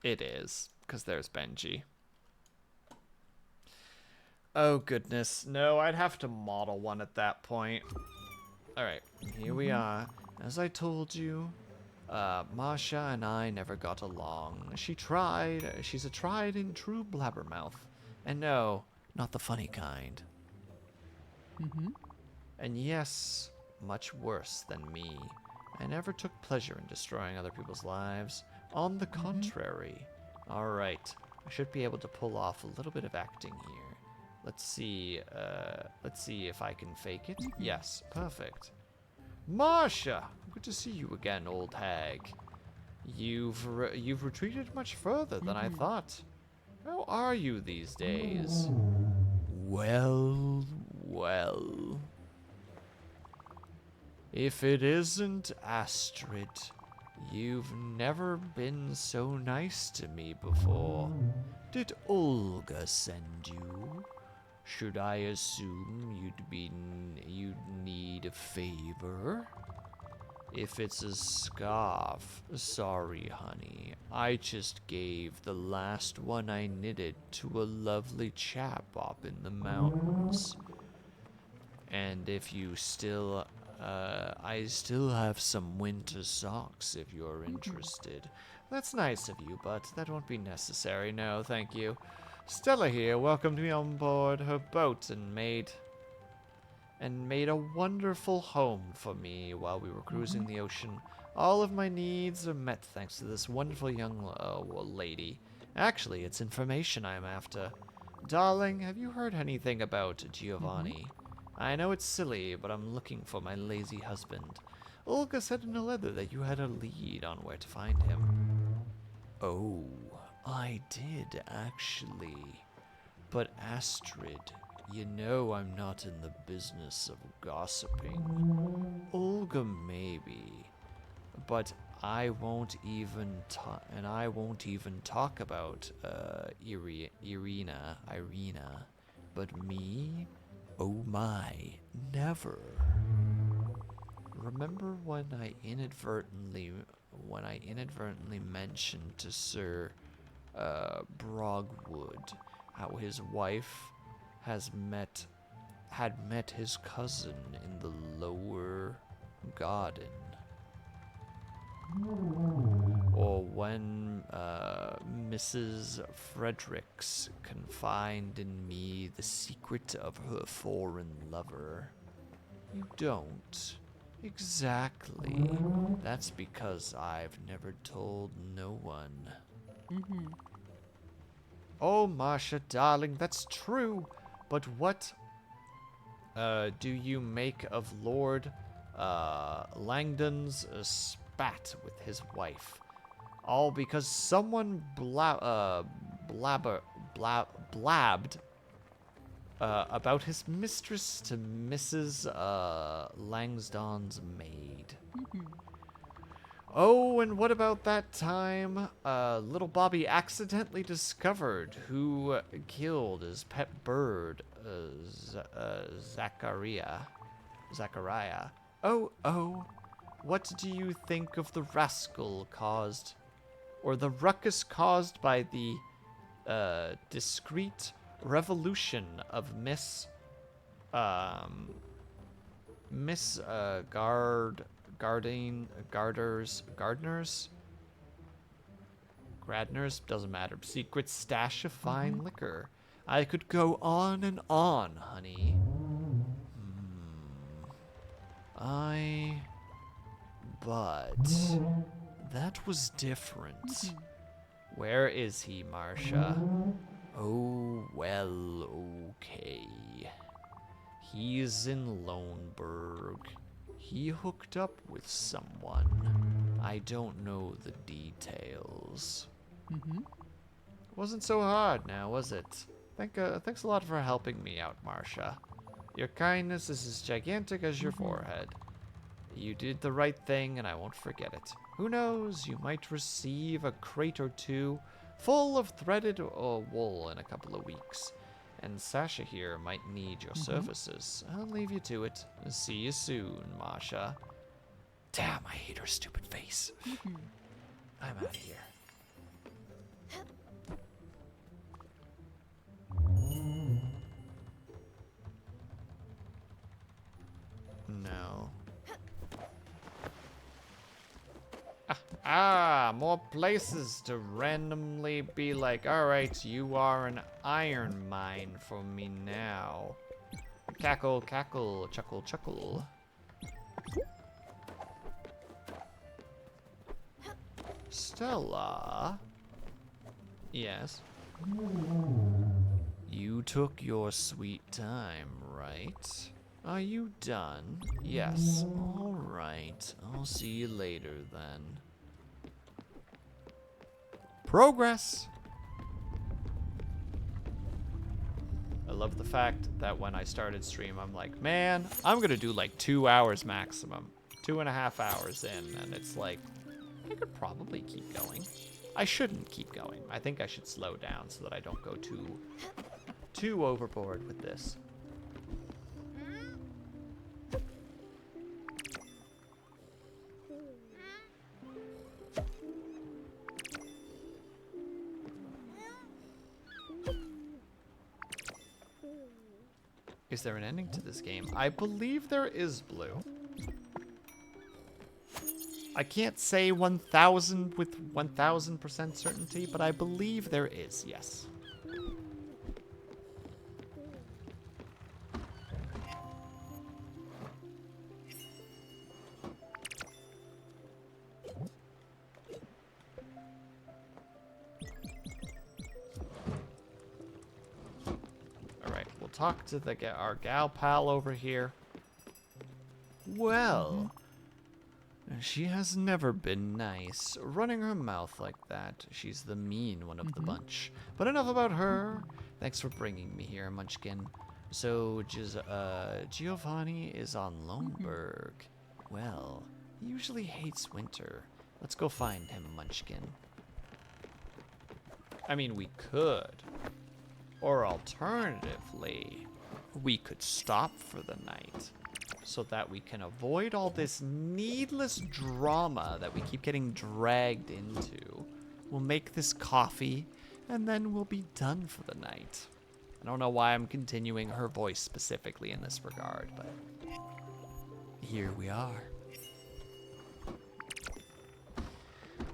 It is, because there's Benji. Oh goodness, no, I'd have to model one at that point. Alright, here we are. As I told you, Masha and I never got along. She's a tried and true blabbermouth. And no, not the funny kind. And yes, much worse than me. I never took pleasure in destroying other people's lives. On the contrary. Alright, I should be able to pull off a little bit of acting here. Let's see if I can fake it. Yes, perfect. Marsha! Good to see you again, old hag. You've retreated much further than I thought. How are you these days? Well, well. If it isn't Astrid, you've never been so nice to me before. Did Olga send you? Should I assume you'd need a favor? If it's a scarf, sorry, honey. I just gave the last one I knitted to a lovely chap up in the mountains. And if you still, I still have some winter socks if you're interested. That's nice of you, but that won't be necessary. No, thank you. Stella here welcomed me on board her boat and made a wonderful home for me while we were cruising the ocean. All of my needs are met thanks to this wonderful young lady. Actually, it's information I'm after. Darling, have you heard anything about Giovanni? I know it's silly, but I'm looking for my lazy husband. Olga said in a letter that you had a lead on where to find him. Oh, I did, actually. But Astrid, you know I'm not in the business of gossiping. Olga maybe, but I won't even talk about Irina. But me? Oh my, never. Remember when I inadvertently mentioned to Sir Brogwood how his wife had met his cousin in the lower garden? Or when Mrs. Fredericks confided in me the secret of her foreign lover? You don't. Exactly. That's because I've never told no one. Oh, Marsha, darling, that's true. But what do you make of Lord Langdon's spat with his wife? All because someone blabbed about his mistress to Mrs. Langsdon's maid. Oh, and what about that time little Bobby accidentally discovered who killed his pet bird, Zachariah? Oh, what do you think of the ruckus caused by the discreet revolution of Miss Gardner's, doesn't matter, secret stash of fine liquor? I could go on and on, honey. But that was different. Where is he, Marsha? Oh, well, okay. He's in Loneburg. He hooked up with someone. I don't know the details. Wasn't so hard now, was it? Thanks a lot for helping me out, Marcia. Your kindness is as gigantic as your forehead. You did the right thing, and I won't forget it. Who knows, you might receive a crate or two full of threaded wool in a couple of weeks. And Sasha here might need your services. I'll leave you to it. See you soon, Masha. Damn, I hate her stupid face. I'm out of here. No. More places to randomly be like, alright, you are an iron mine for me now. Cackle, cackle, chuckle, chuckle. Stella? Yes? You took your sweet time, right? Are you done? Yes. Alright. I'll see you later then. Progress! I love the fact that when I started stream, I'm like, man, I'm gonna do like 2 hours maximum. 2.5 hours in, and it's like, I could probably keep going. I shouldn't keep going. I think I should slow down so that I don't go too overboard with this. Is there an ending to this game? I believe there is, Blue. I can't say 1,000 with 1,000% certainty, but I believe there is, yes. Talk to our gal pal over here. Well, she has never been nice, running her mouth like that. She's the mean one of the bunch. But enough about her. Thanks for bringing me here, Munchkin. So, Giovanni is on Loneburg. Well, he usually hates winter. Let's go find him, Munchkin. I mean, we could. Or alternatively, we could stop for the night so that we can avoid all this needless drama that we keep getting dragged into. We'll make this coffee, and then we'll be done for the night. I don't know why I'm continuing her voice specifically in this regard, but here we are.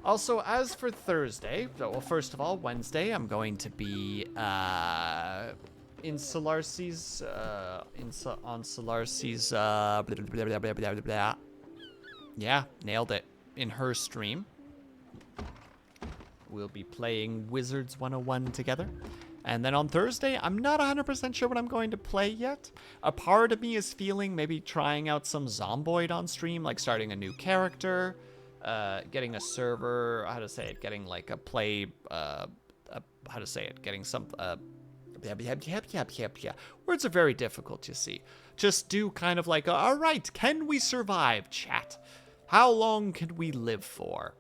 Also, as for Thursday, well, first of all, Wednesday, I'm going to be in Solarcy's, on Solarcy's, blah, blah, blah, blah, blah, blah. Yeah, nailed it. In her stream. We'll be playing Wizards 101 together. And then on Thursday, I'm not 100% sure what I'm going to play yet. A part of me is feeling maybe trying out some Zomboid on stream, like starting a new character. Getting a server, getting like a play, getting some, words are very difficult, you see. Just do kind of like, all right, can we survive, chat? How long can we live for?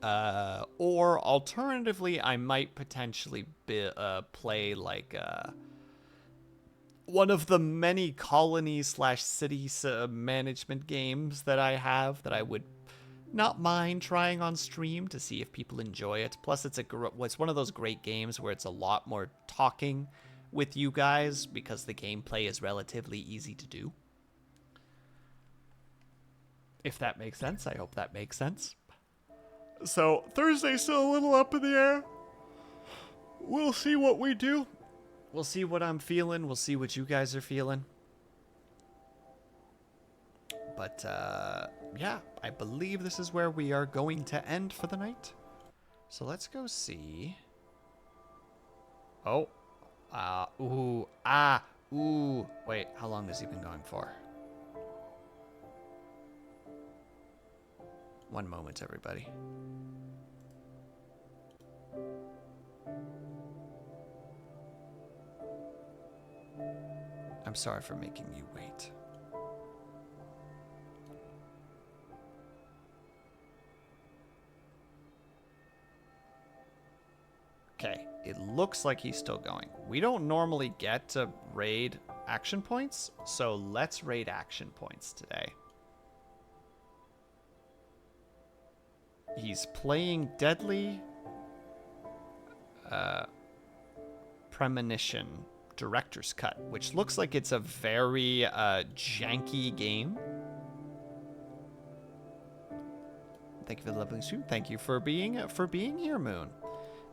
Or alternatively, I might potentially play like, one of the many colony/city management games that I have that I would not mind trying on stream to see if people enjoy it. Plus, it's one of those great games where it's a lot more talking with you guys because the gameplay is relatively easy to do. If that makes sense, I hope that makes sense. So, Thursday's still a little up in the air. We'll see what we do. We'll see what I'm feeling. We'll see what you guys are feeling. But, yeah, I believe this is where we are going to end for the night. So let's go see. Oh. Ooh. Wait, how long has he been going for? One moment, everybody. sorry for making you wait. Okay, it looks like he's still going. We don't normally get to raid action points, so let's raid action points today. He's playing Deadly Premonition Director's Cut, which looks like it's a very janky game. Thank you for the lovely shoot. Thank you for being here, Moon.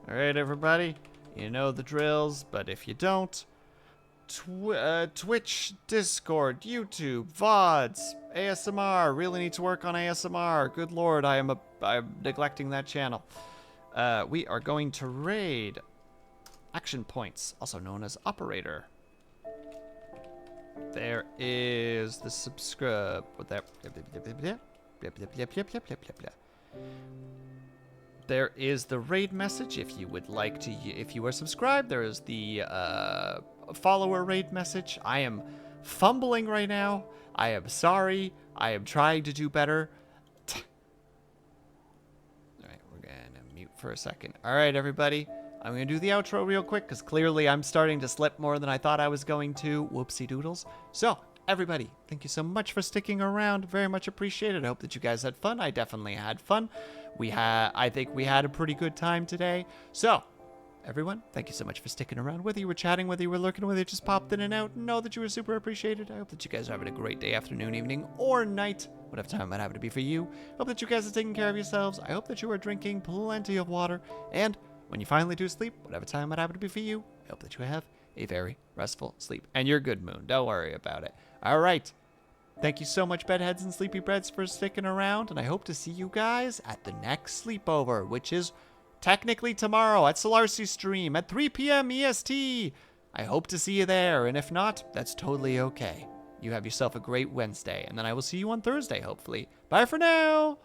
All right, everybody, you know the drills, but if you don't, Twitch, Discord, YouTube, VODs, ASMR. Really need to work on ASMR. Good lord, I'm neglecting that channel. We are going to raid action points, also known as operator. There is the subscribe. There is the raid message if you would like to. If you are subscribed, there is the follower raid message. I am fumbling right now. I am sorry. I am trying to do better. All right, we're gonna mute for a second. All right, everybody. I'm gonna do the outro real quick because clearly I'm starting to slip more than I thought I was going to. Whoopsie doodles. So, everybody, thank you so much for sticking around. Very much appreciated. I hope that you guys had fun. I definitely had fun. I think we had a pretty good time today. So, everyone, thank you so much for sticking around. Whether you were chatting, whether you were lurking, whether you just popped in and out, know that you were super appreciated. I hope that you guys are having a great day, afternoon, evening, or night, whatever time it might happen to be for you. Hope that you guys are taking care of yourselves. I hope that you are drinking plenty of water. And when you finally do sleep, whatever time it might happen to be for you, I hope that you have a very restful sleep. And you're good, Moon. Don't worry about it. All right. Thank you so much, bedheads and sleepy breads, for sticking around, and I hope to see you guys at the next sleepover, which is technically tomorrow at Solarcy Stream at 3 p.m. EST. I hope to see you there, and if not, that's totally okay. You have yourself a great Wednesday, and then I will see you on Thursday, hopefully. Bye for now!